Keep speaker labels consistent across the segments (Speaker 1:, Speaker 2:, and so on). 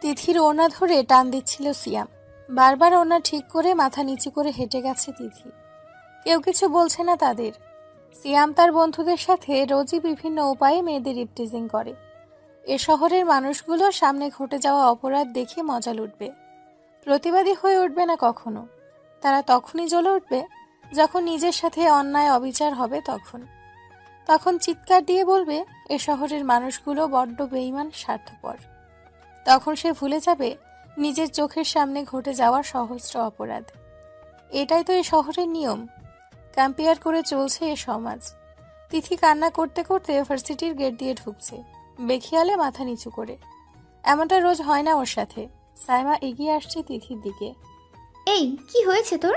Speaker 1: তিথির ওড়না ধরে টান দিচ্ছিল সিয়াম। বারবার ওড়না ঠিক করে মাথা নিচু করে হেঁটে গেছে তিথি। কেউ কিছু বলছে না তাদের। সিয়াম তার বন্ধুদের সাথে রোজই বিভিন্ন উপায়ে মেয়েদের ইপটিজিং করে। এ শহরের মানুষগুলো সামনে ঘটে যাওয়া অপরাধ দেখে মজা লুটবে, প্রতিবাদী হয়ে উঠবে না কখনো। তারা তখনই জ্বলে উঠবে যখন নিজের সাথে অন্যায় অবিচার হবে। তখন চিৎকার দিয়ে বলবে, এ শহরের মানুষগুলো বড্ড বেঈমান, স্বার্থপর। তখন সে ভুলে যাবে নিজের চোখের সামনে ঘটে যাওয়া সহস্র অপরাধ। এটাই তো এ শহরের নিয়ম, কম্পেয়ার করে চলছে এ সমাজ। তিথি কান্না করতে করতে ভার্সিটির গেট দিয়ে ঢুকছে, বেখিয়ালে মাথা নিচু করে। এমনটা রোজ হয় না ওর সাথে। সাইমা এগিয়ে আসছে তিথির দিকে।
Speaker 2: এই কি হয়েছে তোর?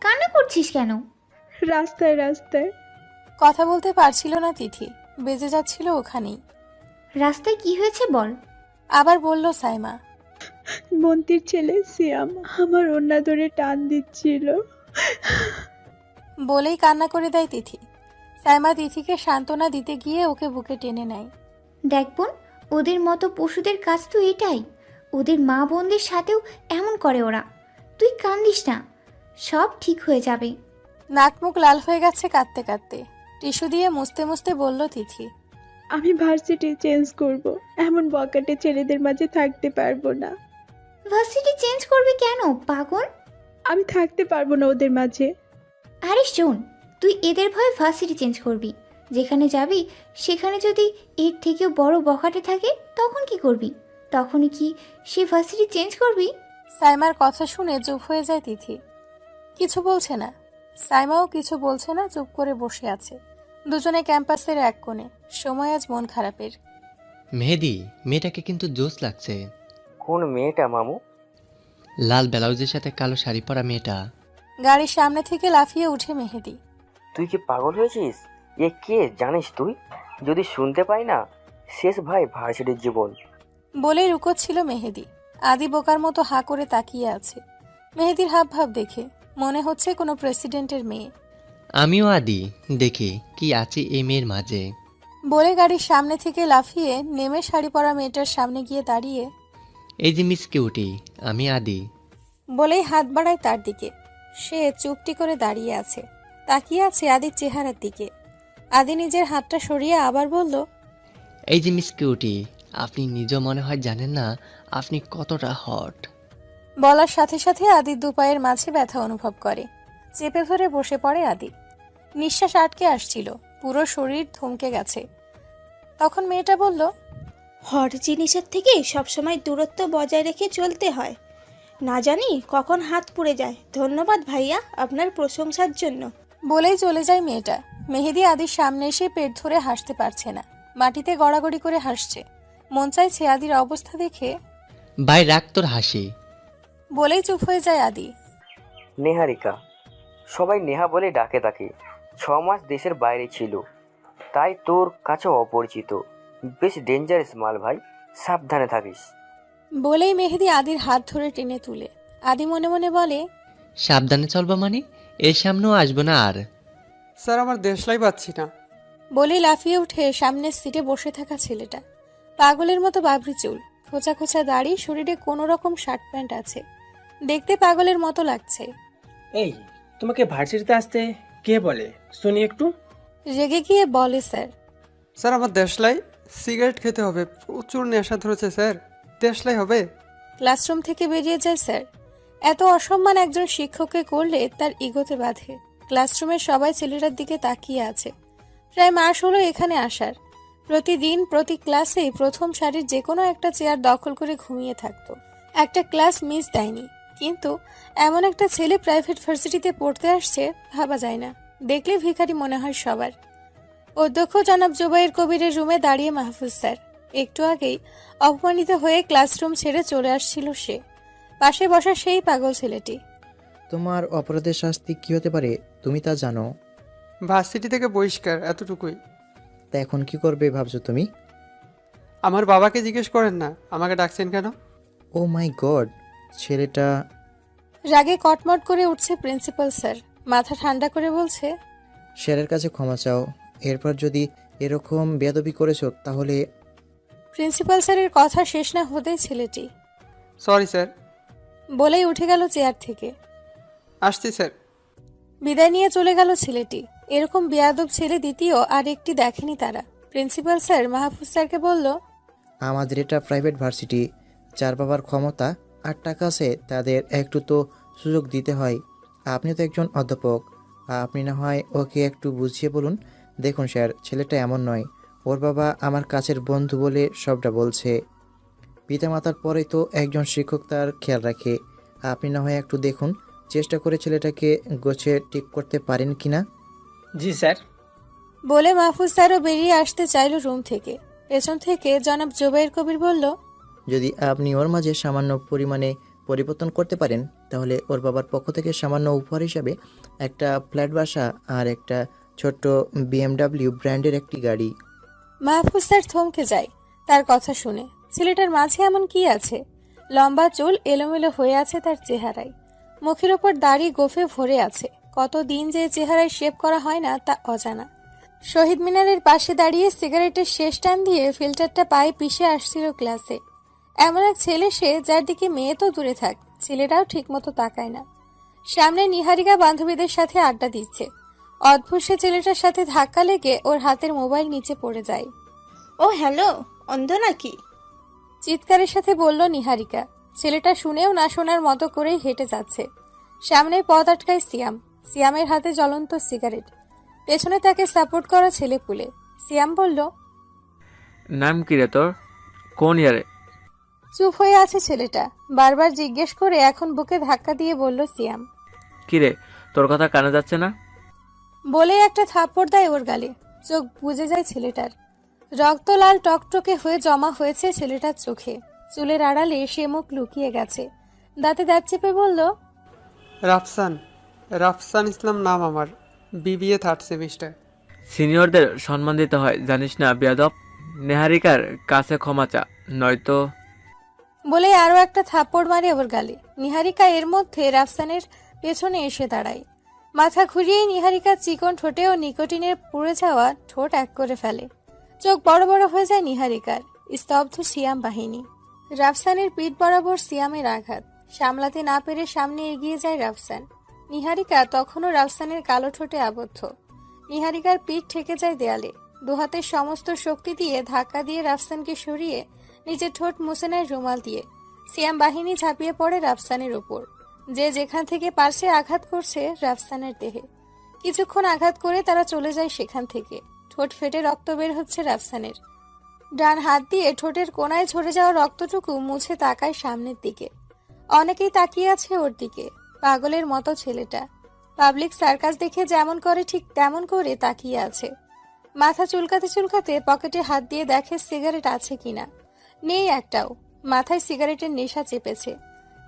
Speaker 2: কান্না করছিস কেন?
Speaker 3: রাস্তায় রাস্তায়।
Speaker 1: কথা বলতে পারছিল না তিথি, বেজে যাচ্ছিল ওখানেই।
Speaker 2: রাস্তায় কি হয়েছে বল।
Speaker 1: আবার বলল সাইমা।
Speaker 3: মন্ত্রীর ছেলে সিয়াম আমার ওড়না ধরে টান দিচ্ছিল।
Speaker 1: বলেই কান্না করে দেয় তিথি। সাইমা তিথিকে সান্ত্বনা দিতে গিয়ে ওকে বুকে টেনে নেয়।
Speaker 2: দেখ বোন, ওদের মতো পশুদের কাজ তো এটাই। ওদের মা বোনদের সাথেও এমন করে ওরা। তুই কান্দিস না, সব ঠিক হয়ে যাবে।
Speaker 1: নাক মুখ লাল হয়ে গেছে কাঁদতে কাঁদতে। টিস্যু দিয়ে মুছতে মুছতে বলল তিথি।
Speaker 3: আমি ভার্সিটি চেঞ্জ করব, এমন বকাটে ছেলেদের মাঝে থাকতে পারবো না।
Speaker 2: ভার্সিটি চেঞ্জ করবি কেন পাগল?
Speaker 3: আমি থাকতে পারবো না ওদের মাঝে।
Speaker 2: আরে শোন, তুই এদের ভয়ে ভার্সিটি চেঞ্জ করবি। যেখানে যাবি সেখানে যদি এর থেকেও বড় বখাটে থাকে তখন কি করবি? তখনই কি সে ভার্সিটি চেঞ্জ করবি?
Speaker 1: সাইমার কথা শুনে চুপ হয়ে যায় তিথি, কিছু বলছে না। সাইমাও কিছু বলছে না, চুপ করে বসে আছে। দুজনে ক্যাম্পাসের এক কোণে। সময় আজ মন খারাপের।
Speaker 4: মেহেদি, মেয়েটাকে কিন্তু জোশ লাগছে।
Speaker 5: কোন মেয়েটা মামু?
Speaker 4: লাল ব্লাউজের সাথে কালো শাড়ি পরা মেয়েটা।
Speaker 1: গাড়ির সামনে থেকে লাফিয়ে উঠে মেহেদি।
Speaker 5: তুই কি পাগল হয়েছিস? এ কে জানিস তুই? যদি শুনতে পাই না, শেষ ভাই ভার্সিটির জীবন।
Speaker 1: বলেই রুকোচ্ছিল মেহেদি। আদি বোকার মতো হাঁ করে তাকিয়ে আছে। মেহেদির হাব ভাব দেখে মনে হচ্ছে কোনো প্রেসিডেন্টের মেয়ে।
Speaker 4: আমিও আদি, দেখি কি আছে এই মেয়ের মাঝে।
Speaker 1: বলে গাড়ির সামনে থেকে লাফিয়ে নেমে শাড়ি পরা মেয়েটার সামনে গিয়ে দাঁড়িয়ে,
Speaker 4: এই যে মিস কিউটি, আমি আদি।
Speaker 1: বলেই হাত বাড়ায় তার দিকে। সে চুপটি করে দাঁড়িয়ে আছে, তাকিয়ে আছে আদির চেহারার দিকে। আদি নিজের হাতটা সরিয়ে আবার বলল,
Speaker 4: এই যে মিস কিউটি, আপনি নিজেও মনে হয় জানেন না আপনি কতটা হট।
Speaker 1: বলার সাথে সাথে আদির দুপায়ের মাঝে ব্যথা অনুভব করে। চেপে ধরে বসে পড়ে আদি। নিঃশ্বাস আটকে আসছিল, পুরো শরীর থমকে গেছে। তখন মেয়েটা বলল,
Speaker 6: হট জিনিসের থেকে সবসময় দূরত্ব বজায় রেখে চলতে হয়। না জানি কখন হাত পুড়ে যায়। ধন্যবাদ ভাইয়া আপনার প্রশংসার জন্য।
Speaker 1: বলেই চলে যায় মেয়েটা। মেহেদি আদির সামনে এসে পেট ধরে হাসতে পারছে না, মাটিতে গড়াগড়ি করে হাসছে। মন চাইছে আদির অবস্থা দেখে
Speaker 4: ভাই রাখ তোর হাসি।
Speaker 1: বলেই চুপ হয়ে যায় আদি।
Speaker 5: নেহারিকা, সবাই নেহা বলে ডাকে তাকে। 6 মাস দেশের বাইরে ছিল, তাই তোর কাছে অপরিচিত। বেশ ডেঞ্জারাস মাল ভাই, সাবধানে থাকিস।
Speaker 1: বলেই মেহেদি আদির হাত ধরে টেনে তুলে। আদি মনে মনে বলে,
Speaker 4: সাবধানে চলবা মানে? এর সামনেও আসবো না আর।
Speaker 7: স্যার, আমার দেশলাই পাচ্ছি না।
Speaker 1: বলেই লাফিয়ে উঠে সামনের সিটে বসে থাকা ছেলেটা। পাগলের মতো বাবরি চুল, খোঁচা খোঁচা দাড়ি, শরীরে কোনো রকম শার্ট প্যান্ট আছে, দেখতে পাগলের মতো লাগছে।
Speaker 8: এই, তোমাকে ভার্সিটিতে আসতে কে বলে শুনি একটু?
Speaker 1: রেগে গিয়ে বলে, স্যার।
Speaker 7: স্যার, আমার দেশলাই। সিগারেট খেতে হবে, প্রচুর নেশা ধরেছে স্যার। দেশলাই হবে।
Speaker 1: ক্লাসরুম থেকে বেরিয়ে যায় স্যার। এত অসম্মান একজন শিক্ষককে করলে তার ইগোতে বাঁধে। ক্লাসরুমের সবাই ছেলেটার দিকে তাকিয়ে আছে। প্রায় মাস হলো এখানে আসার। প্রতিদিন প্রতি ক্লাসেই প্রথম সারির যে কোনো একটা চেয়ার দখল করে ঘুমিয়ে থাকতো। একটা ক্লাস মিস দেয়নি। কিন্তু এমন একটা ছেলে প্রাইভেট ভার্সিটিতে পড়তে আসছে, ভাবা যায় না। দেখলে ভিখারি মনে হয় সবার। অধ্যক্ষ জনাব জুবাইর কবিরের রুমে দাঁড়িয়ে মাহফুজ স্যার। একটু আগেই অপমানিত হয়ে ক্লাসরুম ছেড়ে চলে আসছিল সে। পাশে বসা সেই পাগল ছেলেটি।
Speaker 9: তোমার অপরাধের শাস্তি কি হতে পারে তুমি তা জানো?
Speaker 7: ভার্সিটি থেকে বহিষ্কার, এতটুকুই।
Speaker 9: তা এখন কি করবে ভাবছো তুমি?
Speaker 7: আমার বাবাকে জিজ্ঞেস করেন না আমাকে ডাকছেন কেন।
Speaker 9: ও মাই গড, ছেলেটা।
Speaker 1: রাগে কটমট করে উঠছে প্রিন্সিপাল স্যার। মাথা ঠান্ডা করে বলছে,
Speaker 9: স্যারের কাছে ক্ষমা চাও। এরপর যদি এরকম বেয়াদবি করেছো তাহলে?
Speaker 1: প্রিন্সিপাল স্যারের কথা শেষ না হতেই ছেলেটি
Speaker 7: সরি স্যার।
Speaker 1: বলেই উঠে গেল চেয়ার থেকে।
Speaker 7: আসছি স্যার।
Speaker 1: বিদায় নিয়ে চলে গেল ছেলেটি। এরকম বেয়াদব ছেলে দ্বিতীয় আর একটি দেখেনি তারা। প্রিন্সিপাল স্যার মাহফুজ স্যারকে বলল,
Speaker 9: আমাদের এটা প্রাইভেট ভার্সিটি, যার বাবার ক্ষমতা আর টাকা আছে তাদের একটু তো সুযোগ দিতে হয়। আপনি তো একজন অধ্যাপক, আপনি না হয় ওকে একটু বুঝিয়ে বলুন। দেখুন স্যার, ছেলেটা এমন নয়, ওর বাবা আমার কাছের বন্ধু বলে সবটা বলছে। পিতামাতার পরেই তো একজন শিক্ষক তার খেয়াল রাখে। আপনি না হয় একটু দেখুন, চেষ্টা করে ছেলেটাকে গোছে ঠিক করতে পারেন কি না।
Speaker 8: জি স্যার।
Speaker 1: বলে মাহফুজ স্যারও বেরিয়ে আসতে চাইল রুম থেকে। পেছন থেকে জনাব জোবাইর কবির বলল,
Speaker 9: যদি আপনি ওর মাঝে সামান্য পরিমাণে পরিবর্তন করতে পারেন, তাহলে ওর বাবার পক্ষ থেকে সামান্য উপহার হিসাবে একটা ফ্ল্যাট বাসা আর একটা ছোট্ট BMW ব্র্যান্ডের একটি গাড়ি।
Speaker 1: মাহফুজ স্যার থমকে যায় তার কথা শুনে। ছেলেটার মাঝে এমন কি আছে? লম্বা চুল এলোমেলো হয়ে আছে তার চেহারায়, মুখের ওপর দাড়ি গোফে ভরে আছে। কতদিন যে চেহারায় শেভ করা হয় না তা অজানা। শহীদ মিনারের পাশে দাঁড়িয়ে সিগারেটের শেষ টান দিয়ে ফিল্টারটা পায়ে পিষে আসছিল ক্লাসে। এমন এক ছেলে সে, যার দিকে মেয়ে তো দূরে থাক, ছেলেটাও ঠিকমতো তাকায় না। সামনে নিহারিকা বান্ধবীদের সাথে আড্ডা দিচ্ছে। অদ্ভুত সে ছেলেটার সাথে ধাক্কা লেগে ওর হাতের মোবাইল নিচে পড়ে যায়।
Speaker 6: ও হ্যালো, অন্ধ নাকি?
Speaker 1: চিৎকারের সাথে বলল নিহারিকা। ছেলেটা শুনেও না শোনার মতো করেই হেঁটে যাচ্ছে। সামনে পথ আটকায় সিয়াম। সিয়ামের হাতে জ্বলন্ত সিগারেট, পেছনে তাকে সাপোর্ট করা ছেলে পুলে। সিয়াম বলল,
Speaker 10: নাম কি রে তোর? কোন ইয়ারে?
Speaker 1: চুপ হয়ে আছে ছেলেটা। বারবার জিজ্ঞেস করে এখন বুকে ধাক্কা দিয়ে বলল সিয়াম।
Speaker 10: কি রে, তোর কথা কানে যাচ্ছে না?
Speaker 1: বলে একটা থাপ্পড় দেয় ওর গালে। চোখ বুজে যায় ছেলেটার। রক্ত লাল টকটকে হয়ে জমা হয়েছে ছেলেটার চোখে। চুলের আড়ালে সে মুখ লুকিয়ে গেছে। দাঁতে দাঁত চেপে বলল,
Speaker 7: রাফসান, রাফসান ইসলাম নাম আমার, BBA 3rd সেমিস্টার।
Speaker 10: সিনিয়রদের সম্মান দিতে হয় জানিস না বেয়াদব? নেহারিকার কাছে ক্ষমা চা, নয়তো।
Speaker 1: বলে আরো একটা থাপ্পড় মারে ওর গালে। নিহারিকা এর মধ্যে রাফসানের পেছনে এসে দাঁড়ায়। মাথা ঘুরিয়েই নিহারিকার চিকন ঠোঁটে ও নিকোটিনের পুড়ে যাওয়া ঠোঁট এক করে ফেলে। চোখ বড় বড় হয়ে যায় নিহারিকার। স্তব্ধ সিয়াম বাহিনী। রাফসানের পিঠ বরাবর সিয়ামের আঘাত সামলাতে না পেরে সামনে এগিয়ে যায় রাফসান। নিহারিকা তখনও রাফসানের কালো ঠোঁটে আবদ্ধ। নিহারিকার পিঠ ঠেকে যায় দেয়ালে। দুহাতের সমস্ত শক্তি দিয়ে ধাক্কা দিয়ে রাফসানকে সরিয়ে নিজের ঠোঁট মুছে নেয় রুমাল দিয়ে। সিয়াম বাহিনী ঝাঁপিয়ে পড়ে রাফসানের উপর। যে যেখান থেকে পারছে আঘাত করছে রাফসানের দেহে। কিছুক্ষণ আঘাত করে তারা চলে যায় সেখান থেকে। ঠোঁট ফেটে রক্ত বের হচ্ছে রাফসানের। ডান হাত দিয়ে ঠোঁটের কোনায় ঝরে যাওয়া রক্তটুকু মুছে তাকায় সামনের দিকে। অনেকেই তাকিয়ে আছে ওর দিকে। পাগলের মতো ছেলেটা পাবলিক সার্কাস দেখে যেমন করে ঠিক তেমন করে তাকিয়ে আছে। মাথা চুলকাতে চুলকাতে পকেটে হাত দিয়ে দেখে সিগারেট আছে কিনা। নেই একটাও। মাথায় সিগারেটের নেশা চেপেছে।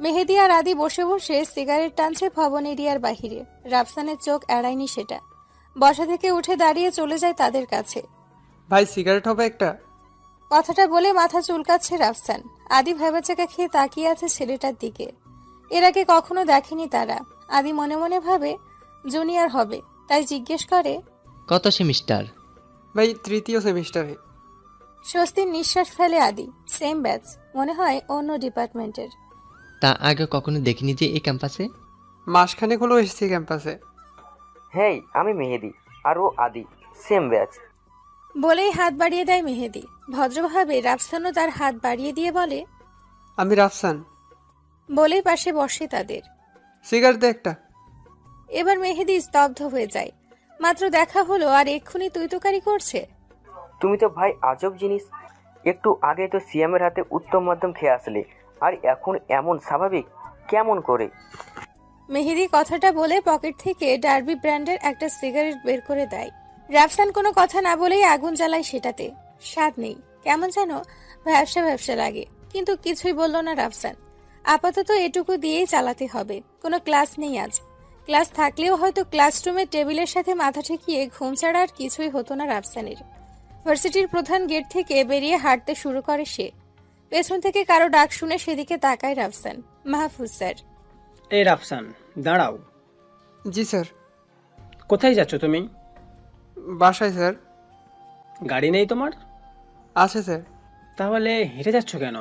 Speaker 1: মেহেদি আর আদি বসে বসে সিগারেট টানছে ভবন এরিয়ার বাহিরে। রাফসানের চোখ এড়ায়নি সেটা। বসা থেকে উঠে দাঁড়িয়ে চলে যায় তাদের কাছে।
Speaker 7: ভাই সিগারেট হবে একটা?
Speaker 1: কথাটা বলে মাথা চুলকাচ্ছে রাফসান। আদি ভেবাচাকা খেয়ে তাকিয়ে আছে ছেলেটার দিকে। এর আগে কখনো দেখেনি তারা। আদি মনে মনে ভাবে জুনিয়র হবে, তাই জিজ্ঞেস করে,
Speaker 4: কত সেমিস্টার?
Speaker 7: ভাই 3য় সেমিস্টারে।
Speaker 1: স্বস্তির নিঃশ্বাস ফেলে আদি। সেম ব্যাচ, মনে হয় অন্য ডিপার্টমেন্টের।
Speaker 4: তা আগে কখনো দেখিনি যে এই ক্যাম্পাসে।
Speaker 7: মাসখানেক হলো এসেছি ক্যাম্পাসে।
Speaker 5: হেই, আমি মেহেদি আর ও আদি, সেম ব্যাচ।
Speaker 1: বলেই হাত বাড়িয়ে দেয় মেহেদি। ভদ্রভাবে রাফসানও তার হাত বাড়িয়ে দিয়ে বলে,
Speaker 7: আমি রাফসান।
Speaker 1: বলেই পাশে বসে তাদের।
Speaker 7: সিগারেট দে একটা।
Speaker 1: এবার মেহেদি স্তব্ধ হয়ে যায়। মাত্র দেখা হলো আর এক্ষুনি তুইতুকারি করছে।
Speaker 5: তুমি তো ভাই আজব জিনিস। একটু আগে তো সিয়ামের হাতে উত্তম মধ্যম খেয়ে আসলে, আর এখন এমন স্বাভাবিক কেমন করে?
Speaker 1: মেহেদি কথাটা বলে পকেট থেকে ডার্বি ব্র্যান্ডের একটা সিগারেট বের করে দেয়। রাফসান কোনো কথা না বলেই আগুন জ্বালায় সেটাতে। স্বাদ নেই, কেমন যেন ভ্যাবসা ভ্যাবসা লাগে। কিন্তু কিছুই বলল না রাফসান। আপাতত এটুকু দিয়েই চালাতে হবে। কোনো ক্লাস নেই আজ। ক্লাস থাকলেও হয়তো ক্লাসরুমের টেবিলের সাথে মাথা ঠেকিয়ে ঘুম ছাড়া আর কিছুই হতো না রাফসানের। ভার্সিটির প্রধান গেট থেকে বেরিয়ে হাঁটতে শুরু করে সে। পেছন থেকে কারো ডাক শুনে সেদিকে তাকায় রাফসান। মাহফুজ স্যার।
Speaker 8: এই রাফসান, দাঁড়াও।
Speaker 7: জি স্যার।
Speaker 8: কোথায় যাচ্ছ তুমি?
Speaker 7: বাসায় স্যার।
Speaker 8: গাড়ি নেই তোমার?
Speaker 7: আছে স্যার।
Speaker 8: তাহলে হেঁটে যাচ্ছ কেন?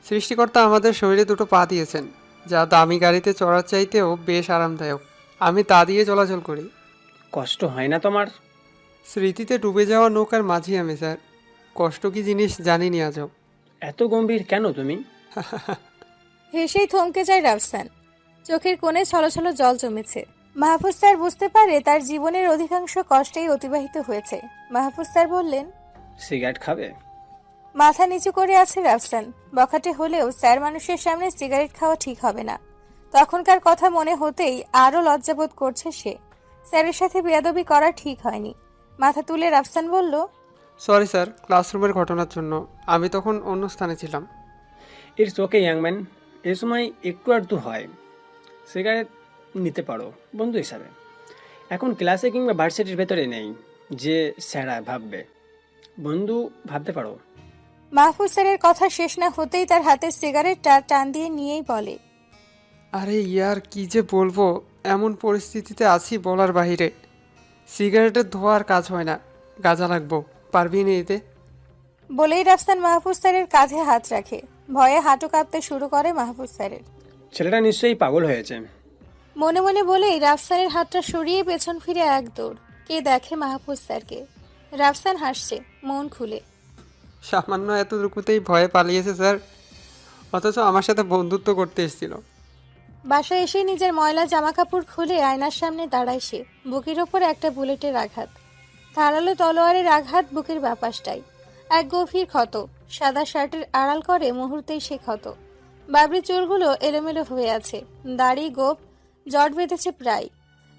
Speaker 7: সৃষ্টিকর্তা আমাদের শরীরে দুটো পা দিয়েছেন, যা দামি গাড়িতে চড়ার চাইতেও বেশ আরামদায়ক। আমি তা দিয়ে চলাচল করি।
Speaker 8: কষ্ট হয় না তোমার?
Speaker 7: স্মৃতিতে ডুবে যাওয়া নৌকার মাঝি আমি স্যার। কষ্ট কি জিনিস জানিনি আজও।
Speaker 8: এত গম্ভীর কেন তুমি?
Speaker 1: হেসেই থমকে যায় রাফসান। চোখের কোণে ছলছল জল জমেছে। মাহফুজ স্যার বুঝতে পারে তার জীবনের অধিকাংশ কষ্টেই অতিবাহিত হয়েছে। মাহফুজ স্যার বললেন,
Speaker 8: সিগারেট খাবে?
Speaker 1: মাথা নিচু করে আছে রাফসান। বখাটে হলেও স্যার মানুষের সামনে সিগারেট খাওয়া ঠিক হবে না। তখনকার কথা মনে হতেই আরও লজ্জাবোধ করছে সে। স্যারের সাথে বেয়াদবি করা ঠিক হয়নি। মাথা তুলে রাফসান বলল,
Speaker 7: সরি স্যার, ক্লাসরুমের ঘটনার জন্য। আমি তখন অন্য স্থানে ছিলাম।
Speaker 8: ইটস ওকে ইয়াংম্যান, এই সময় একটু আধটু হয়। সিগারেট নিতে পারো বন্ধু হিসাবে। এখন ক্লাসে কিংবা ভার্সিটির ভেতরে নেই যে স্যারা ভাববে। বন্ধু ভাবতে পারো।
Speaker 1: মাহফুজ স্যারের কথা শেষ না হতেই তার হাতের সিগারেটটা টান দিয়ে নিয়েই বলে,
Speaker 7: আরে ইয়ার, কি যে বলবো, এমন পরিস্থিতিতে আছি বলার বাহিরে। সিগারেটের ধোয়া আর কাজ হয় না, গাঁজা লাগবো, পারবি না এতে?
Speaker 1: বলেই রাফসান মাহফুজ স্যারের কাঁধে হাত রাখে। ভয়ে হাঁটু কাঁপতে শুরু করে মাহফুজ স্যারের।
Speaker 8: ছেলেটা নিশ্চয়ই পাগল হয়েছে।
Speaker 1: মনে মনে বলেই রাফসানের হাতটা সরিয়ে পেছন ফিরে এক দৌড়। কে দেখে মাহফুজ স্যারকে। রাফসান হাসছে মন খুলে।
Speaker 7: সামান্য এতটুকুতেই ভয়ে পালিয়েছে স্যার, অথচ আমার সাথে বন্ধুত্ব করতে এসেছিল।
Speaker 1: বাসায় এসে নিজের ময়লা জামাকাপড় খুলে আয়নার সামনে দাঁড়ায় সে। বুকের ওপর একটা বুলেটের আঘাত, ধারালো তলোয়ারের আঘাত বুকের বাপাসটাই। এক গভীর ক্ষত সাদা শার্টের আড়াল করে মুহূর্তেই সে ক্ষত। বাবরি চুলগুলো এলোমেলো হয়ে আছে, দাড়ি গোপ জট বেঁধেছে প্রায়।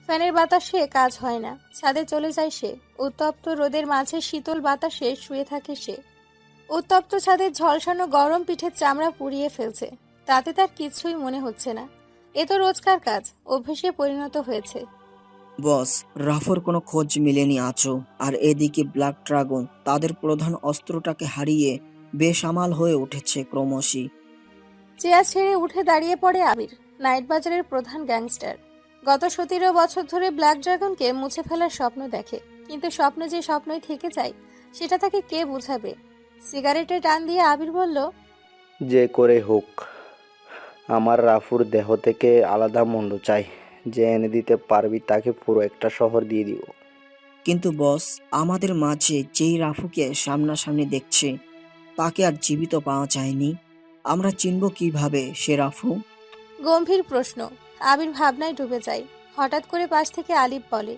Speaker 1: ফ্যানের বাতাসে কাজ হয় না। ছাদে চলে যায় সে। উত্তপ্ত রোদের মাঝে শীতল বাতাসে শুয়ে থাকে সে। উত্তপ্ত ছাদের ঝলসানো গরম পিঠের চামড়া পুড়িয়ে ফেলছে। তাতে তার কিছুই মনে হচ্ছে না। এ তো রোজকার কাজ, অভ্যেসে পরিণত হয়েছে।
Speaker 11: বস, রাফোর কোনো খোঁজ মিলেনি আজও। আর এদিকে ব্ল্যাক ড্রাগন তাদের প্রধান অস্ত্রটাকে হারিয়ে বেসামাল হয়ে উঠেছে ক্রমশই।
Speaker 1: চেয়ার ছেড়ে উঠে দাঁড়িয়ে পড়ে আবির, নাইট বাজারের প্রধান গ্যাংস্টার। গত 17 বছর ধরে ব্ল্যাক ড্রাগনকে মুছে ফেলার স্বপ্ন দেখে, কিন্তু স্বপ্ন যে স্বপ্নই থেকে যায় সেটা তাকে কে বোঝাবে। সিগারেটে টান দিয়ে আবির বলল,
Speaker 12: যে করে হোক আমার রাফুর দেহ থেকে আলাদা মণ্ড চাই। যে এনে দিতে পারবি তাকে পুরো একটা শহর দিয়ে দিব।
Speaker 11: কিন্তু বস, আমাদের মাঝে যেই রাফুকে সামনাসামনি দেখছে তাকে আর জীবিত পাওয়া যায়নি। আমরা চিনব কিভাবে সে রাফু?
Speaker 1: গম্ভীর প্রশ্ন। আবির ভাবনায় ডুবে যায়। হঠাৎ করে পাশ থেকে আলিফ বলে,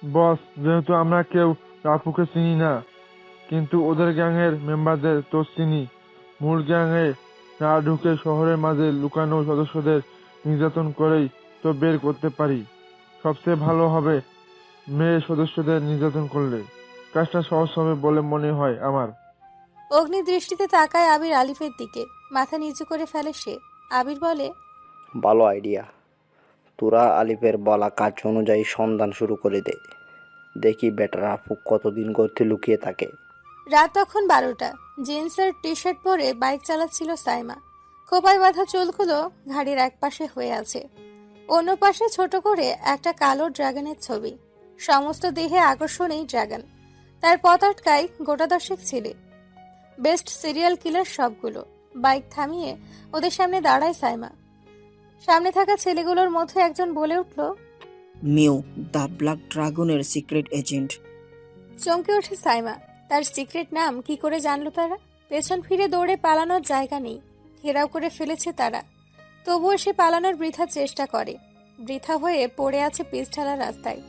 Speaker 13: বস, যেহেতু আমরা কেউ রাফুকে চিনি না, কিন্তু ওদের গ্যাংয়ের মেম্বারদের তো চিনি। মূল গ্যাংয়ে না ঢুকে শহরের মাঝে লুকানো সদস্যদের নির্যাতন করেই তো বের করতে পারি। সবচেয়ে ভালো হবে মেয়ে সদস্যদের নির্যাতন করলে। কাজটা সহজ হবে বলে মনে হয় আমার।
Speaker 1: অগ্নি দৃষ্টিতে তাকায় আবির আলিফের দিকে। মাথা নিচু করে ফেলে সে। আবির বলে,
Speaker 12: ভালো আইডিয়া। তোরা আলিফের বলা কাজ অনুযায়ী সন্ধান শুরু করে দে। দেখি বেটা রাফু কতদিন করতে লুকিয়ে থাকে।
Speaker 1: রাত তখন 12টা। জিন্স আর টি শার্ট পরে বাইক চালাচ্ছিল সাইমা। খোপায় বাঁধা চুলগুলো ঘাড়ির এক পাশে হয়ে আছে, অন্য পাশে ছোট করে একটা কালো ড্রাগনের ছবি। সমস্ত দেহে আকর্ষণেই ড্রাগন। তার পথ আটকায় গোটা 10 ছেলে, বেস্ট সিরিয়াল কিলার সবগুলো। বাইক থামিয়ে ওদের সামনে দাঁড়ায় সাইমা। সামনে থাকা ছেলেগুলোর মধ্যে একজন বলে উঠল,
Speaker 11: মিউ, দ্য ব্ল্যাক ড্রাগনের সিক্রেট এজেন্ট।
Speaker 1: চমকে ওঠে সাইমা। তার সিক্রেট নাম কি করে জানলো তারা? পেছন ফিরে দৌড়ে পালানোর জায়গা নেই, ঘেরাও করে ফেলেছে তারা। তবুও সে পালানোর বৃথা চেষ্টা করে। বৃথা হয়ে পড়ে আছে পিচঢালা রাস্তায়।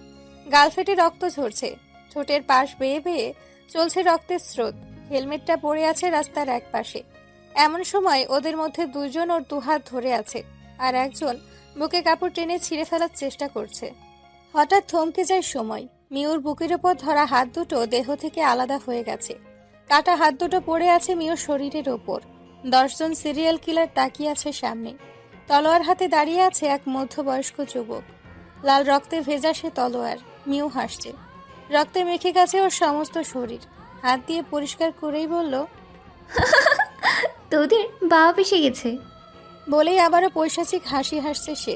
Speaker 1: গাল ফেটে রক্ত ঝরছে, ঠোঁটের পাশ বেয়ে বেয়ে চলছে রক্তের স্রোত। হেলমেটটা পড়ে আছে রাস্তার এক পাশে। এমন সময় ওদের মধ্যে দুজন ওর দুহাত ধরে আছে, আর একজন বুকে কাপড় টেনে ছিঁড়ে ফেলার চেষ্টা করছে। হঠাৎ থমকে যায় সময়। মিউর বুকের ওপর ধরা হাত দুটো দেহ থেকে আলাদা হয়ে গেছে। কাটা হাত দুটো পড়ে আছে মিউর শরীরের ওপর। 10 জন সিরিয়াল কিলার তাকিয়ে আছে সামনে। তলোয়ার হাতে দাঁড়িয়ে আছে এক মধ্যবয়স্ক যুবক। লাল রক্তে ভেজা সে তলোয়ার। মিউ হাসছে। রক্তে মেখে গেছে ওর সমস্ত শরীর। হাত দিয়ে পরিষ্কার করেই বলল,
Speaker 2: তোদের বাপ এসে গেছে।
Speaker 1: বলেই আবারও পৈশাচিক হাসি হাসছে সে।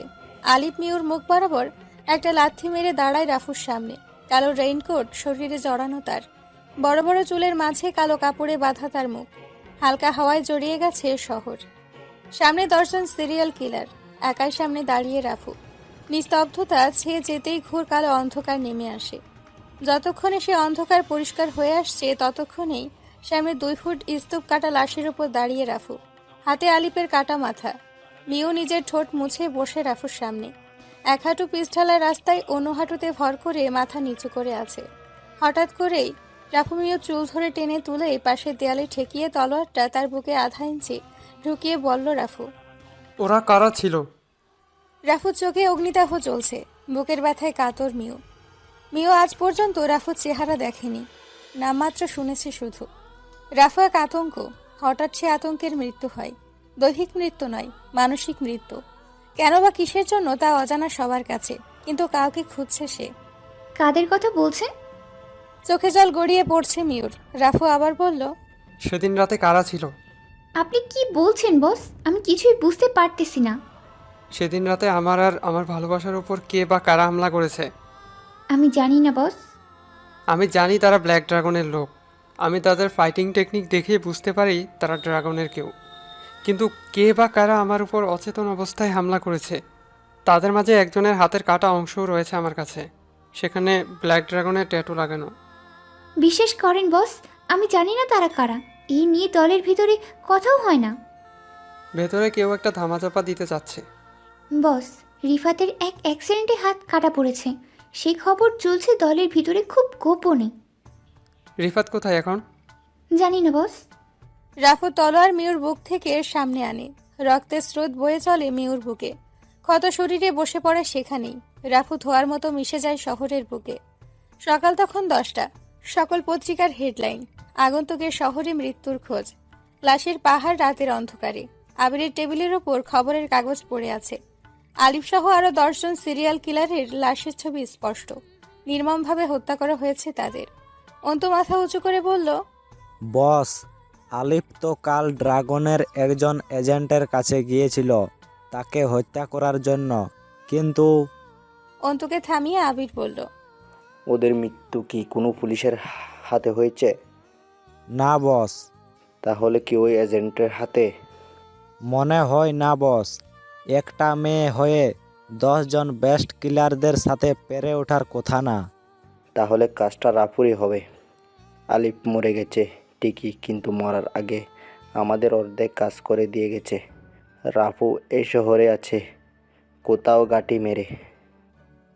Speaker 1: আলিফ মিউর মুখ বরাবর একটা লাথি মেরে দাঁড়ায় রাফুর সামনে। কালো রেইনকোট শরীরে জড়ানো তার। বড় বড় চুলের মাঝে কালো কাপড়ে বাঁধা তার মুখ। হালকা হাওয়ায় জড়িয়ে গেছে শহর। সামনে 10 জন সিরিয়াল কিলার, একাই সামনে দাঁড়িয়ে রাফু। নিস্তব্ধতা ছেয়ে যেতেই ঘোর কালো অন্ধকার নেমে আসে। যতক্ষণে সে অন্ধকার পরিষ্কার হয়ে আসছে ততক্ষণেই সামনে 2 ফুট স্তূপ কাটা লাশের উপর দাঁড়িয়ে রাফু, হাতে আলিপের কাটা মাথা। মিউ নিজের ঠোঁট মুছে বসে রাফুর সামনে। এক হাঁটু পিছঢালা রাস্তায় অন্য হাঁটুতে ভর করে মাথা নিচু করে আছে। হঠাৎ করেই রাফু মিউ চুল ধরে টেনে তুলে পাশের দেয়ালে ঠেকিয়ে তলোয়ারটা তার বুকে আধা ইঞ্চি ঢুকিয়ে বলল রাফু।
Speaker 7: ওরা কারা ছিল?
Speaker 1: রাফুর চোখে অগ্নিদাহ জ্বলছে, বুকের ব্যথায় কাতর মিউ। মিউ আজ পর্যন্ত রাফুর চেহারা দেখেনি, নামমাত্র শুনেছে শুধু। রাফু এক আতঙ্ক। হঠাৎ সে আতঙ্কের মৃত্যু হয়। দৈহিক মৃত্যু নয়, মানসিক মৃত্যু। কেন বা কিসের জন্য তা অজানা সবার কাছে, কিন্তু কাউকে খুঁজছে সে।
Speaker 2: কাদের কথা বলছেন?
Speaker 1: চোখে জল গড়িয়ে পড়ছে মিউর। রাফু আবার বলল,
Speaker 7: সেদিন রাতে কারা ছিল?
Speaker 2: আপনি কি বলছেন বস? আমি কিছুই বুঝতে পারতেছি না।
Speaker 7: সেদিন রাতে আমার আর আমার ভালোবাসার উপর কে বা কারা হামলা করেছে?
Speaker 2: আমি জানি না বস।
Speaker 7: আমি জানি তারা ব্ল্যাক ড্রাগনের লোক। আমি তাদের ফাইটিং টেকনিক দেখেই বুঝতে পারি তারা ড্রাগনের কেউ। কিন্তু কে বা কারা আমার উপর অচেতন অবস্থায় হামলা করেছে, তাদের মাঝে একজনের হাতের কাটা অংশও রয়েছে আমার কাছে। সেখানে ব্ল্যাক ড্রাগনের ট্যাটু লাগানো।
Speaker 2: বিশ্বাস করেন বস, আমি জানি না তারা কারা। এই নিয়ে দলের ভিতরে কথাও হয় না।
Speaker 7: ভেতরে কেউ একটা ধামাচাপা দিতে চাচ্ছে।
Speaker 2: বস, রিফাতের এক অ্যাক্সিডেন্টে হাত কাটা পড়েছে। সেই খবর চলছে দলের ভিতরে খুব গোপনে।
Speaker 7: রিফাত কোথায় এখন?
Speaker 2: জানি না বস।
Speaker 1: রাফু তলোয়ার মিউর বুক থেকে সামনে আনে। রক্তের স্রোত বয়ে চলে মিউর বুকে। ক্ষত শরীরে বসে পড়ে সেখানেই। রাফু ধোয়ার মতো মিশে যায় শহরের বুকে। সকাল তখন 10টা। সকল পত্রিকার হেডলাইন, আগন্তুকের শহরে মৃত্যুর খোঁজ। লাশের পাহাড় রাতের অন্ধকারে। আবিরের টেবিলের ওপর খবরের কাগজ পড়ে আছে। আলিফ সহ আরো 10 জন সিরিয়াল কিলারের লাশের ছবি স্পষ্ট। নির্মমভাবে হত্যা করা হয়েছে তাদের। অন্তু মাথা উঁচু করে বলল,
Speaker 14: বস, আলিফ তো কাল ড্রাগনের একজন এজেন্টের কাছে গিয়েছিল তাকে হত্যা করার জন্য, কিন্তু
Speaker 1: অন্তুকে থামিয়ে আবির বলল,
Speaker 12: ওদের মৃত্যু কি কোনো পুলিশের হাতে হয়েছে?
Speaker 14: না বস।
Speaker 12: তাহলে কি ওই এজেন্টের হাতে?
Speaker 14: মনে হয় না বস। একটা মেয়ে হয়ে 10 জন বেস্ট কিলারদের সাথে পেরে ওঠার কথা না।
Speaker 12: তাহলে কাজটা রাফুরই হবে। আলিফ মরে গেছে ঠিকই, কিন্তু মরার আগে আমাদের অর্ধেক কাজ করে দিয়ে গেছে। রাফু এই শহরে আছে, কোথাও গাঁটি মেরে।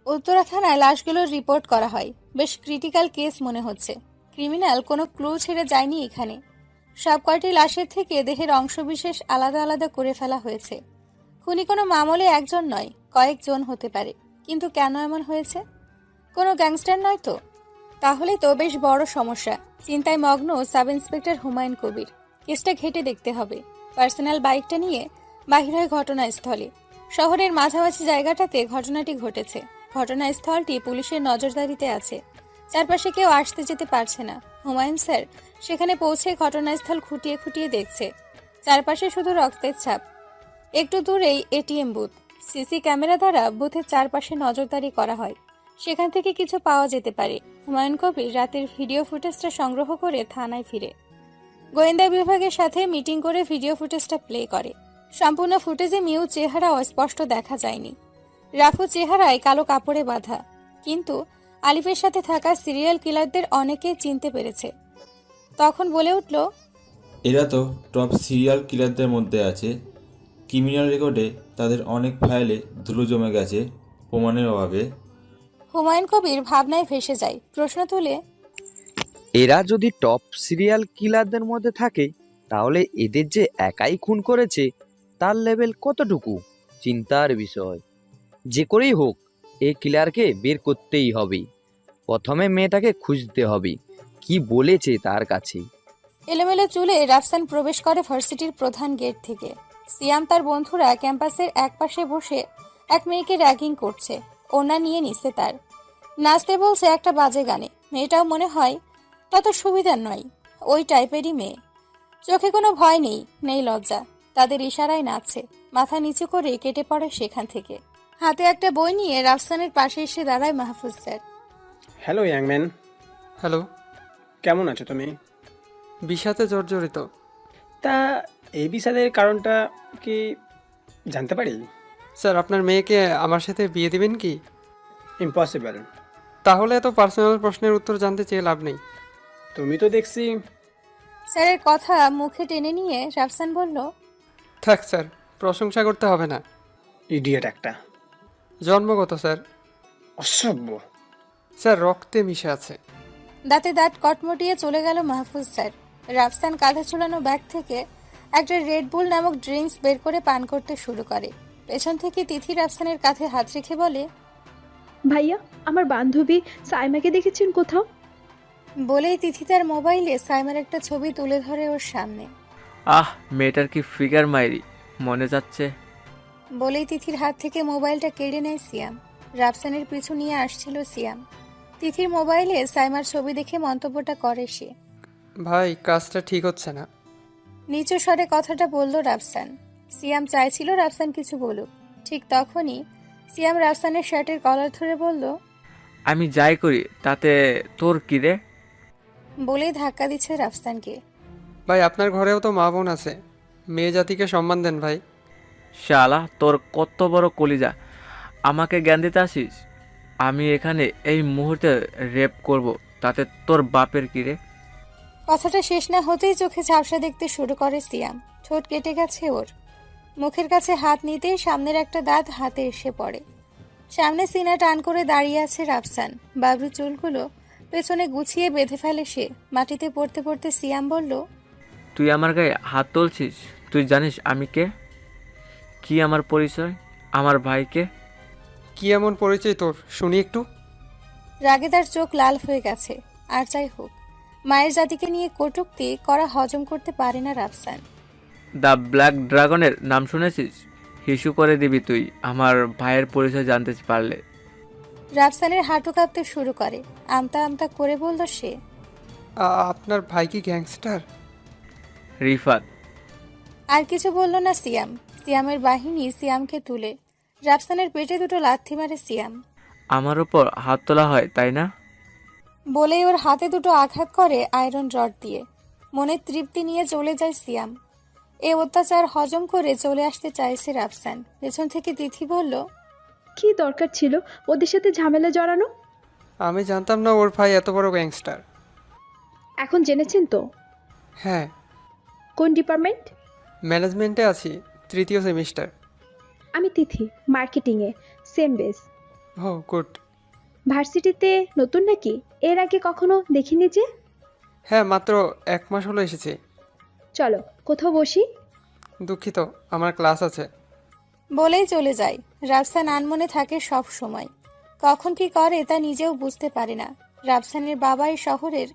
Speaker 1: উত্তরা থানায় লাশগুলোর রিপোর্ট করা হয়। বেশ ক্রিটিক্যাল কেস মনে হচ্ছে। ক্রিমিনাল কোনো ক্লু ছেড়ে যায়নি এখানে। সব কয়টি লাশের থেকে দেহের অংশবিশেষ আলাদা আলাদা করে ফেলা হয়েছে। খুনি কোনো মামলে একজন নয়, কয়েকজন হতে পারে। কিন্তু কেন এমন হয়েছে? কোনো গ্যাংস্টার নয় তো? তাহলে তো বেশ বড় সমস্যা। চিন্তায় মগ্ন সাব ইন্সপেক্টর হুমায়ুন কবির। কেসটা ঘেটে দেখতে হবে। পার্সোনাল বাইকটা নিয়ে বাহির হয় ঘটনাস্থলে। শহরের মাঝামাঝি জায়গাটাতে ঘটনাটি ঘটেছে। ঘটনাস্থলটি পুলিশের নজরদারিতে আছে। চারপাশে কেউ আসতে যেতে পারছে না। হুমায়ুন স্যার সেখানে পৌঁছে ঘটনাস্থল খুঁটিয়ে খুঁটিয়ে দেখছে। চারপাশে শুধু রক্তের ছাপ। একটু দূরেই এটিএম বুথ। সিসি ক্যামেরা দ্বারা বুথের চারপাশে নজরদারি করা হয়। সেখান থেকে কিছু পাওয়া যেতে পারে। হুমায়ুন কবির রাতের ভিডিও ফুটেজটা সংগ্রহ করে থানায় ফিরে গোয়েন্দা বিভাগের সাথে মিটিং করে ভিডিও ফুটেজটা প্লে করে। সম্পূর্ণ ফুটেজে মিউ চেহারা অস্পষ্ট দেখা যায়নি। রাফু চেহারায় কালো কাপড়ে বাঁধা, কিন্তু আলিফের সাথে থাকা সিরিয়াল কিলারদের অনেকে চিনতে পেরেছে। তখন বলে উঠল,
Speaker 15: এরা তো টপ সিরিয়াল কিলারদের মধ্যে আছে। ক্রিমিনাল রেকর্ডে তাদের অনেক ফাইলে ধুলো জমে গেছে প্রমাণের অভাবে।
Speaker 1: হুমায়ুন কবির ভাবনায় ভেসে যায়। প্রশ্ন তুলে,
Speaker 16: এরা যদি টপ সিরিয়াল কিলারদের মধ্যে থাকে, তাহলে এদের যে একাই খুন করেছে তার লেভেল কতটুকু? চিন্তার বিষয়। যে করেই হোক এই কিলারকে বের করতেই হবে। প্রথমে মেয়েটাকে খুঁজতে হবে, কি বলেছে তার কাছে।
Speaker 1: এলোমেলো চুলে রাফসান প্রবেশ করে ভার্সিটির প্রধান গেট থেকে। সিয়াম তার বন্ধুরা ক্যাম্পাসের একপাশে বসে এক মেয়েকে র্যাগিং করছে। ওনা নিয়ে নিছে তার, নাচতে বলছে একটা বাজে গানে। মেয়েটাও মনে হয় তত সুবিধার নয়, ওই টাইপেরই মেয়ে। চোখে কোনো ভয় নেই, নেই লজ্জা। তাদের ইশারায় নাচছে। মাথা নিচু করে কেটে পড়ে সেখান থেকে। হাতে একটা বই নিয়ে রাফসানের পাশে এসে দাঁড়ায় মাহফুজ স্যার।
Speaker 8: হ্যালো ইয়াংম্যান।
Speaker 7: হ্যালো।
Speaker 8: কেমন আছো তুমি?
Speaker 7: বিষাদে জর্জরিত।
Speaker 8: তা এই বিষাদের কারণটা কি জানতে পারি?
Speaker 7: স্যার, আপনার মেয়েকে আমার সাথে বিয়ে দিবেন কি?
Speaker 8: ইম্পসিবল।
Speaker 7: তাহলে এত পার্সোনাল প্রশ্নের উত্তর জানতে চেয়ে লাভ নেই।
Speaker 8: তুমি তো দেখছি।
Speaker 1: স্যারের কথা মুখে টেনে নিয়ে রাফসান বলল,
Speaker 7: থাক স্যার, প্রশংসা করতে হবে না।
Speaker 8: ইডিয়েট একটা।
Speaker 7: জন্মগত স্যার।
Speaker 8: অসভ্য।
Speaker 7: স্যার, রক্তে মিশে আছে।
Speaker 1: দাঁতে দাঁত কটমটিয়ে চলে গেল মাহফুজ স্যার। রাফসান কাঁধে ঝুলানো ব্যাগ থেকে একটা রেড বুল নামক ড্রিঙ্কস বের করে পান করতে শুরু করে। পেছন থেকে তিথি রাফসানের কাঁধে হাত রেখে বলে,
Speaker 3: ভাইয়া, আমার বান্ধবী সাইমাকে দেখেছেন কোথাও?
Speaker 1: বলেই তিথি তার মোবাইলে সাইমার একটা ছবি তুলে ধরে ওর সামনে।
Speaker 10: আহ, মেয়েটার কি ফিগার মাইরি, মনে যাচ্ছে।
Speaker 1: বলেই তিথির হাত থেকে মোবাইলটা কেড়ে নেয় সিয়াম। রাফসানের পিছু নিয়ে আসছিল সিয়াম। তিথির মোবাইলে সাইমার ছবি দেখে মন্তব্যটা করে সে।
Speaker 7: ভাই, কাজটা ঠিক হচ্ছে না।
Speaker 1: নিচু স্বরে কথাটা বলল রাফসান। সিয়াম চাইছিল রাফসান কিছু বলুক। ঠিক তখনই সিয়াম রাফসানের শার্টের কলার ধরে বলল,
Speaker 10: আমি যাই করি তাতে তোর কি রে?
Speaker 1: বলেই ধাক্কা দিচ্ছে রাফসানকে।
Speaker 7: ভাই, আপনার ঘরেও তো মা বোন আছে, মেয়ে জাতিকে সম্মান দেন ভাই।
Speaker 10: শালা, তোর কত বড় কলিজা, আমাকে জ্ঞান দিতে আসিস? আমি এখানে এই মুহূর্তে রেপ করব, তাতে তোর বাপের কি রে?
Speaker 1: কথাটা শেষ না হতেই চোখে ঝাপসা দেখতে শুরু করে সিয়াম। ঠোঁট কেটে গেছে ওর। মুখের কাছে হাত নিতেই সামনের একটা দাঁত হাতে এসে পড়ে। সামনে সিনা টান করে দাঁড়িয়ে আছে রাফসান। বাবরু চুলগুলো পেছনে গুছিয়ে বেঁধে ফেলে সে। মাটিতে পড়তে পড়তে সিয়াম বলল,
Speaker 10: তুই আমার গায়ে হাত তুলছিস? তুই জানিস আমি কে? কি আমার পরিচয়? আমার ভাইকে?
Speaker 7: কি এমন পরিচয় তোর, শুনি একটু।
Speaker 1: রাগে তার চোখ লাল হয়ে গেছে। আর যাই হোক, মায়ের জাতিকে নিয়ে কটূক্তি করা হজম করতে পারে না রাফসান।
Speaker 10: দ্য ব্ল্যাক ড্রাগনের নাম শুনেছিস? হিসু করে দিবি তুই আমার ভাইয়ের পরিচয় জানতে পারলে।
Speaker 1: রাফসানের হাঁটু কাঁপতে শুরু করে। আমতা আমতা করে বলল সে,
Speaker 7: আপনার ভাই কি গ্যাংস্টার?
Speaker 10: রিফাত।
Speaker 1: আর কিছু বলল না সিয়াম। সিয়ামের বাহিনী সিয়ামকে তুলে রাফসানের পেটে দুটো লাথি মারে সিয়াম।
Speaker 10: আমার উপর হাত তোলা হয় তাই না?
Speaker 1: বলেই ওর হাতে দুটো আঘাত করে আয়রন রড দিয়ে। মনের তৃপ্তি নিয়ে চলে যায় সিয়াম। এ অত্যাচার হজম করে চলে আসতে চাইছে রাফসান। পেছন থেকে তিথি বলল,
Speaker 3: কি দরকার ছিল ওদের সাথে ঝামেলা জড়ানো?
Speaker 7: আমি জানতাম না ওর ভাই এত বড় গ্যাংস্টার।
Speaker 3: এখন জেনেছেন তো?
Speaker 7: হ্যাঁ।
Speaker 3: কোন ডিপার্টমেন্ট?
Speaker 7: ম্যানেজমেন্টে আছি, 3য় সেমিস্টার।
Speaker 3: আমি তিথি, মার্কেটিংয়ে, সেম বেস।
Speaker 7: ও গুড।
Speaker 3: ভার্সিটিতে নতুন নাকি? এর আগে কখনো দেখিনি যে।
Speaker 7: হ্যাঁ, মাত্র 1 মাস হলো এসেছি।
Speaker 3: চলো কোথাও বসি।
Speaker 7: দুঃখিত, আমার ক্লাস আছে।
Speaker 1: বলেই চলে যায়। রাফসান আনমনে থাকে সব সময়। কখন কি করে তা নিজেও বুঝতে পারে না। রাফসানের বাবা এই শহরের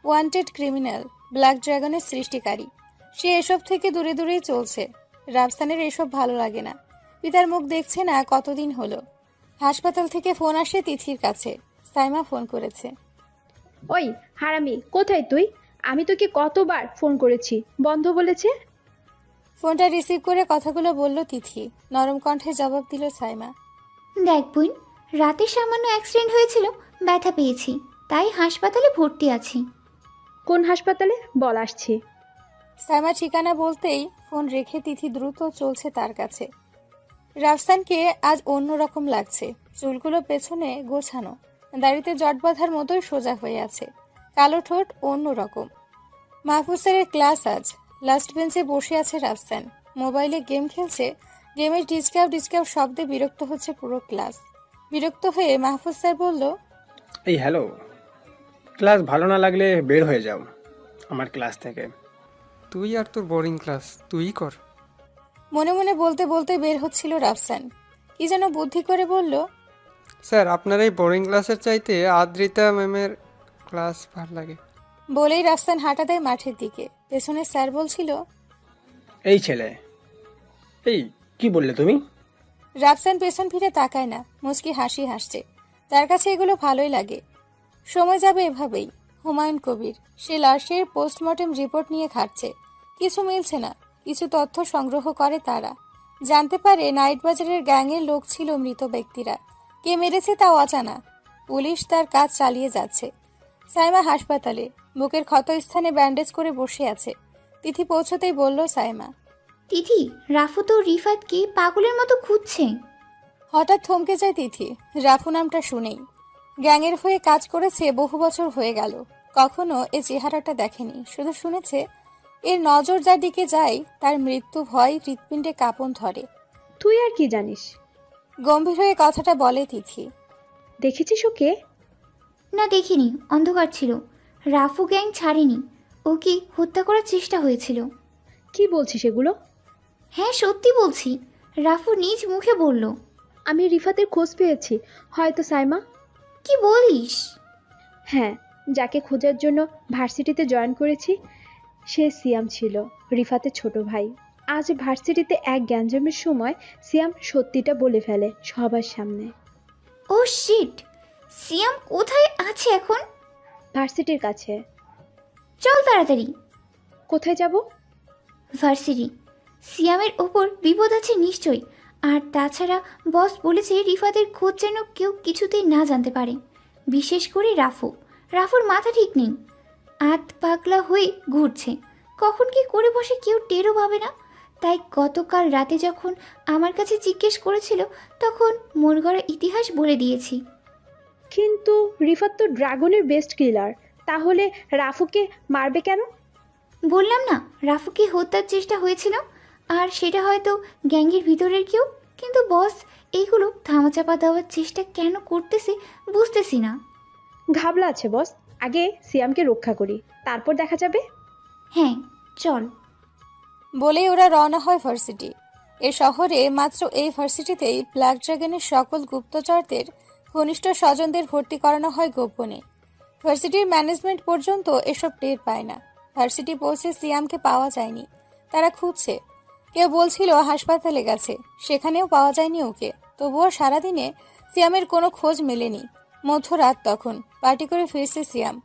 Speaker 1: ওয়ান্টেড ক্রিমিনাল, ব্ল্যাক ড্রাগনের সৃষ্টিকারী। সে এসব থেকে দূরে দূরেই চলছে। রাফসানের এসব ভালো লাগে না। পিতার মুখ দেখছে না কতদিন হলো। হাসপাতাল থেকে ফোন আসে তিথির কাছে। সাইমা ফোন করেছে।
Speaker 3: ওই হারামি, কোথায় তুই? আমি তোকে কতবার ফোন করেছি, বন্ধ বলেছে।
Speaker 1: ফোনটা রিসিভ করে কথাগুলো বলল তিথি। নরম কণ্ঠে জবাব দিল সাইমা।
Speaker 2: দেখ বোন, রাতে সামান্য অ্যাক্সিডেন্ট হয়েছিল, ব্যথা পেয়েছি, তাই হাসপাতালে ভর্তি আছি।
Speaker 3: কোন হাসপাতালে? বল, আসছি।
Speaker 1: সাইমা ঠিকানা বলতেই ফোন রেখে তিথি দ্রুত চলছে তার কাছে। রাফসানকে আজ অন্যরকম লাগছে। চুলগুলো পেছনে গোছানো, দাড়িতে জট বাঁধার মতোই সোজা হয়ে আছে। কালো ঠোঁট অন্যরকম। মাহফুজ স্যারের ক্লাস আজ। লাস্ট বেঞ্চে বসে আছে রাফসান। মোবাইলে গেম খেলছে। গেমের ডিসকাউ ডিসকাউ শব্দে বিরক্ত হচ্ছে পুরো ক্লাস। বিরক্ত হয়ে মাহফুজ স্যার বলল,
Speaker 8: এই হ্যালো, ক্লাস ভালো না লাগলে বের হয়ে যাও আমার ক্লাস থেকে।
Speaker 7: তুই আর তোর বোরিং ক্লাস তুই কর।
Speaker 1: মনে মনে বলতে বলতে বের হচ্ছিল রাফসান। কি যেন বুদ্ধি করে বলল,
Speaker 7: স্যার, আপনার এই বোরিং ক্লাসের চাইতে আদ্রিতা ম্যামের ক্লাস ভালো লাগে।
Speaker 1: বলেই রাফসান হাঁটা দেয় মাঠের দিকে। পেছনে স্যার বলছিল,
Speaker 8: এই ছেলে, এই কি বললে তুমি?
Speaker 1: রাফসান পেছন ফিরে তাকায় না, মুচকি হাসি হাসছে। তার কাছে এগুলো ভালোই লাগে। সময় যাবে এভাবেই। হুমায়ুন কবির, সে লাশের পোস্টমর্টেম রিপোর্ট নিয়ে খাটছে। কিছু মিলছে না। কিছু তথ্য সংগ্রহ করে তারা। জানতে পারে নাইট বাজারের গ্যাংয়ের লোক ছিল মৃত ব্যক্তিরা। কে মেরেছে তাও অজানা। পুলিশ তার কাজ চালিয়ে যাচ্ছে। সাইমা হাসপাতালে, বুকের ক্ষত স্থানে ব্যান্ডেজ করে বসে আছে। তিথি পৌঁছতেই বলল সাইমা।
Speaker 2: তিথি, রাফু তো রিফাতকে পাগলের মতো খুঁজছে।
Speaker 1: হঠাৎ থমকে যায় তিথি, রাফু নামটা শুনেই। গ্যাংয়ের হয়ে কাজ করেছে বহু বছর হয়ে গেল, কখনো এ চেহারাটা দেখেনি, শুধু শুনেছে এর নজর যার দিকে যায় তার মৃত্যু ভয় হৃৎপিণ্ডে কাঁপন ধরে।
Speaker 3: তুই আর কি জানিস?
Speaker 1: গম্ভীর হয়ে কথাটা বলে তিথি।
Speaker 3: দেখেছিস ওকে?
Speaker 2: না দেখিনি, অন্ধকার ছিল। রাফু গ্যাং ছাড়েনি, ওকে হত্যা করার চেষ্টা হয়েছিল।
Speaker 3: কি বলছিস এগুলো?
Speaker 2: হ্যাঁ সত্যি বলছি, রাফু নিজ মুখে বলল।
Speaker 3: আমি রিফাতের খোঁজ পেয়েছি, হয়তো সাইমা।
Speaker 2: কি বলিস?
Speaker 3: হ্যাঁ, যাকে খোঁজার জন্য ভার্সিটিতে জয়েন করেছি সে সিয়াম ছিল, রিফাতের ছোট ভাই। আজ ভার্সিটিতে এক গ্যাঞ্জামের সময় সিয়াম সত্যিটা বলে ফেলে সবার সামনে।
Speaker 2: ও শিট, সিয়াম কোথায় আছে এখন?
Speaker 3: ভার্সিটির কাছে।
Speaker 2: চল তাড়াতাড়ি।
Speaker 3: কোথায় যাব?
Speaker 2: ভার্সিটি। সিয়ামের ওপর বিপদ আছে নিশ্চয়ই, আর তাছাড়া বস বলেছে রিফাতের খোঁজ যেন কেউ কিছুতেই না জানতে পারে, বিশেষ করে রাফু। রাফুর মাথা ঠিক নেই, আত পাগলা হয়ে ঘুরছে, কখন কি করে বসে কেউ টেরও পাবে না। তাই গতকাল রাতে যখন আমার কাছে জিজ্ঞেস করেছিল তখন মন গড়া ইতিহাস বলে দিয়েছি।
Speaker 3: কিন্তু রিফাত তো ড্রাগনের বেস্ট কিলার, তাহলে রাফুকে মারবে কেন?
Speaker 2: বললাম না, রাফুকে হত্যার চেষ্টা হয়েছিল, আর সেটা হয়তো গ্যাংয়ের ভিতরের কেউ। কিন্তু বস এইগুলো ধামাচাপা দেওয়ার চেষ্টা কেন করতেছে বুঝতেছি না।
Speaker 3: ঘাবলা আছে বস, আগে সিয়ামকে রক্ষা করি, তারপর দেখা যাবে।
Speaker 2: হ্যাঁ চল।
Speaker 1: বলেই ওরা রওনা হয় ভার্সিটি। এ শহরে মাত্র এই ভার্সিটিতেই ব্ল্যাক ড্রাগনের সকল গুপ্তচরদের ঘনিষ্ঠ স্বজনদের ভর্তি করানো হয় গোপনে। ভার্সিটির ম্যানেজমেন্ট পর্যন্ত এসব টের পায় না। ভার্সিটি পৌঁছে সিয়ামকে পাওয়া যায়নি, তারা খুঁজছে। কেউ বলছিল হাসপাতালে গেছে, সেখানেও পাওয়া যায়নি ওকে। তবুও সারাদিনে সিয়ামের কোনো খোঁজ মেলেনি। মধ্যরাত তখন পার্টি করে ফিরছে সিয়াম।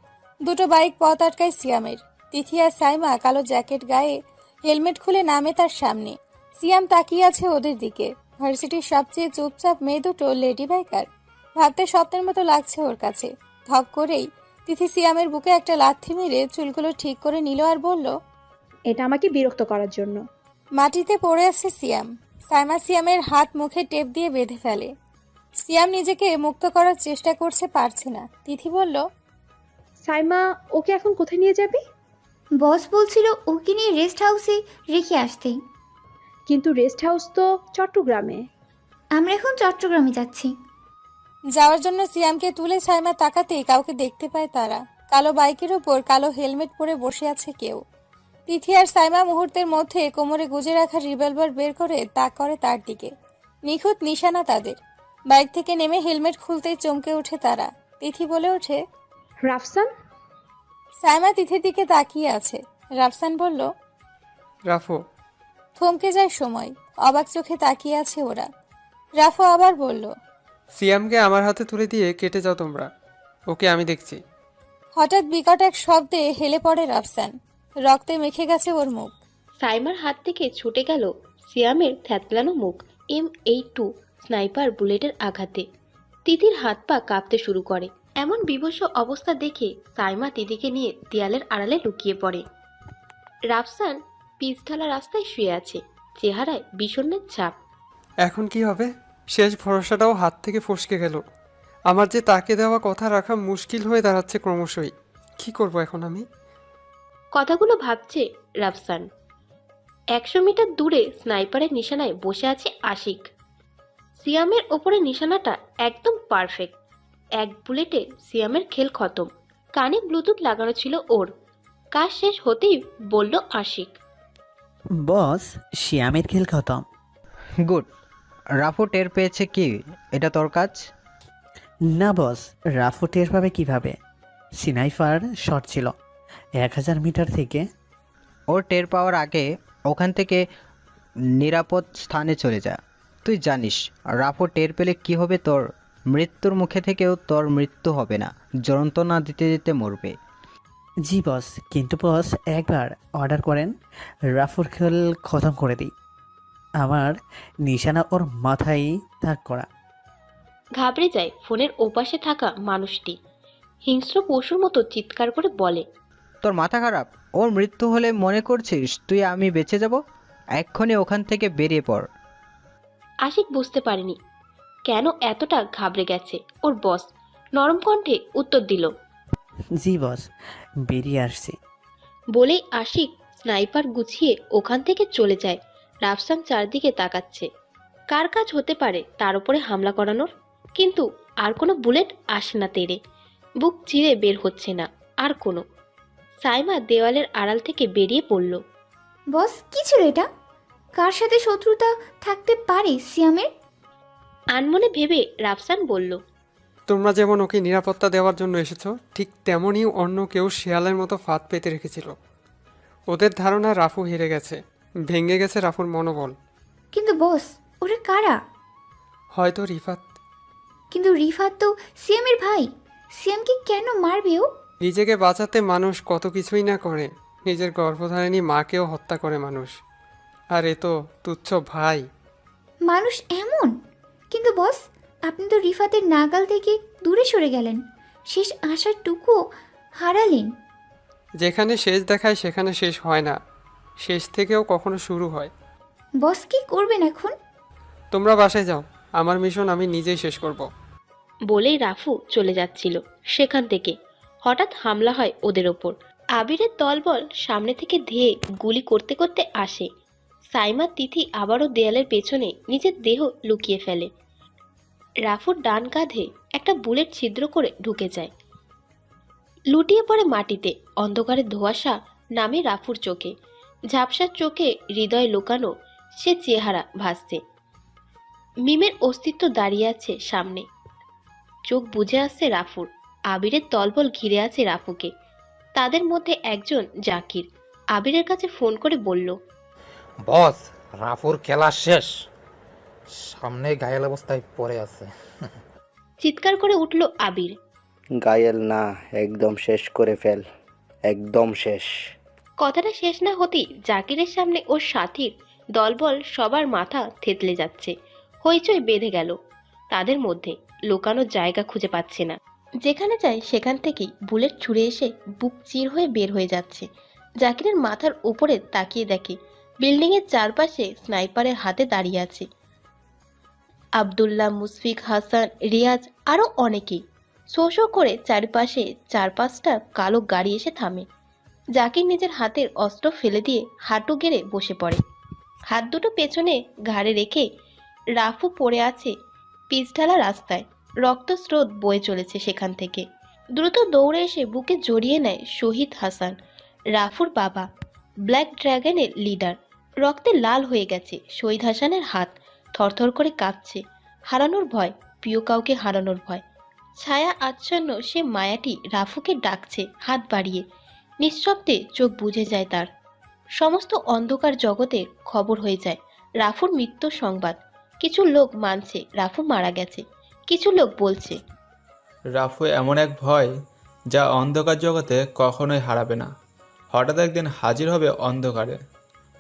Speaker 1: দুটো বাইক পথ আটকায় সিয়ামের। তিথি আর সাইমা কালো জ্যাকেট গায়ে হেলমেট খুলে নামে তার সামনে। সিয়াম তাকিয়ে আছে ওদের দিকে। ভার্সিটির সবচেয়ে চুপচাপ মেয়ে দুটো লেডি বাইকার, ভাবতে স্বপ্নের মতো লাগছে ওর কাছে। ধপ করেই তিথি সিয়ামের বুকে একটা লাথি মেরে চুলগুলো ঠিক করে নিল আর বলল,
Speaker 3: এটা আমাকে বিরক্ত করার জন্য।
Speaker 1: মাটিতে পড়ে আছে সিয়াম। সাইমা সিয়ামের হাত মুখে টেপ দিয়ে বেঁধে ফেলে। সিয়াম নিজেকে মুক্ত করার চেষ্টা করছে, পারছে না। তিথি বলল,
Speaker 3: সাইমা, ওকে এখন কোথায় নিয়ে যাবি?
Speaker 2: বস বলছিল ওকে নিয়ে রেস্ট হাউসে রেখে আসতে।
Speaker 3: কিন্তু রেস্ট হাউস তো চট্টগ্রামে।
Speaker 2: আমরা এখন চট্টগ্রামে যাচ্ছি।
Speaker 1: যাওয়ার জন্য সিয়ামকে তুলে সাইমা তাকাতেই কাউকে দেখতে পায় তারা। কালো বাইকের উপর কালো হেলমেট পরে বসে আছে কেউ। তিথি আর সাইমা মুহূর্তের মধ্যে কোমরে গুজে রাখা রিভলভার বের করে তাক করে তার দিকে। নিখুঁত নিশানা তাদের। বাইক থেকে নেমে হেলমেট খুলতেই চমকে ওঠে তারা। তিথি বলে ওঠে,
Speaker 3: রাফসান।
Speaker 1: সাইমা তিথির দিকে তাকিয়ে আছে। রাফসান বলল,
Speaker 7: রাফু।
Speaker 1: থমকে যায় সময়, অবাক চোখে তাকিয়ে আছে ওরা। রাফু আবার বলল,
Speaker 7: সিয়ামকে আমার হাতে তুলে দিয়ে কেটে যাও তোমরা, ওকে আমি দেখছি।
Speaker 1: হঠাৎ বিকট এক শব্দে হেলে পড়ে রাফসান। রক্তে মেখে গেছে ওর মুখ।
Speaker 17: সাইমার হাত থেকে ছুটে গেল সিয়ামের থ্যাতলানো মুখ M82 স্নাইপার বুলেটের আঘাতে। তিথির হাত পা কাঁপতে শুরু করে। এমন বিভৎস অবস্থা দেখে সাইমা তিথিকে নিয়ে দেয়ালের আড়ালে লুকিয়ে পড়ে। রাফসান পিচঢালা রাস্তায় শুয়ে আছে, চেহারায় বিষণ্ণের ছাপ।
Speaker 7: এখন কি হবে? শেষ ভরসাটাও হাত থেকে ফসকে গেল। আমার যে তাকে দেওয়া কথা রাখা মুশকিল হয়ে দাঁড়াচ্ছে ক্রমশই। কি করব এখন আমি?
Speaker 17: কথাগুলো ভাবছে রাফসান। 100 মিটার দূরে স্নাইপারের নিশানায় বসে আছে আশিক। সিয়ামের ওপরে নিশানাটা একদম পারফেক্ট। এক বুলেটে সিয়ামের খেল খতম। কানে ব্লুটুথ লাগানো ছিল ওর। কাজ শেষ হতেই বলল আশিক,
Speaker 18: বস, সিয়ামের খেল খতম।
Speaker 19: গুড। রাফু টের পেয়েছে কি এটা তোর কাজ?
Speaker 18: না বস, রাফু টের পাবে কিভাবে? স্নাইপার শট ছিল 1000 মিটার থেকে।
Speaker 19: ওর টের পাওয়ার আগে ওখান থেকে নিরাপদ স্থানে চলে যা। তুই জানিস রাফু টের পেলে কি হবে তোর? মৃত্যুর মুখে থেকেও তোর মৃত্যু হবে না, যন্ত্রণা দিতে দিতে মরবে।
Speaker 18: জি বস, কিন্তু বস একবার অর্ডার করেন, রাফুর খেল খতম করে দিই। আমার নিশানা ওর মাথায় তাক করা।
Speaker 17: ঘাবড়ে যায় ফোনের ওপাশে থাকা মানুষটি। হিংস্র পশুর মতো চিৎকার করে বলে,
Speaker 19: তোর মাথা খারাপ? ওর মৃত্যু হলে মনে করছিস তুই আমি বেঁচে যাব? এক্ষুনি ওখান থেকে বেরিয়ে পড়।
Speaker 17: আশিক বুঝতে পারেনি কেন এতটা ঘাবড়ে গেছে ওর বস। নরম কণ্ঠে উত্তর দিল,
Speaker 18: জি বস, বেরিয়ে আসছি।
Speaker 17: বলেই আশিক স্নাইপার গুছিয়ে ওখান থেকে চলে যায়। রাফসান চারদিকে তাকাচ্ছে। কার কাজ হতে পারে তার উপরে হামলা করানোর? কিন্তু আর কোনো বুলেট আসে না তেড়ে, বুক চিরে বের হচ্ছে না আর কোনো। সাইমা দেওয়ালের আড়াল থেকে বেরিয়ে পড়ল।
Speaker 2: বস, কি ছিল এটা? কার সাথে শত্রুতা থাকতে পারে সিয়ামের?
Speaker 17: আনমনে ভেবে রাফসান বলল,
Speaker 7: তোমরা যেমন ওকে নিরাপত্তা দেওয়ার জন্য এসেছো, ঠিক তেমনই অন্য কেউ শিয়ালের মতো ফাঁদ পেতে রেখেছিল। ওদের ধারণা রাফু হেরে গেছে, ভেঙে গেছে রাফুর মনোবল।
Speaker 2: কিন্তু বস, ওরা কারা?
Speaker 7: হয়তো রিফাত।
Speaker 2: কিন্তু রিফাত তো সিয়ামের ভাই। সিয়ামকে কেন মারবে ও?
Speaker 7: নিজেকে বাঁচাতে মানুষ কত কিছুই না করে। নিজের গর্ভধারিণী মাকেও হত্যা করে মানুষ, আর এ তো তুচ্ছ ভাই।
Speaker 2: মানুষ এমন? কিন্তু বস, আপনি তো রিফাতের নাগাল থেকে দূরে সরে গেলেন, শেষ আশাটুকুও হারালেন।
Speaker 7: যেখানে শেষ দেখায় সেখানে শেষ হয় না, শেষ থেকেও কখনো শুরু হয়।
Speaker 2: বস, কি করবেন এখন?
Speaker 7: তোমরা বাসায় যাও, আমার মিশন আমি নিজেই শেষ করব।
Speaker 17: বলেই রাফু চলে যাচ্ছিল সেখান থেকে। হঠাৎ হামলা হয় ওদের ওপর। আবিরের দলবল সামনে থেকে ধেয়ে গুলি করতে করতে আসে। সাইমা তিথি আবারও দেয়ালের পেছনে নিজের দেহ লুকিয়ে ফেলে। রাফুর ডান কাঁধে একটা বুলেট ছিদ্র করে ঢুকে যায়, লুটিয়ে পড়ে মাটিতে। অন্ধকারে ধোঁয়াশা নামে রাফুর চোখে। ঝাপসার চোখে হৃদয় লুকানো সে চেহারা ভাসছে। মিমের অস্তিত্ব দাঁড়িয়ে আছে সামনে, চোখ বুজে আসছে রাফুর। আবিরের দলবল ঘিরে আছে রাফুকে। তাদের মধ্যে একজন জাকির আবিরের কাছে ফোন করে বলল,
Speaker 20: বস, রাফুর খেলা শেষ, সামনে ঘায়েল অবস্থায় পড়ে আছে।
Speaker 17: চিৎকার করে উঠল আবির।
Speaker 12: ঘায়েল না, একদম শেষ করে ফেল, একদম শেষ।
Speaker 17: কথাটা শেষ না হতেই জাকিরের সামনে ওর সাথীর দলবল সবার মাথা থেতলে যাচ্ছে। হইচই বেঁধে গেল তাদের মধ্যে। লুকানোর জায়গা খুঁজে পাচ্ছে না। যেখানে যায় সেখান থেকেই বুলেট ছুঁড়ে এসে বুক চির হয়ে বের হয়ে যাচ্ছে। জাকিরের মাথার উপরে তাকিয়ে দেখে বিল্ডিং এর চারপাশে স্নাইপারের হাতে দাঁড়িয়ে আছে আব্দুল্লাহ, মুশফিক, হাসান, রিয়াজ, আরো অনেকেই। শো শো করে চারপাশে 4-5টা কালো গাড়ি এসে থামে। জাকির নিজের হাতের অস্ত্র ফেলে দিয়ে হাঁটু গেড়ে বসে পড়ে। হাত দুটো পেছনে ঘাড়ে রেখে রাফু পড়ে আছে পিচঢালা রাস্তায়। রক্তস্রোত বয়ে চলেছে সেখান থেকে। দ্রুত দৌড়ে এসে বুকে জড়িয়ে নেয় শহীদ হাসান, রাফুর বাবা, ব্ল্যাক ড্রাগনের লিডার। রক্তে লাল হয়ে গেছে শহীদ হাসানের হাত, থরথর করে কাঁপছে। হারানোর ভয়, প্রিয় কাউকে হারানোর ভয়। ছায়া আচ্ছন্ন সে মায়াটি রাফুকে ডাকছে হাত বাড়িয়ে। নিঃশব্দে চোখ বুজে যায় তার। সমস্ত অন্ধকার জগতের খবর হয়ে যায় রাফুর মৃত্যুর সংবাদ। কিছু লোক মানছে রাফু মারা গেছে, কিছু লোক বলছে
Speaker 15: রাফু এমন এক ভয় যা অন্ধকার জগতে কখনোই হারাবে না। হঠাৎ একদিন হাজির হবে অন্ধকারে,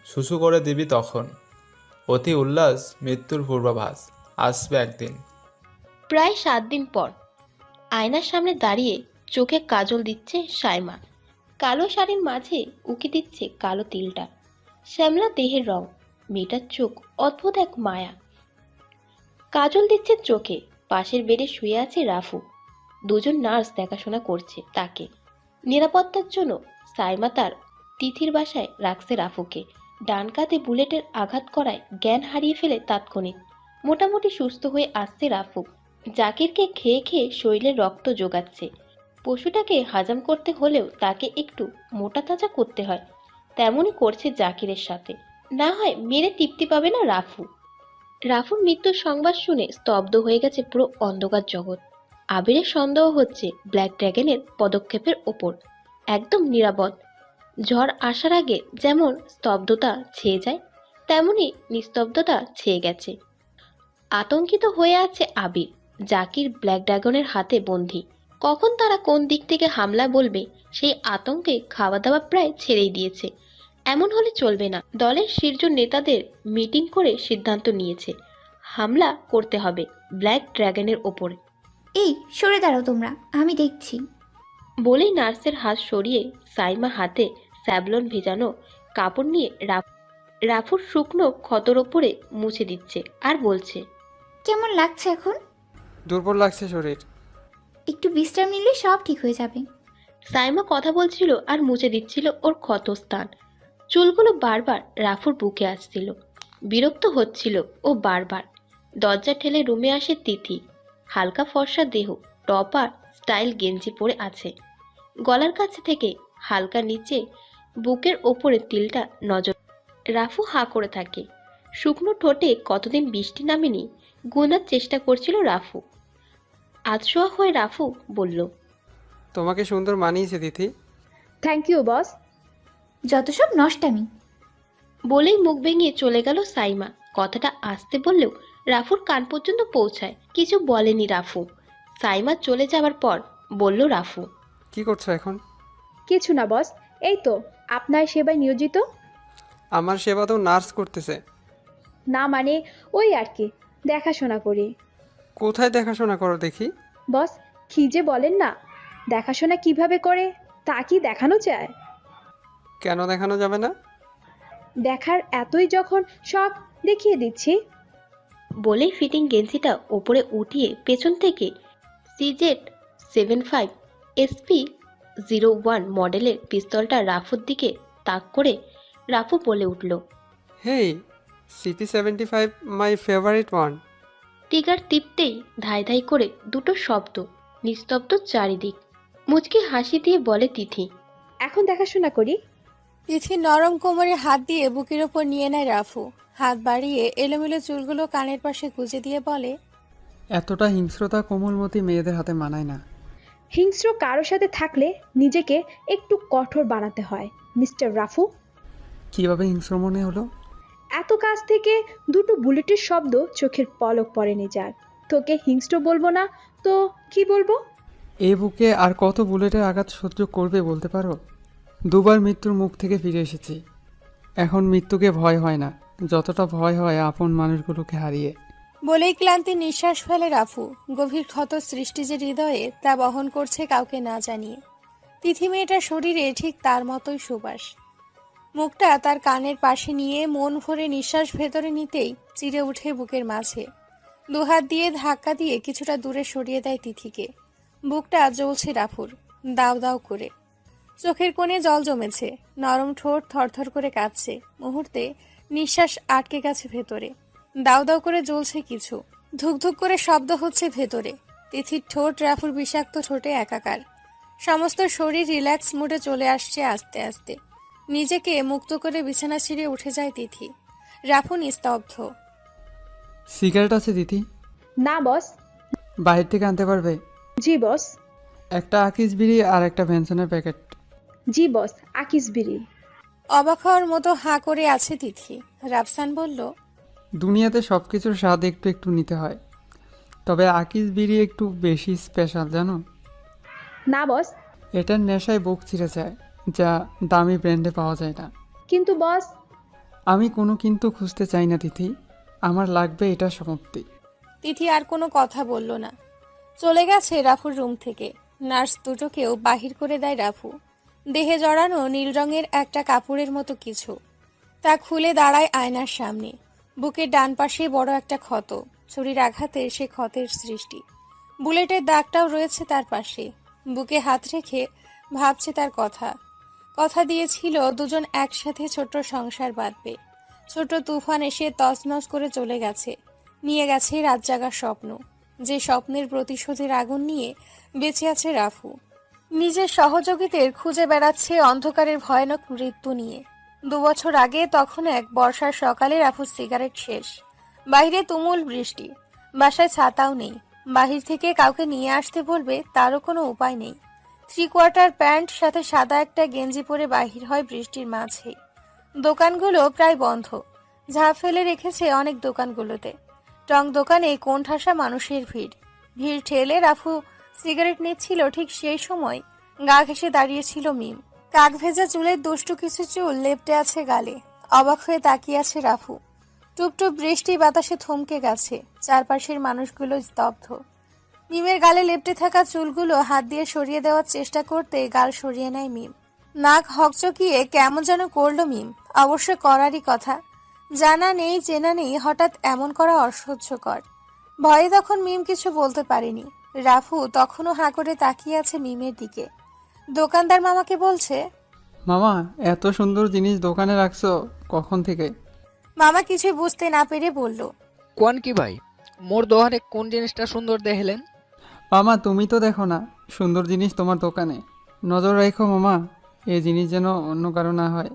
Speaker 15: শুশু করে দিবি তখন। অতি উল্লাস, মৃত্যুর পূর্বাভাস, আসবে একদিন।
Speaker 17: প্রায় 7 দিন পর আয়নার সামনে দাঁড়িয়ে চোখে কাজল দিচ্ছে সাইমা। কালো শাড়ির মাঝে উকি দিচ্ছে কালো তিলটা। শ্যামলা দেহের রং, মেয়েটার চোখ অদ্ভুত এক মায়া। কাজল দিচ্ছে চোখে। পাশের বেডে শুয়ে আছে রাফু। দুজন নার্স দেখাশোনা করছে তাকে। নিরাপত্তার জন্য সাইমা তার তিথির বাসায় রাখছে রাফুকে। ডান কাঁধে বুলেটের আঘাত করায় জ্ঞান হারিয়ে ফেলে তাৎক্ষণিক। মোটামুটি সুস্থ হয়ে আসছে রাফু। জাকিরকে খেয়ে খেয়ে শরীরে রক্ত যোগাচ্ছে। পশুটাকে হাজাম করতে হলেও তাকে একটু মোটা তাজা করতে হয়। তেমনই করছে জাকিরের সাথে, না হয় মেরে তৃপ্তি পাবে না রাফু। রাফুর মৃত্যুর সংবাদ শুনে স্তব্ধ হয়ে গেছে পুরো অন্ধকার জগৎ। আবিরের সন্দেহ হচ্ছে ব্ল্যাক ড্রাগনের পদক্ষেপের ওপর। একদম নিরাপদ। ঝড় আসার আগে যেমন স্তব্ধতা ছেয়ে যায়, তেমনি নিস্তব্ধতা ছেয়ে গেছে। আতঙ্কিত হয়ে আছে আবির। জাকির ব্ল্যাক ড্রাগনের হাতে বন্দী। কখন তারা কোন দিক থেকে হামলা বলবে সেই আতঙ্কে খাওয়া দাওয়া প্রায় ছেড়েই দিয়েছে। এমন হলে চলবে না। দলের শীর্ষ নেতাদের মিটিং করে সিদ্ধান্ত নিয়েছে হামলা করতে হবে ব্ল্যাক ড্রাগনের ওপরে।
Speaker 2: এই, সরে দাঁড়াও তোমরা, আমি দেখছি।
Speaker 17: বলেই নার্সের হাত সরিয়ে সাইমা হাতে স্যাভলন ভেজানো কাপড় নিয়ে রাফুর শুকনো ক্ষতর ওপরে মুছে দিচ্ছে আর বলছে,
Speaker 2: কেমন লাগছে এখন?
Speaker 7: দুর্বল লাগছে শরীর।
Speaker 2: একটু বিশ্রাম নিলে সব ঠিক হয়ে যাবে।
Speaker 17: সাইমা কথা বলছিল আর মুছে দিচ্ছিল ওর ক্ষতস্থান। চুলগুলো বারবার রাফুর বুকে আসছিল। বিরক্ত হচ্ছিল ও বারবার। দরজা ঠেলে রুমে আসে তিথি। হালকা ফর্সা দেহ, টপ আর স্টাইল গেঞ্জি পরে আছে। গলার কাছে থেকে হালকা নিচে বুকের ওপরে তিলটা নজর। রাফু হাঁ করে থাকে। শুকনো ঠোঁটে কতদিন বৃষ্টি নামেনি গোনার চেষ্টা করছিল রাফু। আধশোয়া হয়ে রাফু বলল,
Speaker 7: তোমাকে সুন্দর মানিয়েছে তিথি।
Speaker 3: Thank you boss.
Speaker 2: যত সব নষ্টামি।
Speaker 17: বলেই মুখ ভেঙে চলে গেল সাইমা। কথাটা আসতে বললেও রাফুর কান পর্যন্ত পৌঁছায়। কিছু বলেনি রাফু। সাইমা চলে যাবার পর বলল রাফু,
Speaker 7: কি করছো এখন?
Speaker 3: কিছু না বস, এই তো আপনার সেবায় নিয়োজিত।
Speaker 7: আমার সেবা তো নার্স করতেছে।
Speaker 3: না মানে ওই আর কি, দেখাশোনা করি।
Speaker 7: কোথায় দেখাশোনা করো দেখি?
Speaker 3: বস কি যে বলেন না, দেখাশোনা কিভাবে করে তা কি দেখানো যায়?
Speaker 7: কেন দেখানো যাবে না?
Speaker 3: দেখার এতই যখন শখ, দেখিয়ে দিচ্ছি।
Speaker 17: বলেই ফিটিং গেঞ্জিটা ওপরে উঠিয়ে পেছন থেকে CZ75 SP01 মডেলের পিস্তলটা রাফুর দিকে তাক করে রাফু বলে উঠল,
Speaker 7: হেই, CP75 মাই ফেভারিট ওয়ান।
Speaker 17: টিগার টিপতেই ধাই ধাই করে দুটো শব্দ। নিস্তব্ধ চারিদিক। মুচকি হাসি দিয়ে বলে তিথি,
Speaker 3: এখন দেখাশোনা করি।
Speaker 1: তিথি নরম কোমরে হাত দিয়ে বুকের ওপর নিয়ে নেয় রাফু। হাত বাড়িয়ে এলোমেলো চুলগুলো কানের পাশে গুজে দিয়ে বলে,
Speaker 7: এতটা হিংস্রতা কোমলমতি মেয়েদের হাতে মানায় না।
Speaker 3: হিংস্র কারো সাথে থাকলে নিজেকে একটু কঠোর বানাতে হয় মিস্টার রাফু।
Speaker 7: কিভাবে হিংস্র মনে হলো?
Speaker 3: এত কাছ থেকে দুটো বুলেটের শব্দ চোখের পলক পড়েনি যার। তোকে হিংস্র বলবো না তো কি বলবো?
Speaker 7: এই বুকে আর কত বুলেটের আঘাত সহ্য করবে বলতে পারো? দুবার মৃত্যুর মুখ থেকে ফিরে এসেছি। এখন মৃত্যুকে ভয় হয় না যতটা ভয় হয় আপন মানুষগুলোকে হারিয়ে।
Speaker 1: বলেই ক্লান্তি নিঃশ্বাস ফেলে রাফু। গভীর ক্ষত সৃষ্টি যে হৃদয়ে, তা বহন করছে কাউকে না জানিয়ে। তিথি মেয়েটার শরীরে ঠিক তার মতোই সুবাস। মুখটা তার কানের পাশে নিয়ে মন ভরে নিঃশ্বাস ভেতরে নিতেই চিরে উঠে বুকের মাঝে। দুহাত দিয়ে ধাক্কা দিয়ে কিছুটা দূরে সরিয়ে দেয় তিথিকে। বুকটা জ্বলছে রাফুর, দাও দাও করে। চোখের কোণে জল জমেছে, নরম ঠোঁট থরথর করে কাঁপছে। মুহূর্তে নিঃশ্বাস আটকে গেছে ভেতরে। দাও দাও করে জ্বলছে কিছু, ধুকধুক করে শব্দ হচ্ছে ভেতরে। তিথির ঠোঁট রাফুর বিষাক্ত ঠোঁটে একাকার। সমস্ত শরীর রিল্যাক্স মুডে চলে আসছে আস্তে আস্তে। নিজেকে মুক্ত করে বিছানা ছিঁড়ে উঠে যায় তিথি। রাফু নিস্তব্ধ।
Speaker 7: সিগারেট আছে তিথি?
Speaker 3: না বস।
Speaker 7: বাইরে থেকে আনতে পারবে?
Speaker 3: জি বস।
Speaker 7: একটা আকিস বিড়ি আর একটা ভেনসনের প্যাকেট।
Speaker 3: জি বস, আকিস বিড়ি।
Speaker 1: অবাক হওয়ার মতো হাঁ করে আছে তিথি। রাফসান বলল,
Speaker 7: দুনিয়াতে সব কিছুর স্বাদ একটু একটু নিতে হয়, তবে আকিস বিড়ি একটু বেশি স্পেশাল জানো?
Speaker 3: না বস।
Speaker 7: এটার নেশায় বুক ছিঁড়ে যায়, যা দামি ব্র্যান্ডে পাওয়া যায় না।
Speaker 3: কিন্তু বস।
Speaker 7: আমি কোনো কিন্তু খুঁজতে চাই না তিথি, আমার লাগবে এটা সমাপ্তি।
Speaker 1: তিথি আর কোনো কথা বলল না। চলে গেছে রাফুর রুম থেকে। নার্স দুটোকেও বাহির করে দেয় রাফু। দেহে জড়ানো নীল রঙের একটা কাপড়ের মতো কিছু, তা খুলে দাঁড়ায় আয়নার সামনে। বুকের ডান পাশে বড় একটা ক্ষত, ছুরির আঘাতে সে ক্ষতের সৃষ্টি। বুলেটের দাগটাও রয়েছে তার পাশে। বুকে হাত রেখে ভাবছে তার কথা। কথা দিয়েছিল দুজন একসাথে ছোট্ট সংসার বাঁধবে। ছোট তুফান এসে তছনছ করে চলে গেছে, নিয়ে গেছে রাত জাগার স্বপ্ন। যে স্বপ্নের প্রতিশোধের আগুন নিয়ে বেঁচে আছে রাফু। নিজের সহযোগীদের খুঁজে বেড়াচ্ছে অন্ধকারের ভয়ানক মৃত্যু নিয়ে। 2 বছর আগে তখন এক বর্ষার সকালে রাফুর সিগারেট শেষ। বাইরে তুমুল বৃষ্টি, বাসায় ছাতাও নেই। বাহির থেকে কাউকে নিয়ে আসতে বলবে তারও কোনো উপায় নেই। 3/4 প্যান্ট সাথে সাদা একটা গেঞ্জি পরে বাহির হয় বৃষ্টির মাঝে। দোকানগুলো প্রায় বন্ধ। ঝাঁপ ফেলে রেখেছে অনেক দোকানগুলোতে। টং দোকানে কোণঠাসা মানুষের ভিড়। ভিড় ঠেলে রাফু সিগারেট নিচ্ছিল, ঠিক সেই সময় গা ঘেঁষে দাঁড়িয়েছিল মিম। কাক ভেজা চুলের দুষ্টু কিছু চুল লেপ্টে আছে গালে। অবাক হয়ে তাকিয়ে আছে রাফু। টুপটুপ বৃষ্টি বাতাসে থমকে গেছে। চারপাশের মানুষগুলো স্তব্ধ। মিমের গালে লেপ্টে থাকা চুলগুলো হাত দিয়ে সরিয়ে দেওয়ার চেষ্টা করতে গাল সরিয়ে নেয় মিম। নাক হকচকিয়ে কেমন যেন করলো মিম। অবশ্য করারই কথা, জানা নেই চেনা নেই, হঠাৎ এমন করা অসহ্যকর। ভয়ে তখন মিম কিছু বলতে পারেনি। রাফু তখনও হাঁ করে তাকিয়ে আছে মিমের দিকে। দোকানদার মামাকে বলছে,
Speaker 7: মামা এত সুন্দর জিনিস দোকানে রাখছো কখন থেকে?
Speaker 1: মামা কিছু বুঝতে না পেরে বলল,
Speaker 21: কোন কি ভাই, মোর দোকানে কোন জিনিসটা সুন্দর দেখলেন?
Speaker 7: মামা তুমি তো দেখো না সুন্দর জিনিস তোমার দোকানে, নজর রাখো মামা, এই জিনিস যেন অন্য কারো না হয়।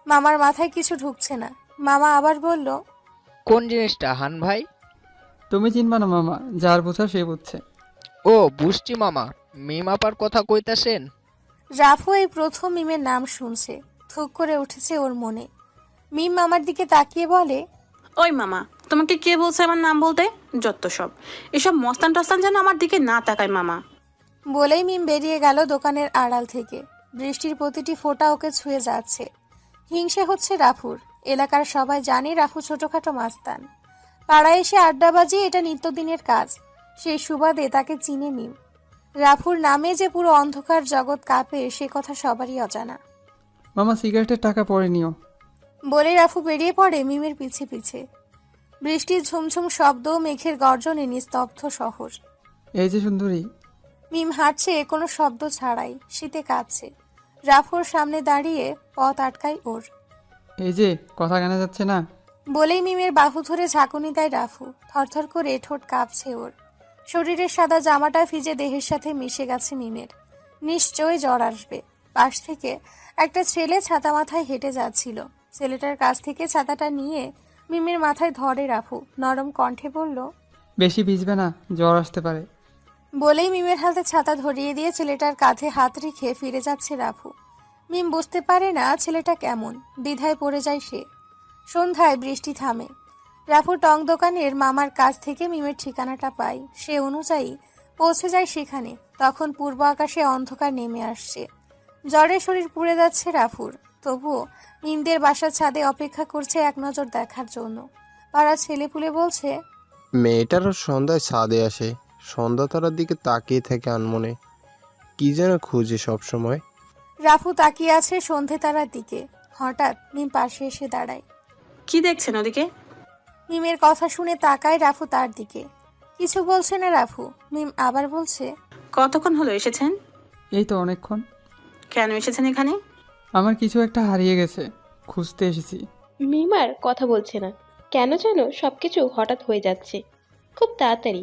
Speaker 1: মামার মাথায় কিছু ঢুকছে না। মামা আবার বলল,
Speaker 21: কোন জিনিসটা হান ভাই?
Speaker 7: তুমি চিনবা না মামা, যার বুঝা সে বুঝছে।
Speaker 21: ও বুঝছি মামা, মিম আপার কথা কইতাছেন?
Speaker 1: রাফু এই প্রথম মিমের নাম শুনছে। থুক করে উঠেছে ওর মনে। মিম মামার দিকে তাকিয়ে বলে,
Speaker 22: ওই মামা, তোমাকে কে বলছে আমার নাম বলতে? যত সব, এসব মস্তান টস্তান যেন আমার দিকে না তাকায় মামা।
Speaker 1: বলেই মিম বেরিয়ে গেল দোকানের আড়াল থেকে। বৃষ্টির প্রতিটি ফোঁটা ওকে ছুঁয়ে যাচ্ছে। হিংসে হচ্ছে রাফুর। এলাকার সবাই জানে রাফু ছোটখাটো মাস্তান। পাড়ায় এসে আড্ডাবাজি এটা নিত্যদিনের কাজ। সেই সুবাদে তাকে চিনে মিম। রাফুর নামে যে পুরো অন্ধকার জগৎ কাঁপে সে কথা সবারই অজানা।
Speaker 7: মামা সিগারেটের টাকা পরে নিও।
Speaker 1: বলে রাফু বেরিয়ে পড়ে মিমের পিছে পিছে। বৃষ্টির ঝুমঝুম শব্দ, মেঘের গর্জনে নিস্তব্ধ শহর।
Speaker 7: এই যে সুন্দরী।
Speaker 1: মিম হাঁটছে কোনো শব্দ ছাড়াই, শীতে কাঁপছে। রাফুর সামনে দাঁড়িয়ে পথ আটকায় ওর।
Speaker 7: এই যে কথা কানে যাচ্ছে না।
Speaker 1: বলেই মিমের বাহু ধরে ঝাঁকুনি দেয় রাফু। থরথর করে ঠোঁট কাঁপছে ওর। শরীরের সাদা জামাটা ভিজে দেহের সাথে মিশে গেছে মিমের। নিশ্চয়ই জ্বর আসবে। পাশ থেকে একটা ছেলে ছাতা মাথায় হেঁটে যাচ্ছিল। ছেলেটার কাছ থেকে ছাতাটা নিয়ে মিমের মাথায় ধরে রাফু। নরম কণ্ঠে বলল,
Speaker 7: বেশি ভিজবে না, জ্বর আসতে পারে।
Speaker 1: বলেই মিমের হাতে ছাতা ধরিয়ে দিয়ে ছেলেটার কাঁধে হাত রেখে ফিরে যাচ্ছে রাফু। মিম বুঝতে পারে না ছেলেটা কেমন, দ্বিধায় পড়ে যায় সে। সন্ধ্যায় বৃষ্টি থামে। রাফু টং দোকানের মামার কাছ থেকে মিমের ঠিকানাটা পায়। সে অনুযায়ী পৌঁছে যায় সেখানে। তখন পূর্ব আকাশে অন্ধকার নেমে আসছে। জ্বরে শরীর পুড়ে যাচ্ছে রাফুর। তবুও মিমদের বাসার ছাদে অপেক্ষা করছে এক নজর দেখার জন্য। পাড়ার ছেলেপুলে বলছে,
Speaker 23: মেয়েটারও সন্ধ্যায় ছাদে আসে, সন্ধ্যা তারার দিকে তাকিয়ে থাকে আনমনে, কি যেন খুঁজে সব সময়।
Speaker 1: রাফু তাকিয়ে আছে সন্ধে তারার দিকে। হঠাৎ মিম পাশে এসে দাঁড়ায়।
Speaker 22: কি দেখছেন ওদিকে?
Speaker 1: মিমের কথা শুনে তাকায় রাফু তার দিকে। কিছু বলছে না রাফু। মিম আবার বলছে,
Speaker 22: কতক্ষণ হলো এসেছেন?
Speaker 7: এই তো অনেকক্ষণ।
Speaker 22: কেন এসেছেন এখানে?
Speaker 7: আমার কিছু একটা হারিয়ে গেছে, খুঁজতে এসেছি।
Speaker 17: মিমার কথা বলছে না, কেন যেন সবকিছু হঠাৎ হয়ে যাচ্ছে খুব তাড়াতাড়ি।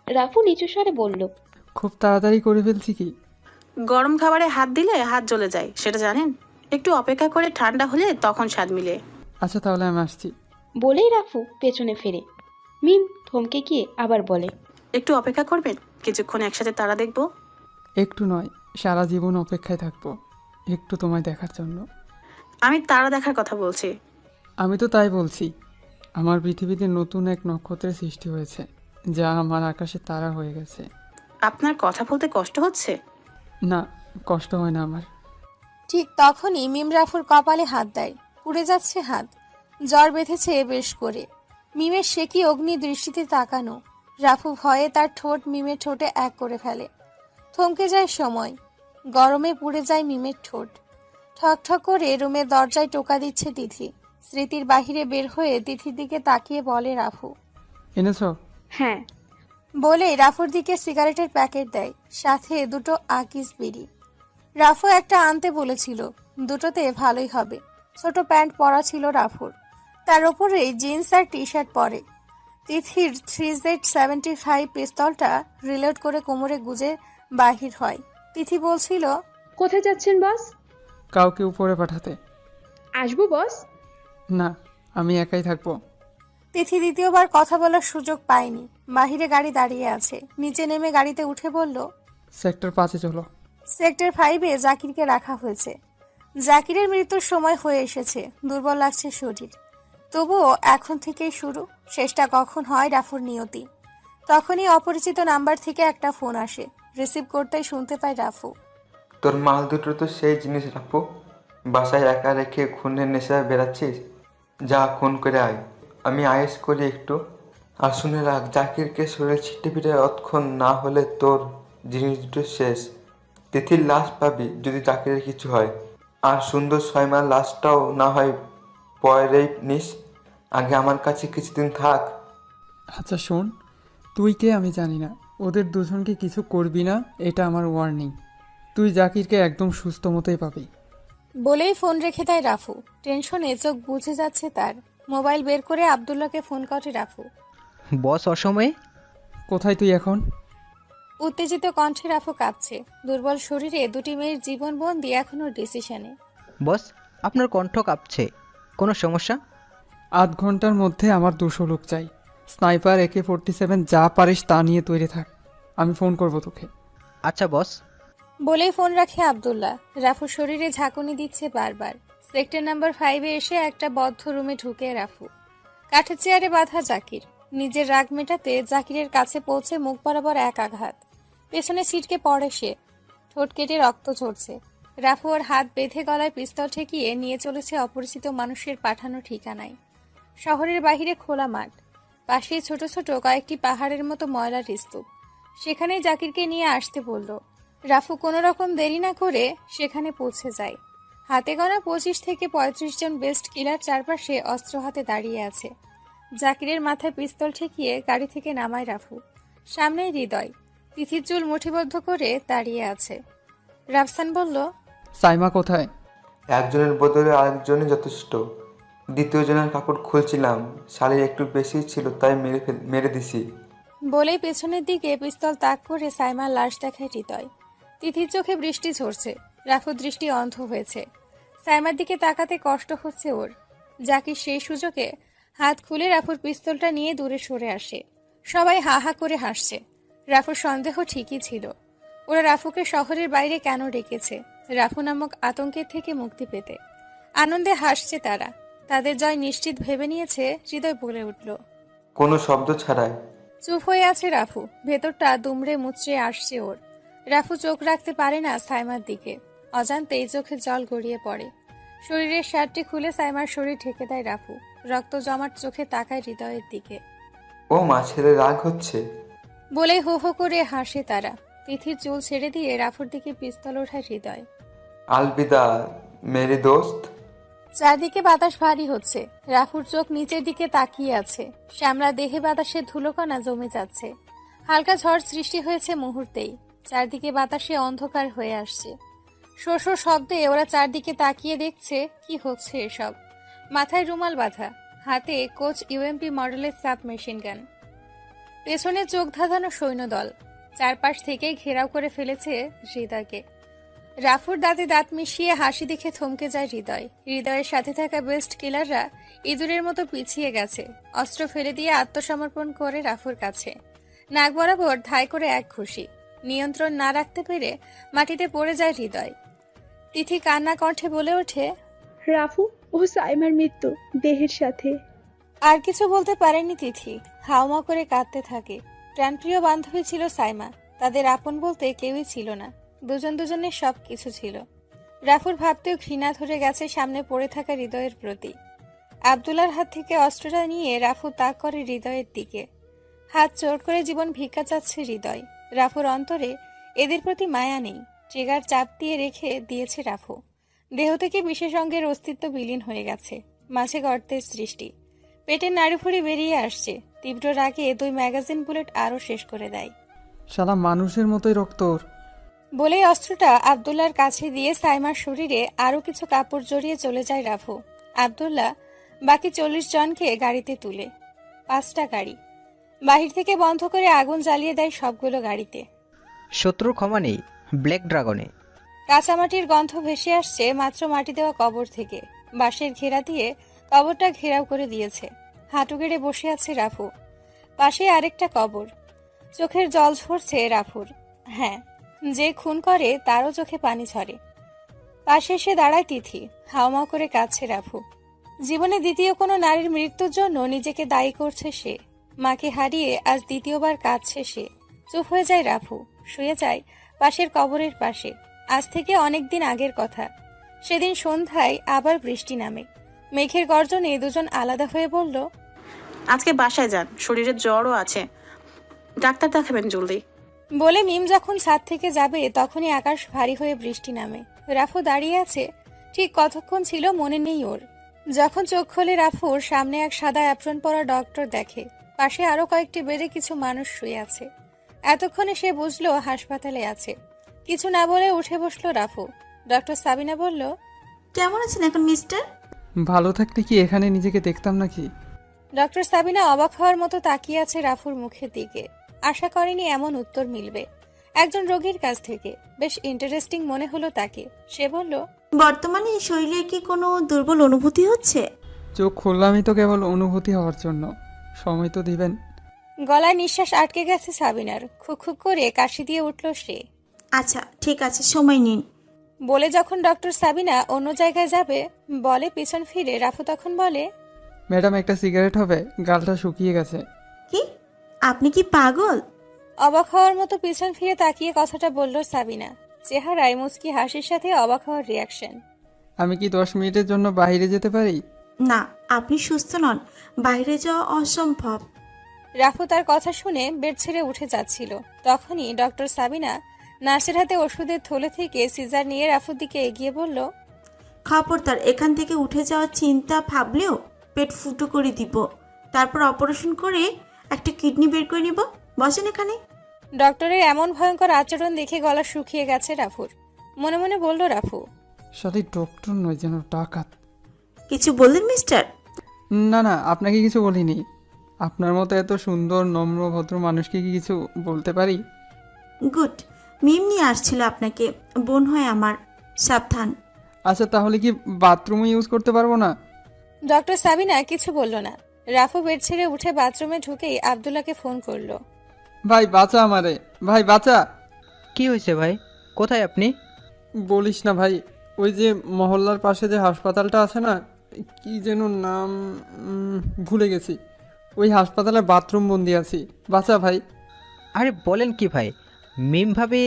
Speaker 17: রাফু নিচু স্বরে বলল,
Speaker 7: খুব তাড়াতাড়ি করে ফেলছি কি?
Speaker 22: গরম খাবারে হাত দিলে হাত জ্বলে যায়, সেটা জানেন? একটু অপেক্ষা করে ঠান্ডা হলে তখন স্বাদ মিলে।
Speaker 7: আচ্ছা তাহলে আমি আসছি।
Speaker 17: বলেই রাফু পেছনে ফেরে। মিম থমকে গিয়ে আবার বলে,
Speaker 22: একটু অপেক্ষা করবেন? কিছুক্ষণ একসাথে তারা দেখবো।
Speaker 7: একটু নয়, সারা জীবন অপেক্ষায় থাকবো একটু তোমায় দেখার জন্য।
Speaker 22: আমি তারা দেখার কথা বলছি।
Speaker 7: আমি তো তাই বলছি। আমার পৃথিবীতে নতুন এক নক্ষত্রের সৃষ্টি হয়েছে, যা আমার আকাশে তারা হয়ে গেছে।
Speaker 22: আপনার কথা বলতে কষ্ট হচ্ছে?
Speaker 7: না, কষ্ট হয় না আমার।
Speaker 1: ঠিক তখনই মিম রাফুর কপালে হাত দেয়। পুড়ে যাচ্ছে হাত। জ্বর বেঁধেছে বেশ করে। মিমের সে কি অগ্নি দৃষ্টিতে তাকানো। রাফু ভয়ে তার ঠোঁট মিমের ঠোঁটে এক করে ফেলে। থমকে যায় সময়। গরমে পুড়ে যায় মিমের ঠোঁট। ঠক ঠক করে রুমের দরজায় টোকা দিচ্ছে তিথি। স্মৃতির বাহিরে বের হয়ে তিথির দিকে তাকিয়ে বলে রাফু,
Speaker 7: এনেছো?
Speaker 3: হ্যাঁ।
Speaker 1: বলে রাফুর দিকে সিগারেটের প্যাকেট দেয়, সাথে দুটো আকিস বিড়ি। রাফু একটা আনতে বলেছিল, দুটোতে ভালোই হবে। ছোট প্যান্ট পরা ছিল রাফুর, তার ওপরে জিন্স আর টি শার্ট পরে। তিথির 3Z75 পিস্তলটা রিলোড করে কোমরে গুজে বাহির হয়। তিথি বলছিল,
Speaker 3: কোথায় যাচ্ছেন বস?
Speaker 7: কাউকে উপরে পাঠাতে।
Speaker 3: আসবো বস?
Speaker 7: না, আমি একাই থাকবো।
Speaker 1: তিথি দ্বিতীয়বার কথা বলার সুযোগ পায়নি। বাহিরে গাড়ি দাঁড়িয়ে আছে। নিচে নেমে গাড়িতে উঠে বলল,
Speaker 7: সেক্টর 5-এ চলো।
Speaker 1: সেক্টর 5-এ জাকিরকে রাখা হয়েছে। জাকিরের মৃত্যুর সময় হয়ে এসেছে। দুর্বল লাগছে শরীর। তবুও এখন থেকেই শুরু, শেষটা কখন হয় রাফুর নিয়তি। তখনই অপরিচিত নাম্বার থেকে একটা ফোন আসে। রিসিভ করতেই শুনতে পায় রাফু,
Speaker 24: তোর মাল দুটো তো সেই জিনিস রাফু, বাসায় একা রেখে খুনের নেশায় বেড়াচ্ছিস? যা খুন করে আয়, আমি আয়েস করি একটু। আর শুনে রাখ, জাকিরকে শরীরে ছিটে পিটে অতক্ষণ না হলে তোর জিনিস দুটো শেষ। তিথির লাশ পাবি যদি জাকিরের কিছু হয়। আর সুন্দর ছয়মার লাশটাও না হয় পরেই নিস। আগে আমার কাছে কিছুদিন থাক।
Speaker 7: আচ্ছা শোন, তুই কে আমি জানি না, ওদের দুজনকে কিছু করবি না, এটা আমার ওয়ার্নিং। তুই জাকিরকে একদম সুস্থ মতোই পাবি।
Speaker 1: বলেই ফোন রেখে দেয় রাফু। টেনশনে চোখ বুঝে যাচ্ছে তার। মোবাইল বের করে আব্দুল্লাহকে ফোন করে রাফু।
Speaker 19: বস অসময়ে?
Speaker 7: কোথায় তুই এখন?
Speaker 1: উত্তেজিত কণ্ঠে রাফু কাঁপছে। দুর্বল শরীরে দুটি মেয়ের জীবন বন্দি এখনো ডিসিশনে।
Speaker 19: বস, আপনার কণ্ঠ কাঁপছে, কোনো সমস্যা?
Speaker 7: আধ ঘন্টার মধ্যে আমার 200 লোক চাই। স্নাইপার, AK-47 যা পারিস তা নিয়ে তৈরি থাক, আমি ফোন করব তোকে।
Speaker 19: আচ্ছা বস।
Speaker 1: বলেই ফোন রাখে আব্দুল্লাহ। রাফুর শরীরে ঝাঁকুনি দিচ্ছে বারবার। সেক্টর নাম্বার 5-এ এসে একটা বদ্ধ রুমে ঢুকে রাফু। কাঠের চেয়ারে বাঁধা জাকির। নিজের রাগ মেটাতে জাকিরের কাছে পৌঁছে মুখ বরাবর এক আঘাত। পেছনে ছিটকে পড়ে সে। ঠোঁট কেটে রক্ত ঝরছে। রাফু ওর হাত বেঁধে গলায় পিস্তল ঠেকিয়ে নিয়ে চলেছে অপরিচিত মানুষের পাঠানো ঠিকানায়। শহরের বাহিরে খোলা মাঠ, পাশে ছোট ছোট কয়েকটি পাহাড়ের মতো ময়লার স্তূপ। সেখানেই জাকিরকে নিয়ে আসতে বলল। রাফু কোনো রকম দেরি না করে সেখানে পৌঁছে যায়। হাতে গোনা 25 থেকে 35 জন বেস্ট কিলার চারপাশে অস্ত্র হাতে দাঁড়িয়ে আছে। জাকিরের মাথায় পিস্তল ঠেকিয়ে গাড়ি থেকে নামায় রাফু। সামনেই হৃদয়, তিথির চুল মুঠিবদ্ধ করে দাঁড়িয়ে আছে। রাফসান বলল,
Speaker 7: সাইমা কোথায়?
Speaker 24: একজনের বদলে আরেকজনই যথেষ্ট। দ্বিতীয় জনের কাপড় খুলছিলাম, শাড়ির একটু বেশি ছিল তাই মেরে দিছি।
Speaker 1: বলেই পেছনের দিকে পিস্তল তাক করে সাইমার লাশ দেখায় হৃদয়। তিথির চোখে বৃষ্টি ঝরছে। রাফুর দৃষ্টি অন্ধ হয়েছে। সাইমার দিকে তাকাতে কষ্ট হচ্ছে ওর। জাকির সেই সুযোগে হাত খুলে রাফুর পিস্তলটা নিয়ে দূরে সরে আসে। সবাই হা হা করে হাসছে। রাফুর সন্দেহ ঠিকই ছিল। ওরা রাফুকে শহরের বাইরে কেন ডেকেছে? রাফু নামক আতঙ্কের থেকে মুক্তি পেতে। আনন্দে হাসছে তারা। তাদের জয় নিশ্চিত ভেবে নিয়েছে। হৃদয় বলে উঠল,
Speaker 24: কোনো শব্দ ছাড়াই।
Speaker 1: চুপ হয়ে আছে রাফু। ভেতরটা দুমড়ে মুচড়ে আসছে ওর। রাফু চোখ রাখতে পারে না সাইমার দিকে। অজান্তেই চোখে জল গড়িয়ে পড়ে। শরীরের শার্টটি খুলে সাইমার শরীর ঢেকে দেয় রাফু। রক্ত জমাট চোখে তাকায় হৃদয়ের দিকে।
Speaker 24: ও মা, ছেলে রাগ হচ্ছে
Speaker 1: বলে হো হো করে হাসে তারা। তিথির চুল ছেড়ে দিয়ে রাফুর দিকে পিস্তল ওঠায় হৃদয়।
Speaker 24: আলবিদা মেরি দোস্ত।
Speaker 1: চারদিকে বাতাস ভারী হচ্ছে। রাফুর চোখ নিচের দিকে তাকিয়ে আছে। শ্যামলা দেহে বাতাসে ধুলোকণা জমে যাচ্ছে। হালকা ঝড় সৃষ্টি হয়েছে মুহূর্তেই। চারদিকে বাতাসে অন্ধকার হয়ে আসছে। শো শো শব্দে ওরা চারদিকে তাকিয়ে দেখছে কি হচ্ছে এসব। মাথায় রুমাল বাঁধা, হাতে কোচ UMP মডেলের সাব মেশিন গান। পেছনে চোখ ধাঁধানো সৈন্যদল। চারপাশ থেকে ঘেরাও করে ফেলেছে হৃদয়কে। রাফুর দাঁতে দাঁত মিশিয়ে হাসি দেখে থমকে যায় হৃদয়। হৃদয়ের সাথে থাকা বেস্ট কিলাররা ইঁদুরের মতো পিছিয়ে গেছে। অস্ত্র ফেলে দিয়ে আত্মসমর্পণ করে রাফুর কাছে। নাক বরাবর ধাই করে এক ঘুষি। নিয়ন্ত্রণ না রাখতে পেরে মাটিতে পড়ে যায় হৃদয়। তিথি কান্না কণ্ঠে বলে ওঠে,
Speaker 3: রাফু, ও সাইমার মৃত্যু দেহের সাথে।
Speaker 1: আর কিছু বলতে পারেনি তিথি। হাওমা করে কাঁদতে থাকে। প্রাণপ্রিয় বান্ধবী ছিল সাইমা। তাদের আপন বলতে কেউই ছিল না। দুজন দুজনের সব কিছু ছিল। রাফুর ভাবতেও ঘৃণা ধরে গেছে সামনে পড়ে থাকা হৃদয়ের প্রতি। আব্দুল্লার হাত থেকে অস্ত্রটা নিয়ে রাফু তাক করে হৃদয়ের দিকে। হাত চোট করে জীবন ভিক্ষা চাচ্ছে হৃদয়। রাফুর অন্তরে এদের প্রতি মায়া নেই। ট্রিগার চাপ দিয়ে রেখে দিয়েছে রাফু। দেহ থেকে বিশেষ অঙ্গের অস্তিত্ব বিলীন হয়ে গেছে। মাঝে গর্তের সৃষ্টি। পেটের নাড়িভুড়ি বেরিয়ে আসছে। তীব্র রাগে 2 ম্যাগাজিন বুলেট আরও শেষ করে দেয়।
Speaker 7: শালা মানুষের মতোই রক্ত ওর।
Speaker 1: বলেই অস্ত্রটা আব্দুল্লার কাছে দিয়ে সাইমার শরীরে আরও কিছু কাপড় জড়িয়ে চলে যায় রাফু। আব্দুল্লাহ বাকি 40 জনকে গাড়িতে তুলে। 5টা গাড়ি বাহির থেকে বন্ধ করে আগুন জ্বালিয়ে দেয় সবগুলো গাড়িতে।
Speaker 19: শত্রুর ক্ষমা নেই ব্ল্যাক ড্রাগনে।
Speaker 1: কাঁচামাটির গন্ধ ভেসে আসছে মাত্র মাটি দেওয়া কবর থেকে। বাঁশের ঘেরা দিয়ে কবরটা ঘেরাও করে দিয়েছে। হাঁটু গেড়ে বসে আছে রাফু। পাশে আরেকটা কবর। চোখের জল ঝরছে রাফুর। হ্যাঁ, যে খুন করে তারও চোখে পানি ঝরে। পাশে এসে দাঁড়ায় তিথি। হাওমাও করে কাঁদছে রাফু। জীবনে দ্বিতীয় কোনো নারীর মৃত্যুর জন্য নিজেকে দায়ী করছে সে। মাকে হারিয়ে আজ দ্বিতীয়বার কাঁদছে সে। চুপ হয়ে যায় রাফু। শুয়ে যায় পাশের কবরের পাশে। আজ থেকে অনেক দিন আগের কথা। সেদিন সন্ধ্যায় আবার বৃষ্টি নামে। মেঘের গর্জনে দুজন আলাদা হয়ে বলল,
Speaker 22: আজকে বাসায় যান, শরীরে জ্বরও আছে, ডাক্তার দেখাবেন জলদি।
Speaker 1: বলে মিম যখন ছাদ থেকে যাবে তখনই আকাশ ভারী হয়ে বৃষ্টি নামে। রাফু দাঁড়িয়ে আছে, ঠিক কতক্ষণ ছিল মনে নেই ওর। যখন চোখ খোলে রাফুর সামনে এক সাদা অ্যাপ্রন পরা ডক্টর দেখে, পাশে আরো কয়েকটি বেডে কিছু মানুষ শুয়ে আছে। এতক্ষণে সে বুঝলো হাসপাতালে আছে। কিছু না বলে উঠে বসলো রাফু। ডক্টর সাবিনা বলল,
Speaker 4: কেমন আছেন এখন মিস্টার?
Speaker 7: ভালো থাকতে কি এখানে নিজেকে দেখতাম নাকি?
Speaker 1: ডক্টর সাবিনা অবাক হওয়ার মতো তাকিয়ে আছে রাফুর মুখের দিকে। আশা করেনি এমন উত্তর মিলবে একজন রোগীর কাছ থেকে। বেশ ইন্টারেস্টিং মনে হলো তাকে। সে বলল,
Speaker 4: বর্তমানে শরীরে কি কোনো দুর্বল অনুভূতি হচ্ছে?
Speaker 7: চোখ খুললামই তো কেবল অনুভূতি হওয়ার জন্য, সময় তো দিবেন।
Speaker 1: গলায় নিঃশ্বাস আটকে গেছে সাবিনার। খুক খুক করে কাশি দিয়ে উঠল সে।
Speaker 4: আচ্ছা ঠিক আছে, সময় নিন।
Speaker 1: বলে যখন ডক্টর সাবিনা অন্য জায়গায় যাবে বলে পিছন ফিরে রাফু তখন বলে,
Speaker 7: ম্যাডাম একটা সিগারেট হবে, গালটা শুকিয়ে গেছে।
Speaker 4: কি? আপনি কি পাগল?
Speaker 1: অবাক হওয়ার মতো পিছন ফিরে তাকিয়ে কথাটা বলল সাবিনা। চেহারায় মুচকি হাসির সাথে অবাক হওয়ার রিয়াকশন।
Speaker 7: আমি কি 10 মিনিটের জন্য বাইরে যেতে পারি?
Speaker 4: না, আপনি সুস্থ নন, বাইরে যাওয়া অসম্ভব।
Speaker 1: রাফু তার কথা শুনে বেড ছেড়ে উঠে যাচ্ছিল, তখনই ডক্টর সাবিনা নার্সের হাতে ওষুধের থলে থেকে সিজার নিয়ে রাফুর দিকে এগিয়ে বলল,
Speaker 4: খবরদার এখান থেকে উঠে যাওয়ার চিন্তা ভাবলেও পেট ফুটো করে দিব, তারপর অপারেশন করে একটা কিডনি বের করে নিব। বসেন এখানে।
Speaker 1: ডক্টরের এমন ভয়ঙ্কর আচরণ দেখে গলা শুকিয়ে গেছে রাফুর। মনে মনে বলল রাফু,
Speaker 7: সাথে ডক্টর নয়, যেন ডাকাত।
Speaker 4: কিছু বললেন মিস্টার?
Speaker 7: না না, আপনাকে কিছু বলিনি। আপনার মতো এত সুন্দর নম্র ভদ্র মানুষকে কি কিছু বলতে পারি?
Speaker 4: গুড। মিম নিয়ে আসছিল আপনাকে, বোন হয় আমার, সাবধান।
Speaker 7: আচ্ছা, তাহলে কি বাথরুমে ইউজ করতে পারবো না?
Speaker 1: ডক্টর সাবিনা কিছু বলল না। রাফু বেড ছেড়ে উঠে বাথরুমে ঢুকেই আব্দুল্লাহকে ফোন করলো।
Speaker 7: ভাই বাঁচা আমারে, ভাই বাঁচা।
Speaker 19: কি হয়েছে ভাই? কোথায় আপনি?
Speaker 7: বলিস না ভাই, ওই যে মহল্লার পাশে যে হাসপাতালটা আছে না, কি যেন নাম, ভুলে গেছি। ওই হাসপাতালে বাথরুম বন্দি আছি, বাঁচা ভাই।
Speaker 19: আরে বলেন কি ভাই, মিম ভাবি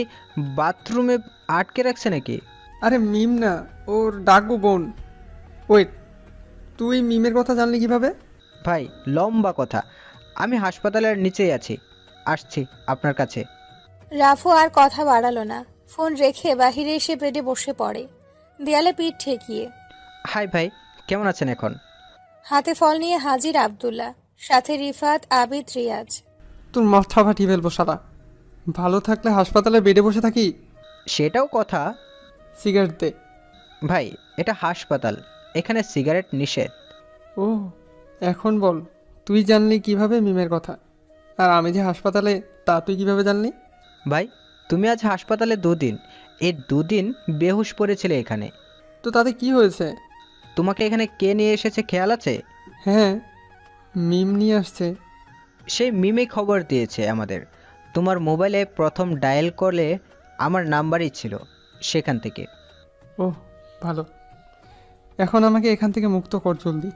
Speaker 19: বাথরুমে আটকে রাখছে নাকি?
Speaker 7: আরে মিম না, ওর ডাকু বোন। ওয়েট, তুই মিমের কথা জানলি কিভাবে?
Speaker 19: ভাই লম্বা কথা, আমি হাসপাতালের নিচেই আছি, আসছি আপনার কাছে।
Speaker 1: রাফু আর কথা বাড়ালো না, ফোন রেখে বাহিরে এসে বেডে বসে পড়ে, দেয়ালে পিঠ ঠেকিয়ে।
Speaker 19: হাই ভাই, কেমন আছেন এখন?
Speaker 1: হাতে ফল নিয়ে হাজির আব্দুল্লাহ, সাথে রিফাত, আবিদ, রিয়াজ।
Speaker 7: তোর মাথা ফাটি ফেলবো শালা। ভালো থাকলে হাসপাতালে বেডে বসে থাকি?
Speaker 19: সেটাও কথা।
Speaker 7: সিগারেট দে।
Speaker 19: ভাই এটা হাসপাতাল, এখানে সিগারেট নিষেধ।
Speaker 7: ও, এখন বল, তুই জানলি কিভাবে মিমের কথা? আর আমি যে হাসপাতালে, তা তুই কিভাবে জানলি?
Speaker 19: ভাই তুমি আজ হাসপাতালে 2 দিন, এই 2 দিন বেহুশ পড়েছিলে এখানে।
Speaker 7: তো তাতে কি হয়েছে?
Speaker 19: তোমাকে এখানে কে নিয়ে এসেছে খেয়াল আছে?
Speaker 7: হ্যাঁ, মিম নিয়ে আসছে।
Speaker 19: সেই মিমে খবর দিয়েছে আমাদের। তোমার মোবাইলে প্রথম ডায়াল করলে আমার নাম্বারই ছিল সেখান থেকে।
Speaker 7: ও ভালো, এখন আমাকে এখান থেকে মুক্ত কর জলদি।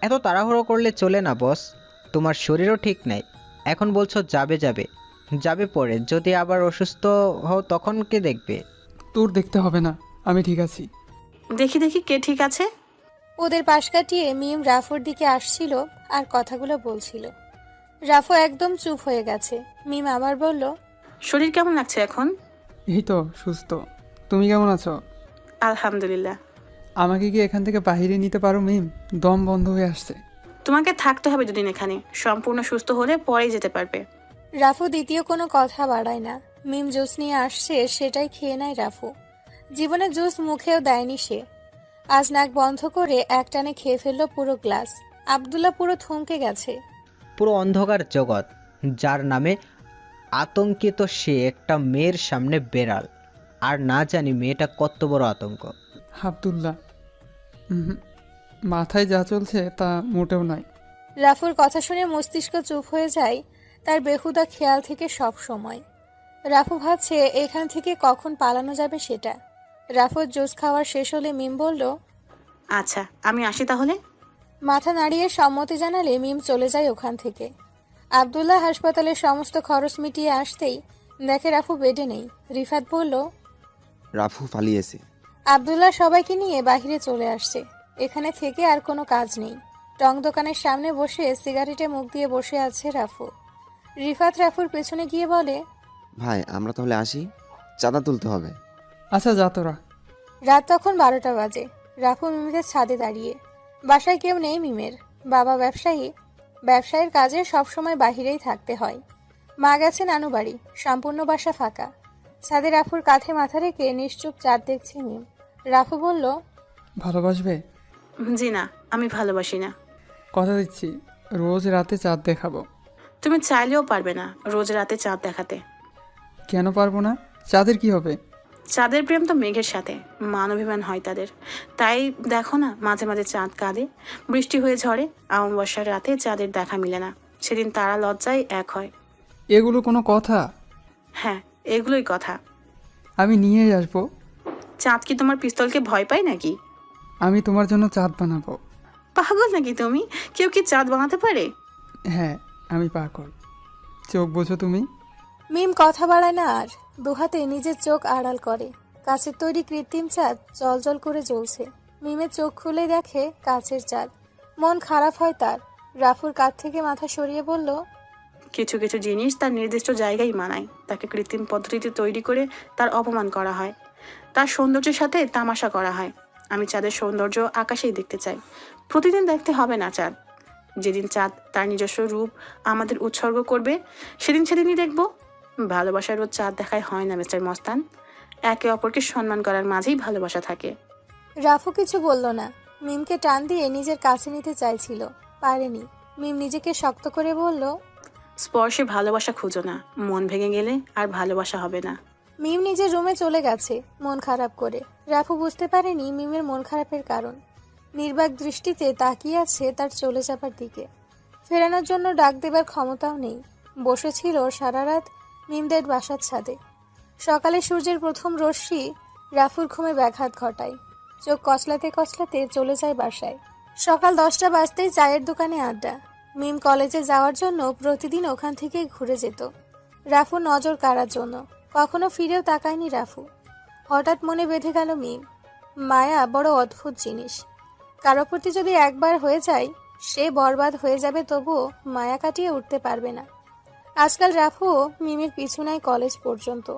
Speaker 19: এত তাড়াহুড়ো করলে চলে না বস, তোমার শরীরও ঠিক নেই। এখন বলছো যাবে যাবে যাবে, পরে যদি আবার অসুস্থ হও তখন কে দেখবে?
Speaker 7: তোর দেখতে হবে না, আমি ঠিক আছি।
Speaker 22: দেখি দেখি কে ঠিক আছে।
Speaker 1: ওদের পাশ কাটিয়ে মিম রাফুর দিকে আসছিল আর কথাগুলো বলছিল। রাফু একদম চুপ হয়ে গেছে। মিম আবার বলল,
Speaker 22: শরীর কেমন লাগছে এখন?
Speaker 7: এই তো সুস্থ। তুমি কেমন আছো?
Speaker 22: আলহামদুলিল্লাহ।
Speaker 7: আমাকে কি এখান থেকে বাহিরে নিতে পারো মিম? দম বন্ধ হয়ে আসছে।
Speaker 22: তোমাকে থাকতে হবে দুদিন এখানে, সম্পূর্ণ সুস্থ হলে পরেই যেতে পারবে।
Speaker 1: রাফু দ্বিতীয় কোনো কথা বাড়ায় না। মিম জুস নিয়ে আসছে, সেটাই খেয়ে নেয় রাফু। জীবনে জুস মুখেও দেয়নি সে। আজ নাক বন্ধ করে একটানে খেয়ে ফেললো পুরো গ্লাস। আব্দুল্লাহ পুরো থমকে গেছে।
Speaker 19: পুরো অন্ধকার জগৎ, যার নামে আতঙ্কিত সে একটা মেয়ের সামনে বেড়াল, আর না জানি মেয়েটা কত বড় আতঙ্ক।
Speaker 7: আব্দুল্লাহ, মাথায় যা চলছে তা মোটেও নয়।
Speaker 1: রাফুর কথা শুনে মস্তিষ্ক চুপ হয়ে যায় তার বেহুদা খেয়াল থেকে সব সময়। রাফু ভাবছে এখান থেকে কখন পালানো যাবে সেটা। রাফুর জুস খাওয়ার শেষ হলে মিম বলল,
Speaker 22: আচ্ছা আমি আসি তাহলে।
Speaker 1: মাথা নাড়িয়ে সম্মতি জানালে মিম চলে যায় ওখান থেকে। আব্দুল্লাহ হাসপাতালের সমস্ত খরচ মিটিয়ে আসতেই দেখে রাফু বেডে নেই। রিফাত বলল,
Speaker 5: রাফু পালিয়েছে।
Speaker 1: আব্দুল্লাহ সবাইকে নিয়ে বাহিরে চলে আসছে। এখানে থেকে আর কোনো কাজ নেই। টং দোকানের সামনে বসে সিগারেটে মুখ দিয়ে বসে আছে রাফু। রিফাত রাফুর পেছনে গিয়ে বলে,
Speaker 5: ভাই আমরা তাহলে আসি, চাঁদা তুলতে হবে।
Speaker 7: আচ্ছা যা তোরা।
Speaker 1: রাত তখন 12টা বাজে। রাফু মিমিদের ছাদে দাঁড়িয়ে। বাসায় কেউ নেই মিমের। বাবা ব্যবসায়ী, ব্যবসায়ের কাজে সবসময় বাহিরেই থাকতে হয়। মা গেছে নানু বাড়ি, সম্পূর্ণ বাসা ফাঁকা। ছাদে রাফুর কাঁধে মাথা রেখে নিশ্চুপ চাঁদ দেখছে মিম। রাফু বলল,
Speaker 7: ভালোবাসবে?
Speaker 22: জি না, আমি ভালোবাসি না।
Speaker 7: কথা দিচ্ছি রোজ রাতে চাঁদ দেখাবো।
Speaker 22: তুমি চাইলেও পারবে না রোজ রাতে চাঁদ দেখাতে।
Speaker 7: কেন পারবো না? চাঁদের কি হবে?
Speaker 22: চাঁদের প্রেম তো মেঘের সাথে, মানবিমান হয় তাদের। তাই দেখো না মাঝে মাঝে চাঁদ কাঁদে, বৃষ্টি হয়ে ঝরে। অমাবস্যার রাতে চাঁদের দেখা মিলে না, সেদিন তারা লজ্জায় এক হয়।
Speaker 7: এগুলো কোনো কথা?
Speaker 22: হ্যাঁ, এগুলোই কথা।
Speaker 7: আমি নিয়েই আসবো।
Speaker 22: চাঁদ কি তোমার পিস্তলকে ভয় পায় নাকি?
Speaker 7: আমি তোমার জন্য চাঁদ বানাবো।
Speaker 22: পাগল নাকি তুমি? কেউ কি চাঁদ বানাতে পারে?
Speaker 7: হ্যাঁ আমি পাগল। চোখ বোঝো তুমি।
Speaker 1: মিম কথা বাড়ায় না আর, দুহাতে নিজের চোখ আড়াল করে। কাচের তৈরি কৃত্রিম চাঁদ জলজল করে জ্বলছে। মিমের চোখ খুলে দেখে কাচের চাঁদ। মন খারাপ হয় তার। রাফুর কাঁধ থেকে মাথা সরিয়ে বলল,
Speaker 22: কিছু কিছু জিনিস তার নির্দিষ্ট জায়গায় মানায়। তাকে কৃত্রিম পদ্ধতিতে তৈরি করে তার অপমান করা হয়, তার সৌন্দর্যের সাথে তামাশা করা হয়। আমি চাঁদের সৌন্দর্য আকাশেই দেখতে চাই। প্রতিদিন দেখতে হবে না চাঁদ। যেদিন চাঁদ তার নিজস্ব রূপ আমাদের উৎসর্গ করবে, সেদিনই দেখব। ভালোবাসার রোজ চাঁদ দেখায় হয় না মিস্টার মস্তান। একে অপরকে সম্মান করার মাঝেই ভালোবাসা থাকে।
Speaker 1: রাফু কিছু বলল না। মিমকে টান দিয়ে নিজের কাছে নিতে চাইছিল, পারেনি। মিম নিজেকে শক্ত করে বলল,
Speaker 22: স্পর্শে ভালোবাসা খুঁজো না, মন ভেঙে গেলে আর ভালোবাসা হবে না।
Speaker 1: মিম নিজের রুমে চলে গেছে মন খারাপ করে। রাফু বুঝতে পারেনি মিমের মন খারাপের কারণ। নির্বাক দৃষ্টিতে তাকিয়ে আছে তার চলে যাবার দিকে। ফেরানোর জন্য ডাক দেবার ক্ষমতাও নেই। বসেছিল সারা রাত মিমদের বাসার ছাদে। সকালে সূর্যের প্রথম রশ্মি রাফুর ঘুমে ব্যাঘাত ঘটায়। চোখ কচলাতে কচলাতে চলে যায় বাসায়। সকাল 10টা বাজতেই চায়ের দোকানে আড্ডা। মিম কলেজে যাওয়ার জন্য প্রতিদিন ওখান থেকে ঘুরে যেত রাফু নজর কাড়ার জন্য। কখনো ফিরেও তাকায়নি রাফু। হঠাৎ মনে বেঁধে গেল মিম। মায়া বড় অদ্ভুত জিনিস। কারো প্রতি যদি একবার হয়ে যায়, সে বরবাদ হয়ে যাবে, তবুও মায়া কাটিয়ে উঠতে পারবে না। আজকাল রাফুও মিমের পিছু নেয় কলেজ পর্যন্ত।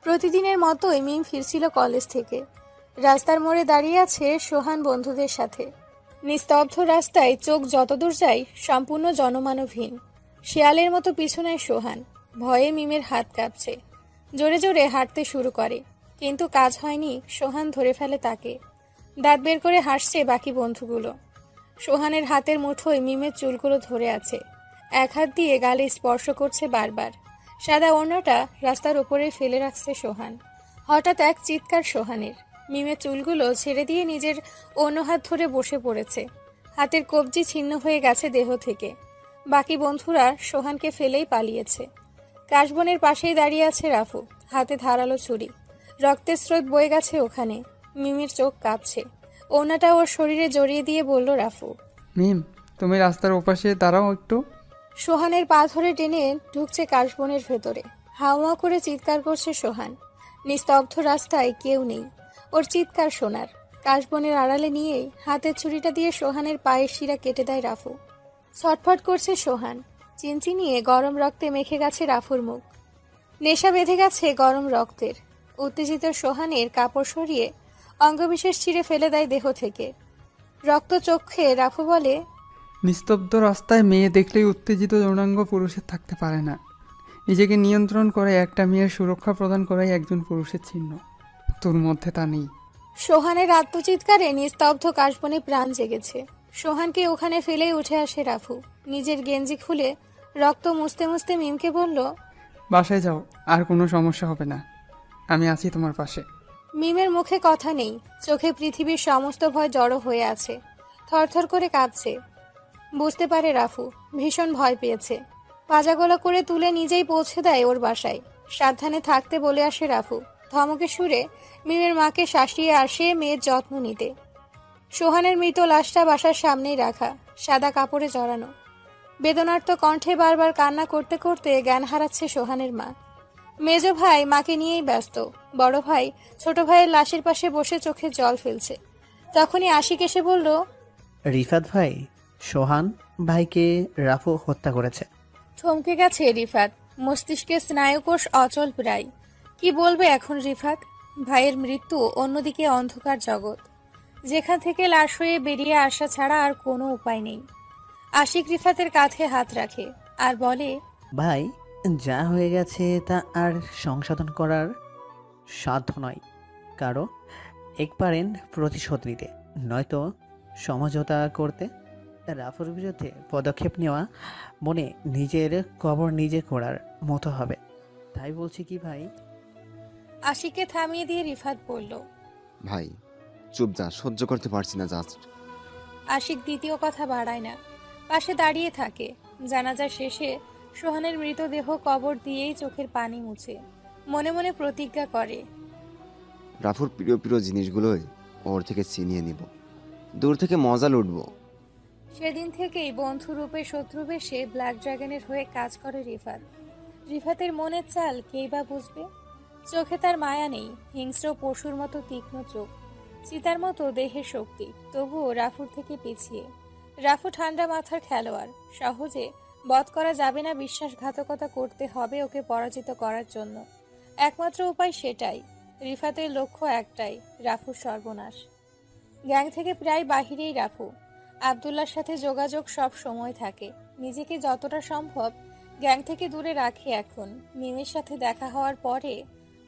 Speaker 1: প্রতিদিনের মতোই মিম ফিরছিল কলেজ থেকে। রাস্তার মোড়ে দাঁড়িয়ে আছে সোহান বন্ধুদের সাথে। নিস্তব্ধ রাস্তায় চোখ যতদূর যায় সম্পূর্ণ জনমানবহীন। শেয়ালের মতো পিছু নেয় সোহান। ভয়ে মিমের হাত কাঁপছে। জোরে জোরে হাঁটতে শুরু করে, কিন্তু কাজ হয়নি। সোহান ধরে ফেলে তাকে। দাঁত বের করে হাসছে বাকি বন্ধুগুলো। সোহানের হাতের মুঠোয় মিমের চুলগুলো ধরে আছে। এক হাত দিয়ে গালে স্পর্শ করছে বারবার। সাদা ওড়নাটা রাস্তার উপরে ফেলে রাখছে সোহান। হঠাৎ এক চিৎকার সোহানের। মিমের চুলগুলো ছেড়ে দিয়ে নিজের অন্য হাত ধরে বসে পড়েছে। হাতের কবজি ছিন্ন হয়ে গেছে দেহ থেকে। বাকি বন্ধুরা সোহানকে ফেলেই পালিয়েছে। কাশবনের পাশেই দাঁড়িয়ে আছে রাফু, হাতে ধারালো ছুরি। রক্তের স্রোত বয়ে গেছে ওখানে। মিমের চোখ কাঁপছে। ওড়নাটা ওর শরীরে জড়িয়ে দিয়ে বলল রাফু,
Speaker 7: মিম তুমি রাস্তার ওপাশে দাঁড়াও একটু।
Speaker 1: সোহানের পা ধরে টেনে ঢুকছে কাশবনের ভেতরে। হাওয়া করে চিৎকার করছে সোহান। নিস্তব্ধ রাস্তায় কেউ নেই। ওর চিৎকার শোনার। কাশবনের আড়ালে নিয়েই হাতের ছুরিটা দিয়ে সোহানের পায়ের শিরা কেটে দেয় রাফু। ছটফট করছে সোহান। চিনচিনিয়ে গরম রক্তে মেখে গেছে রাফুর মুখ। নেশা বেঁধে গেছে গরম রক্তের। উত্তেজিত সোহানের কাপড় সরিয়ে অঙ্গবিশেষ ছিঁড়ে ফেলে দেয় দেহ থেকে। রক্ত চোখে রাফু বলে,
Speaker 7: নিস্তব্ধ রাস্তায় মেয়ে দেখলেই উত্তেজিত যৌনাঙ্গ পুরুষের থাকতে পারে না। নিজেকে নিয়ন্ত্রণ করে একটা মেয়ের সুরক্ষা প্রদান করাই একজন পুরুষের চিহ্ন। তোর মধ্যে তা নেই।
Speaker 1: সোহানের আত্মচিৎকারে নিস্তব্ধ কাশবনে প্রাণ জেগেছে। সোহানকে ওখানে ফেলেই উঠে আসে রাফু। নিজের গেঞ্জি খুলে রক্ত মুছতে মুছতে মিমকে বলল,
Speaker 7: বাসায় যাও, আর কোনো সমস্যা হবে না, আমি আছি তোমার পাশে।
Speaker 1: মিমের মুখে কথা নেই। চোখে পৃথিবীর সমস্ত ভয় জড়ো হয়ে আছে। থরথর করে কাঁপছে। বুঝতে পারে রাফু ভীষণ ভয় পেয়েছে। পাজাগোলা করে তুলে নিজেই পৌঁছে দেয় ওর বাসায়। সাবধানে থাকতে বলে আসে রাফু। ধমকে সুরে মিমের মাকে শাসিয়ে আসে মেয়ের যত্ন নিতে। সোহানের মৃত লাশটা বাসার সামনেই রাখা, সাদা কাপড়ে জড়ানো। বেদনার্ত কণ্ঠে বারবার কান্না করতে করতে জ্ঞান হারাচ্ছে সোহানের মা। মেজ ভাই মাকে নিয়েই ব্যস্ত। বড় ভাই ছোট ভাইয়ের লাশের পাশে বসে চোখে জল ফেলছে। তখনই আশিক এসে বলল,
Speaker 18: রিফাত ভাই, সোহান ভাইকে রাফু হত্যা করেছে।
Speaker 1: থমকে গেছে রিফাত, মস্তিষ্কের স্নায়ুকোষ অচল প্রায়। কি বলবে এখন রিফাত? ভাইয়ের মৃত্যু, অন্যদিকে অন্ধকার জগৎ, যেখান থেকে লাশ হয়ে বেরিয়ে আসা ছাড়া আর কোনো উপায় নেই। আশিক রিফাতের কাঁধে হাত রাখে আর বলে,
Speaker 18: ভাই, যা হয়ে গেছে তা আর সংশোধন করার সাধ্য নয় কারো। একবারেন প্রতিশোধ নিতে, নয়তো সমঝোতা করতে। রাফুর বিরুদ্ধে পদক্ষেপ নেওয়া মনে নিজের কবর নিজে করার মতো হবে। তাই বলছি কি ভাই।
Speaker 1: আশিককে থামিয়ে দিয়ে রিফাত বলল,
Speaker 5: ভাই চুপ যা, সহ্য করতে পারছি না জাস্ট।
Speaker 1: আশিক দ্বিতীয় কথা বাড়ায় না, পাশে দাঁড়িয়ে থাকে। জানাজা শেষে সোহানের মৃতদেহ কবর দিয়েই চোখের পানি মুছে মনে মনে প্রতিজ্ঞা করে,
Speaker 5: রাফুর প্রিয় প্রিয় জিনিসগুলোই ওর থেকে ছিনিয়ে নিব, দূর থেকে মজা লুটবো।
Speaker 1: সেদিন থেকেই বন্ধু রূপে শত্রু বেশে ব্ল্যাক ড্রাগনের হয়ে কাজ করে রিফাত। রিফাতের মনের চাল কেই বা বুঝবে? চোখে তার মায়া নেই, হিংস্র পশুর মতো তীক্ষ্ণ চোখ, চিতার মতো দেহের শক্তি, তবুও রাফুর থেকে পিছিয়ে। রাফু ঠান্ডা মাথার খেলোয়াড়, সহজে বধ করা যাবে না, বিশ্বাসঘাতকতা করতে হবে ওকে পরাজিত করার জন্য। একমাত্র উপায় সেটাই। রিফাতের লক্ষ্য একটাই, রাফুর সর্বনাশ। গ্যাং থেকে প্রায় বাহিরেই রাফু। আব্দুল্লার সাথে যোগাযোগ সব সময় থাকে, নিজেকে যতটা সম্ভব গ্যাং থেকে দূরে রাখে। এখন মিমের সাথে দেখা হওয়ার পরে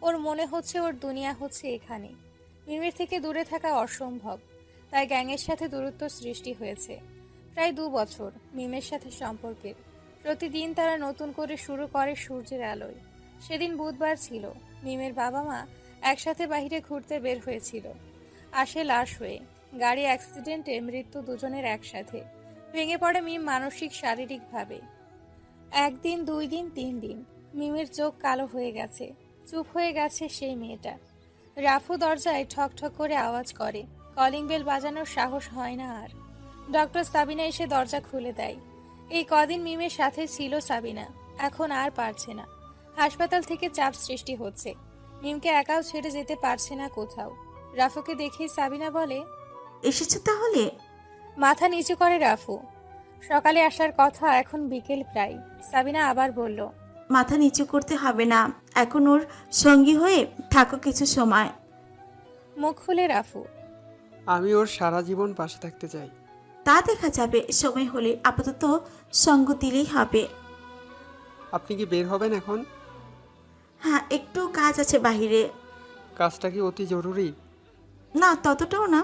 Speaker 1: ওর মনে হচ্ছে ওর দুনিয়া হচ্ছে এখানে। মিমের থেকে দূরে থাকা অসম্ভব, তাই গ্যাংয়ের সাথে দূরত্ব সৃষ্টি হয়েছে। প্রায় 2 বছর মিমের সাথে সম্পর্কের। প্রতিদিন তারা নতুন করে শুরু করে সূর্যের আলোয়। সেদিন বুধবার ছিল, মিমের বাবা মা একসাথে বাইরে ঘুরতে বের হয়েছিল। আসে লাশ হয়ে, গাড়ি অ্যাক্সিডেন্টে মৃত্যু দুজনের একসাথে। ভেঙে পড়ে মিম মানসিক শারীরিকভাবে। 1 দিন 2 দিন 3 দিন মিমের চোখ কালো হয়ে গেছে, চুপ হয়ে গেছে সেই মেয়েটা। রাফু দরজায় ঠক ঠক করে আওয়াজ করে, কলিং বেল বাজানোর সাহস হয় না আর। ডক্টর সাবিনা এসে দরজা খুলে দেয়। এই কদিন মিমের সাথে ছিল সাবিনা, এখন আর পারছে না। হাসপাতাল থেকে চাপ সৃষ্টি হচ্ছে, মিমকে একাও ছেড়ে যেতে পারছে না কোথাও। রাফুকে দেখেই সাবিনা বলে,
Speaker 4: এসেছো তাহলে?
Speaker 1: মাথা নিচু করে রাফু। সকালে আসার কথা, এখন বিকেল প্রায়। সাবিনা আবার বলল,
Speaker 4: মাথা নিচু করতে হবে না, এখন ওর সঙ্গী হয়ে থাকো কিছু সময়।
Speaker 1: মুখ খুলে রাফু,
Speaker 7: আমি ওর সারা জীবন পাশে থাকতে চাই।
Speaker 4: তা দেখা যাবে, সময় হলে। আপাতত সঙ্গ দিলেই হবে।
Speaker 7: আপনি কি বের হবেন এখন?
Speaker 4: হ্যাঁ, একটু কাজ আছে বাহিরে।
Speaker 7: কাজটা কি অতি জরুরি?
Speaker 4: না, ততটাও না।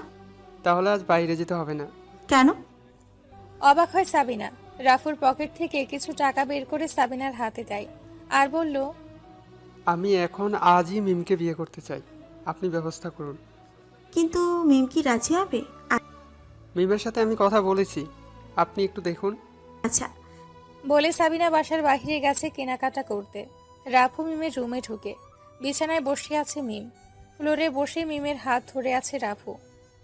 Speaker 7: তাহলে আজ বাইরে যেতে হবে না।
Speaker 4: কেন?
Speaker 1: অবাক হয় সাবিনা। রাফুর পকেট থেকে কিছু টাকা বের করে সাবিনার হাতে দেয় আর বলল,
Speaker 7: আমি এখন আজই মিমকে বিয়ে করতে চাই, আপনি ব্যবস্থা করুন।
Speaker 4: কিন্তু মিম কি রাজি হবে?
Speaker 7: মিমের সাথে আমি কথা বলেছি, আপনি একটু দেখুন।
Speaker 4: আচ্ছা।
Speaker 1: বলে সাবিনা বাসার বাইরে গেছে কেনাকাটা করতে। রাফু মিমের রুমে ঢুকে বিছানায় বসে আছে মিম। ফ্লোরে বসে মিমের হাত ধরে আছে রাফু।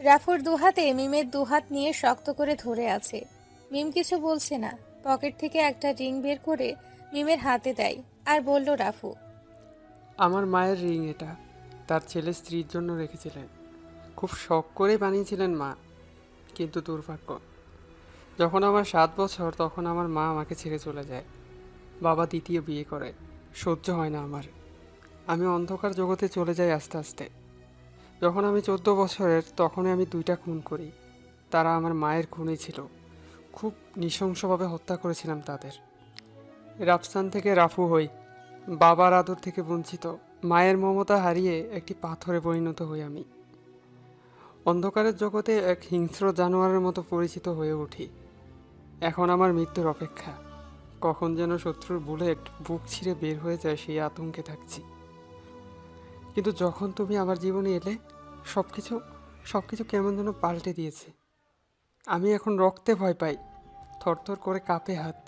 Speaker 1: রাফুর দুহাতে মিমের দুহাত নিয়ে শক্ত করে ধরে আছে। মিম কিছু বলছে না। পকেট থেকে একটা রিং বের করে মিমের হাতে দেয় আর বলল, রাফু,
Speaker 7: আমার মায়ের রিং এটা, তার ছেলে স্ত্রীর জন্য রেখেছিলেন। খুব শখ করে বানিয়েছিলেন মা, কিন্তু দুর্ভাগ্য, যখন আমার 7 বছর তখন আমার মা আমাকে ছেড়ে চলে যায়। বাবা দ্বিতীয় বিয়ে করে। সহ্য হয় না আমার, আমি অন্ধকার জগতে চলে যাই আস্তে আস্তে। যখন আমি 14 বছরের তখনই আমি 2টা খুন করি। তারা আমার মায়ের খুনই ছিল। খুব নৃশংসভাবে হত্যা করেছিলাম তাদের। রাফসান থেকে রাফু হই, বাবার আদর থেকে বঞ্চিত, মায়ের মমতা হারিয়ে একটি পাথরে পরিণত হই আমি। অন্ধকারের জগতে এক হিংস্র জানোয়ারের মতো পরিচিত হয়ে উঠি। এখন আমার মৃত্যুর অপেক্ষা, কখন যেন শত্রুর বুলেট বুক ছিঁড়ে বের হয়ে যায় সেই আতঙ্কে থাকছি। কিন্তু যখন তুমি আমার জীবনে এলে সবকিছু কেমন যেন পাল্টে দিয়েছে। আমি এখন রক্তে ভয় পাই, থরথর করে কাঁপে হাত,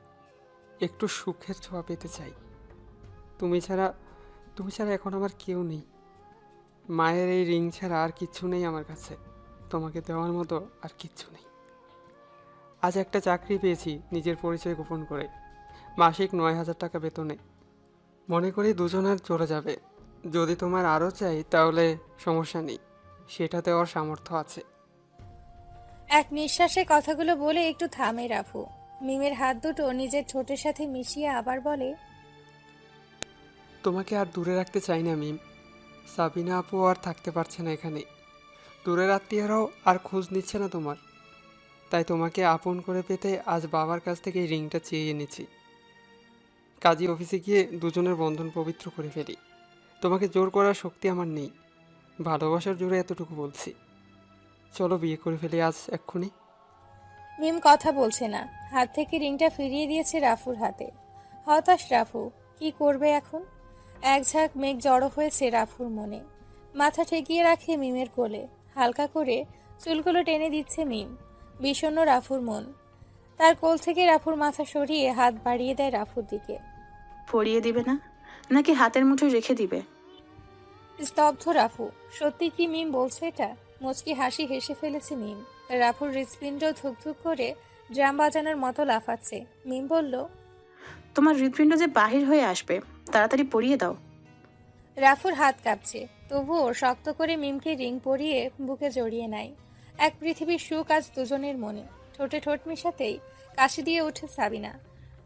Speaker 7: একটু সুখের ছোঁয়া পেতে চাই। তুমি ছাড়া এখন আমার কেউ নেই। মায়ের এই রিং ছাড়া আর কিচ্ছু নেই আমার কাছে, তোমাকে দেওয়ার মতো আর কিচ্ছু নেই। আজ একটা চাকরি পেয়েছি নিজের পরিচয় গোপন করে, মাসিক 9,000 টাকা বেতনে। মনে করি দুজনের চলে যাবে। যদি তোমার আরও চাই তাহলে সমস্যা নেই, সেটা দেওয়ার সামর্থ্য আছে।
Speaker 1: এক নিঃশ্বাসে কথাগুলো বলে একটু থামে রাফু। মিমের হাত দুটো নিজের ঠোঁটের সাথে মিশিয়ে আবার বলে,
Speaker 7: তোমাকে আর দূরে রাখতে চাই না মিম। সাবিনা আপু আর থাকতে পারছে না এখানে, দূরের আত্মীয়রাও আর খোঁজ নিচ্ছে না তোমার। তাই তোমাকে আপন করে পেতে আজ বাবার কাছ থেকে এই রিংটা চেয়ে এনেছি। কাজী অফিসে গিয়ে দুজনের বন্ধন পবিত্র করে ফেলি। তোমাকে জোর করার শক্তি আমার নেই, ভালোবাসার জোরে এতটুকু বলছি। চলো বিয়ে করে ফেলি আজ এক্ষুনি।
Speaker 1: মিম কথা বলছে না, হাত থেকে রিংটা ফিরিয়ে দিয়েছে রাফুর হাতে। হতাশ রাফু, কি করবে এখন? এক ঝাঁক মেঘ জড়ো হয়েছে রাফুর মনে। মাথা ঠেকিয়ে রাখে মিমের কোলে, হালকা করে চুলগুলো টেনে দিচ্ছে মিম। বিষণ্ণ রাফুর মন। তার কোল থেকে রাফুর মাথা সরিয়ে হাত বাড়িয়ে দেয় রাফুর দিকে।
Speaker 22: পরিয়ে দিবে না, নাকি হাতের মুঠোয় রেখে দিবে?
Speaker 1: স্তব্ধ রাফু। সত্যি কি মিম বলছে এটা? মুচকি হাসি হেসে ফেলেছে মিম। রাফুর হৃৎপিণ্ড ধুকধুক করে ড্রাম বাজানোর মতো লাফাচ্ছে। মিম বলল,
Speaker 22: তোমার হৃৎপিণ্ড যে বাহির হয়ে আসবে, তাড়াতাড়ি পরিয়ে দাও।
Speaker 1: রাফুর হাত কাঁপছে, তবুও শক্ত করে মিমকে রিং পরিয়ে বুকে জড়িয়ে নেয়। এক পৃথিবীর সুখ আজ দুজনের মনে। ঠোঁটে ঠোঁট মিশাতেই কাশি দিয়ে ওঠে সাবিনা।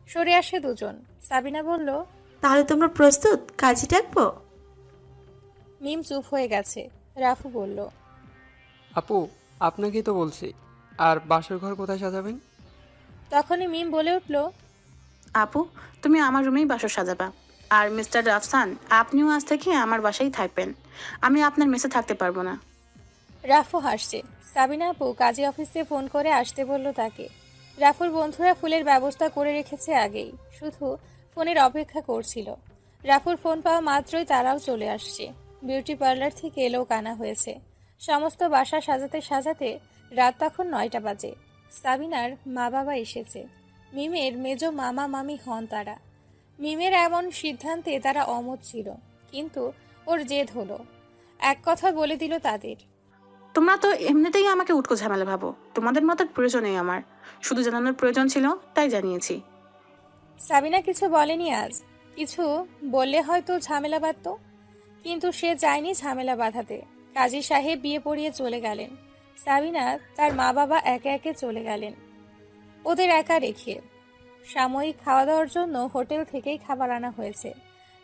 Speaker 1: সরে আসে দুজন। সাবিনা বলল,
Speaker 4: তাহলে তোমরা প্রস্তুত, কাজে ডাকবো?
Speaker 1: মিম চুপ হয়ে গেছে। রাফু বলল,
Speaker 7: আপু আপনাকেই তো বলছি, আর বাসর ঘর কোথায় সাজাবেন?
Speaker 1: তখনই মিম বলে উঠল,
Speaker 22: আপু, তুমি আমার রুমেই বাসর সাজাবা। আর মিস্টার রাফসান, আপনিও আজ থেকে আমার বাসায় থাকবেন। আমি আপনার মেসে থাকতে পারবো না।
Speaker 1: রাফু হাসছে। সাবিনা আপু কাজী অফিসে ফোন করে আসতে বলল তাকে। রাফুর বন্ধুরা ফুলের ব্যবস্থা করে রেখেছে আগেই, শুধু ফোনের অপেক্ষা করছিল। রাফুর ফোন পাওয়া মাত্রই তারাও চলে আসছে। বিউটি পার্লার থেকে লোক আনা হয়েছে। সমস্ত বাসা সাজাতে সাজাতে রাত তখন 9টা বাজে। সাবিনার মা বাবা এসেছে। মিমের মেজ মামা মামি হন তারা। মিমের এমন সিদ্ধান্তে তারা অমত ছিল, কিন্তু ওর জেদ হলো। এক কথা বলে দিল তাদের,
Speaker 22: তোমরা তো এমনিতেই আমাকে উটকো ঝামেলা ভাবো। তোমাদের মতের প্রয়োজন নেই আমার, শুধু জানানোর প্রয়োজন ছিল, তাই জানিয়েছি।
Speaker 1: সাবিনা কিছু বলেনি আজ। কিছু বললে হয়তো ঝামেলা বাঁধত, কিন্তু সে যায়নি ঝামেলা বাঁধাতে। কাজী সাহেব বিয়ে পড়িয়ে চলে গেলেন। সাবিনা তার মা বাবা একে একে চলে গেলেন, ওদের একা রেখে। সাময়িক খাওয়া দাওয়ার জন্য হোটেল থেকেই খাবার আনা হয়েছে।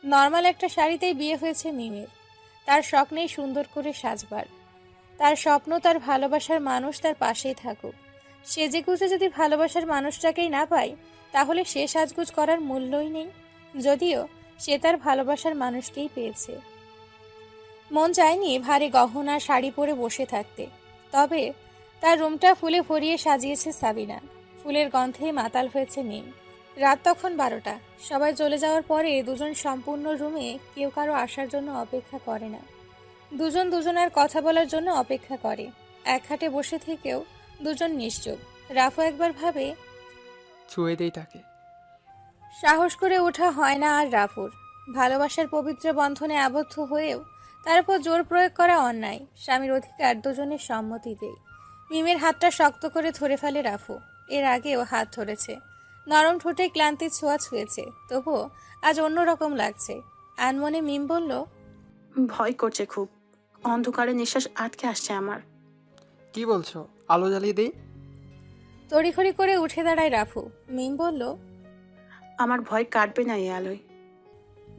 Speaker 1: নর্মাল একটা শাড়িতেই বিয়ে হয়েছে মিমের। তার শখ নেই সুন্দর করে সাজবার। তার স্বপ্ন তার ভালোবাসার মানুষ তার পাশেই থাকুক। সেজেগুজে যদি ভালোবাসার মানুষটাকেই না পায়, তাহলে সে সাজগুজ করার মূল্যই নেই। যদিও সে তার ভালোবাসার মানুষকেই পেয়েছে। মন চায়নি ভারী গহনা শাড়ি পরে বসে থাকতে। তবে তার রুমটা ফুলে ভরিয়ে সাজিয়েছে সাবিনা। ফুলের গন্ধে মাতাল হয়েছে মিম। রাত তখন 12টা। সবাই চলে যাওয়ার পরে দুজন সম্পূর্ণ রুমে কেউ কারো আসার জন্য অপেক্ষা করে না। দুজন দুজনের কথা বলার জন্য অপেক্ষা করে। এক খাটে বসে থেকেও দুজন নিশ্চুপ। রাফু একবার ভাবে,
Speaker 7: ছুঁয়ে দেই তাকে।
Speaker 1: সাহস করে ওঠা হয় না আর রাফুর। ভালোবাসার পবিত্র বন্ধনে আবদ্ধ হয়েও তার উপর জোর প্রয়োগ করা অন্যায়। স্বামীর অধিকার দুজনের সম্মতিতেই। মিমের হাতটা শক্ত করে ধরে ফেলে রাফু। এর আগেও হাত ধরেছে, নরম ঠোঁটে ক্লান্তির ছোঁয়া ছুঁয়েছে, তবুও আজ অন্যরকম লাগছে। আনমনে মিম বলল,
Speaker 22: ভয় করছে খুব, অন্ধকারে নিঃশ্বাস আটকে আসছে আমার।
Speaker 7: কি বলছো, আলো জ্বালিয়ে দেই?
Speaker 1: তড়িঘড়ি করে উঠে দাঁড়ায় রাফু। মিম বলল,
Speaker 22: আমার ভয় কাটবে না এই আলোয়।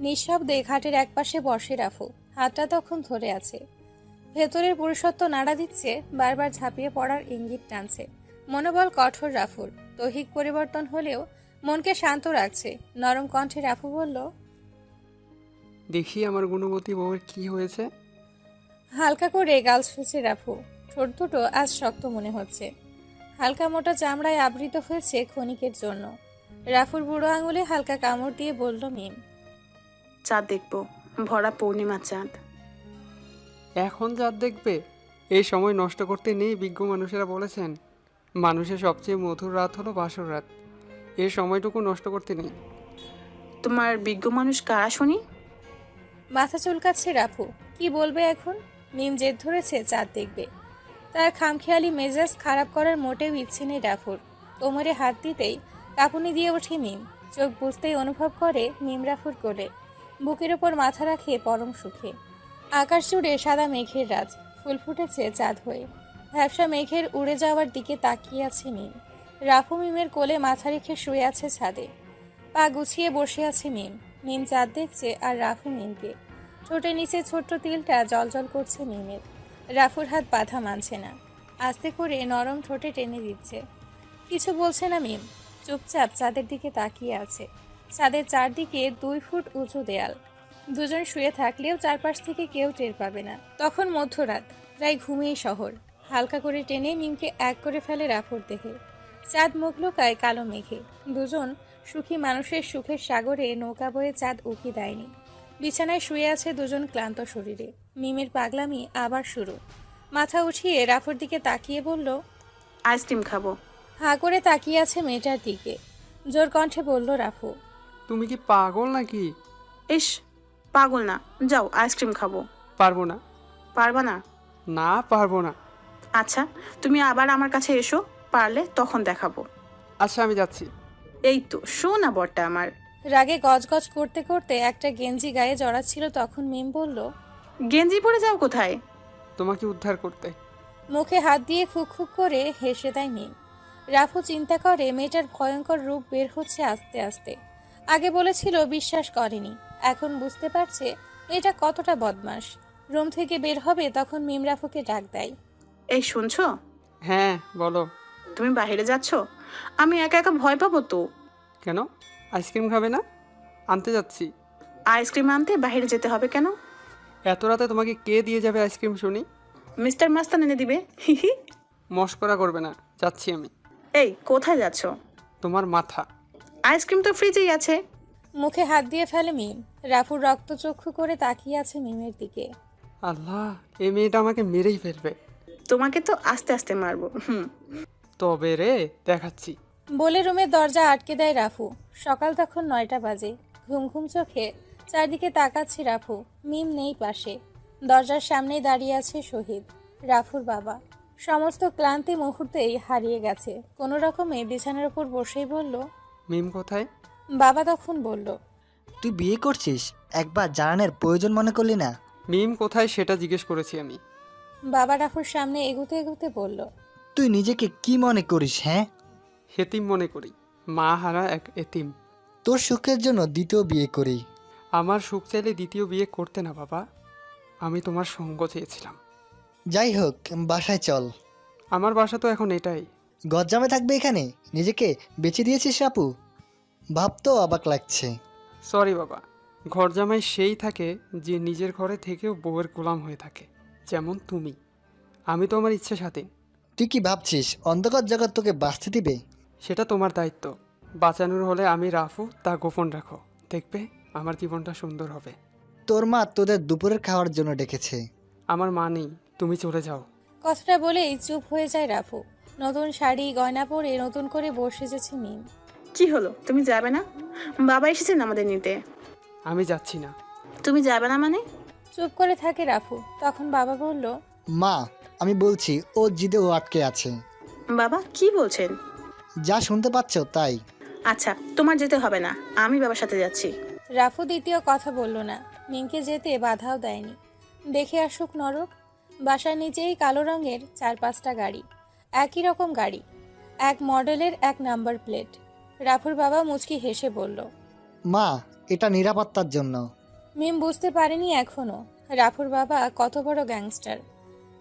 Speaker 1: নিঃশব্দে খাটের একপাশে বসে রাফু। হাতটা তখন ধরে আছে। ভেতরের পুরুষত্ব নাড়া দিচ্ছে, বারবার ঝাঁপিয়ে পড়ার ইঙ্গিত টানছে। মনোবল কঠোর রাফুর। দৈহিক পরিবর্তন হলেও মনকে শান্ত রাখছে। নরম কণ্ঠে রাফু বলল,
Speaker 7: দেখি আমার গুণবতী বউয়ের কি হয়েছে।
Speaker 1: হালকা করে গাল ছুঁয়েছে রাফু। ঠোঁট দুটো আজ শক্ত মনে হচ্ছে। হালকা মোটা চামড়ায় আবৃত হয়েছে ক্ষণিকের জন্য। রাফুর বুড়ো আঙুলে হালকা কামড় দিয়ে বলল মিম,
Speaker 22: চাঁদ দেখবো, ভরা পূর্ণিমা চাঁদ।
Speaker 7: এখন চাঁদ দেখবে? এই সময় নষ্ট করতে নেই। বিজ্ঞ মানুষেরা বলেছেন, মানুষের সবচেয়ে মধুর রাত হলো বাসর রাত। এই সময়টুকু নষ্ট করতে নেই।
Speaker 22: তোমার বিজ্ঞ মানুষ কারা শুনি?
Speaker 1: মাথা চুলকাচ্ছে রাফু। কি বলবে এখন? মিম জেদ ধরেছে চাঁদ দেখবে। তার খামখেয়ালি মেজাজ খারাপ করার মোটেও ইচ্ছে নেই রাফুর। কোমরে হাত দিতেই কাঁপুনি দিয়ে ওঠে মিম। চোখ বুঝতেই অনুভব করে মিম রাফুর কোলে। বুকের ওপর মাথা রাখে পরম সুখে। আকাশ জুড়ে সাদা মেঘের রাজ, ফুল ফুটেছে চাঁদ হয়ে। ভ্যাবসা মেঘের উড়ে যাওয়ার দিকে তাকিয়ে আছে মিম। রাফু মিমের কোলে মাথা রেখে শুয়ে আছে ছাদে, পা গুছিয়ে বসে আছে মিম। মিম চাঁদ দেখছে আর রাফু মিমকে। ঠোঁটের নিচে ছোট্ট তিলটা জলজল করছে মিমের। রাফুর হাত বাধা মানছে না, আস্তে করে নরম ঠোঁটে টেনে দিচ্ছে। কিছু বলছে না মিম, চুপচাপ চাঁদের দিকে তাকিয়ে আছে। চাঁদের চারদিকে 2 ফুট উঁচু দেয়াল। দুজন শুয়ে থাকলেও চারপাশ থেকে কেউ টের পাবে না। তখন মধ্যরাত, প্রায় ঘুমিয়ে শহর। হালকা করে টেনে মিমকে এক করে ফেলে রাফুর দেহে। চাঁদ মুখ লুকায় কালো মেঘে। দুজন সুখী মানুষের সুখের সাগরে নৌকা বয়ে চাঁদ উকি দেয়নি। বিছানায় শুয়ে আছে দুজন ক্লান্ত শরীরে। মিমের পাগলামি আবার শুরু। মাথা উঠিয়ে রাফুর দিকে তাকিয়ে বলল,
Speaker 22: আইসক্রিম খাবো।
Speaker 1: হাঁ করে তাকিয়ে আছে মেয়েটার দিকে। জোর কণ্ঠে বলল রাফু,
Speaker 7: তুমি কি পাগল নাকি?
Speaker 22: ইস, পাগল না, যাও আইসক্রিম খাবো।
Speaker 7: পারবো না।
Speaker 22: পারবা না?
Speaker 7: না, পারবো না।
Speaker 22: আচ্ছা, তুমি আবার আমার কাছে এসো, পারলে তখন দেখাবো।
Speaker 7: আচ্ছা, আমি যাচ্ছি।
Speaker 22: এই তো শোনা বটটা আমার।
Speaker 1: রাগে গজগজ করতে করতে একটা গেঞ্জি গায়ে জড়াচ্ছিল, তখন মিম বলল,
Speaker 22: গেঞ্জি পরে যাও কোথায়?
Speaker 7: তোমাকে উদ্ধার করতে।
Speaker 1: মুখে হাত দিয়ে খুক খুক করে হেসে দেয় মিম। রাফু চিন্তা করে মেয়েটার ভয়ঙ্কর রূপ বের হচ্ছে আস্তে আস্তে। আগে বলেছিল বিশ্বাস করেনি, এখন বুঝতে পারছে মেয়েটা কতটা বদমাশ। রুম থেকে বের হবে তখন মিম রাফুকে ডাক দেয়,
Speaker 22: এই শুনছো?
Speaker 7: হ্যাঁ, বলো।
Speaker 22: তুমি বাইরে যাচ্ছ? আমি একা একা ভয় পাবো তো।
Speaker 7: কেন, আইসক্রিম খাবে না? আনতে যাচ্ছি।
Speaker 22: আইসক্রিম আনতে বাইরে যেতে হবে কেন?
Speaker 7: এত রাতে তোমাকে কে দিয়ে যাবে আইসক্রিম শুনি?
Speaker 22: মিস্টার মাস্তান এনে দিবে।
Speaker 7: মস্করা করবে না, যাচ্ছি আমি।
Speaker 22: এই কোথায় যাচ্ছ?
Speaker 7: তোমার মাথা।
Speaker 22: আইসক্রিম তো ফ্রিজেই আছে।
Speaker 1: মুখে হাত দিয়ে ফেলে মিম। রাফুর রক্তচক্ষু করে তাকিয়ে আছে মিমের দিকে।
Speaker 7: আল্লাহ, এই মেয়েটা আমাকে মেরেই ফেলবে।
Speaker 22: তোমাকে তো আস্তে আস্তে মারবো।
Speaker 7: তবে রে, দেখাচ্ছি।
Speaker 1: বলে রুমের দরজা আটকে দেয় রাফু। সকাল তখন 9টা বাজে। ঘুম ঘুম চোখে চারদিকে তাকাচ্ছে রাফু। মিম নেই পাশে। দরজার সামনেই দাঁড়িয়ে আছে শহীদ, রাফুর বাবা। সমস্ত ক্লান্তি মুহূর্তেই হারিয়ে গেছে। কোনো রকমে বিছানার উপর বসেই বলল,
Speaker 7: মিম কোথায়?
Speaker 1: বাবা তখন বলল,
Speaker 6: তুই বিয়ে করছিস, একবার জানানোর প্রয়োজন মনে করলি না?
Speaker 7: মিম কোথায় সেটা জিজ্ঞেস করেছি আমি।
Speaker 1: বাবা রাফুর সামনে এগুতে এগুতে বলল,
Speaker 6: তুই নিজেকে কি মনে করিস? হ্যাঁ,
Speaker 7: হেতিম মনে করি, মা হারা এক এতিম।
Speaker 6: তোর সুখের জন্য দ্বিতীয় বিয়ে করি।
Speaker 7: আমার সুখ চাইলে দ্বিতীয় বিয়ে করতে না বাবা, আমি তোমার সঙ্গ চেয়েছিলাম।
Speaker 6: যাই হোক, বাসায় চল।
Speaker 7: আমার বাসা তো এখন এটাই।
Speaker 6: গজ্জামে থাকবে এখানে? নিজেকে বেঁচে দিয়েছিস আপু? ভাবতেও অবাক লাগছে।
Speaker 7: সরি বাবা, ঘর জামাই সেই থাকে যে নিজের ঘরে থেকেও বউয়ের গোলাম হয়ে থাকে, যেমন তুমি। আমি তো আমার ইচ্ছে স্বাধীন।
Speaker 6: তুই কি ভাবছিস অন্ধকার জগৎ তোকে বাঁচতে দিবে?
Speaker 7: সেটা তোমার দায়িত্ব। বাঁচানোর হলে আমি রাফু তা গোপন রাখো, দেখবে আমার জীবনটা সুন্দর হবে।
Speaker 6: তোর মা তোদের দুপুরের খাওয়ার জন্য ডেকেছে।
Speaker 7: আমার মা নেই, তুমি চলে যাও।
Speaker 1: কথাটা বলেই চুপ হয়ে যায় রাফু। নতুন শাড়ি গয়না পরে নতুন করে বসে যেছে মিম।
Speaker 22: কি হলো, তুমি যাবে না? বাবা এসেছেন আমাদের নিতে।
Speaker 7: আমি যাচ্ছি না।
Speaker 22: তুমি যাবে না মানে?
Speaker 1: চুপ করে থাকে রাফু। তখন বাবা বলল,
Speaker 6: মা, আমি বলছি ও জিদে ও আটকে আছে।
Speaker 22: বাবা কি বলছেন?
Speaker 6: যা শুনতে পাচ্ছ তাই।
Speaker 22: আচ্ছা, তোমার যেতে হবে না, আমি বাবার সাথে যাচ্ছি।
Speaker 1: রাফু দ্বিতীয় কথা বলল না। মিমকে যেতে বাধাও দেয়নি। দেখে আসুক নরক। বাসার নিচেই কালো রঙের 4-5টা গাড়ি, একই রকম গাড়ি, এক মডেলের, এক নাম্বার প্লেট। রাফুর বাবা মুচকি হেসে বলল,
Speaker 6: মা, এটা নিরাপত্তার জন্য।
Speaker 1: মিম বুঝতে পারেনি এখনো রাফুর বাবা কত বড় গ্যাংস্টার।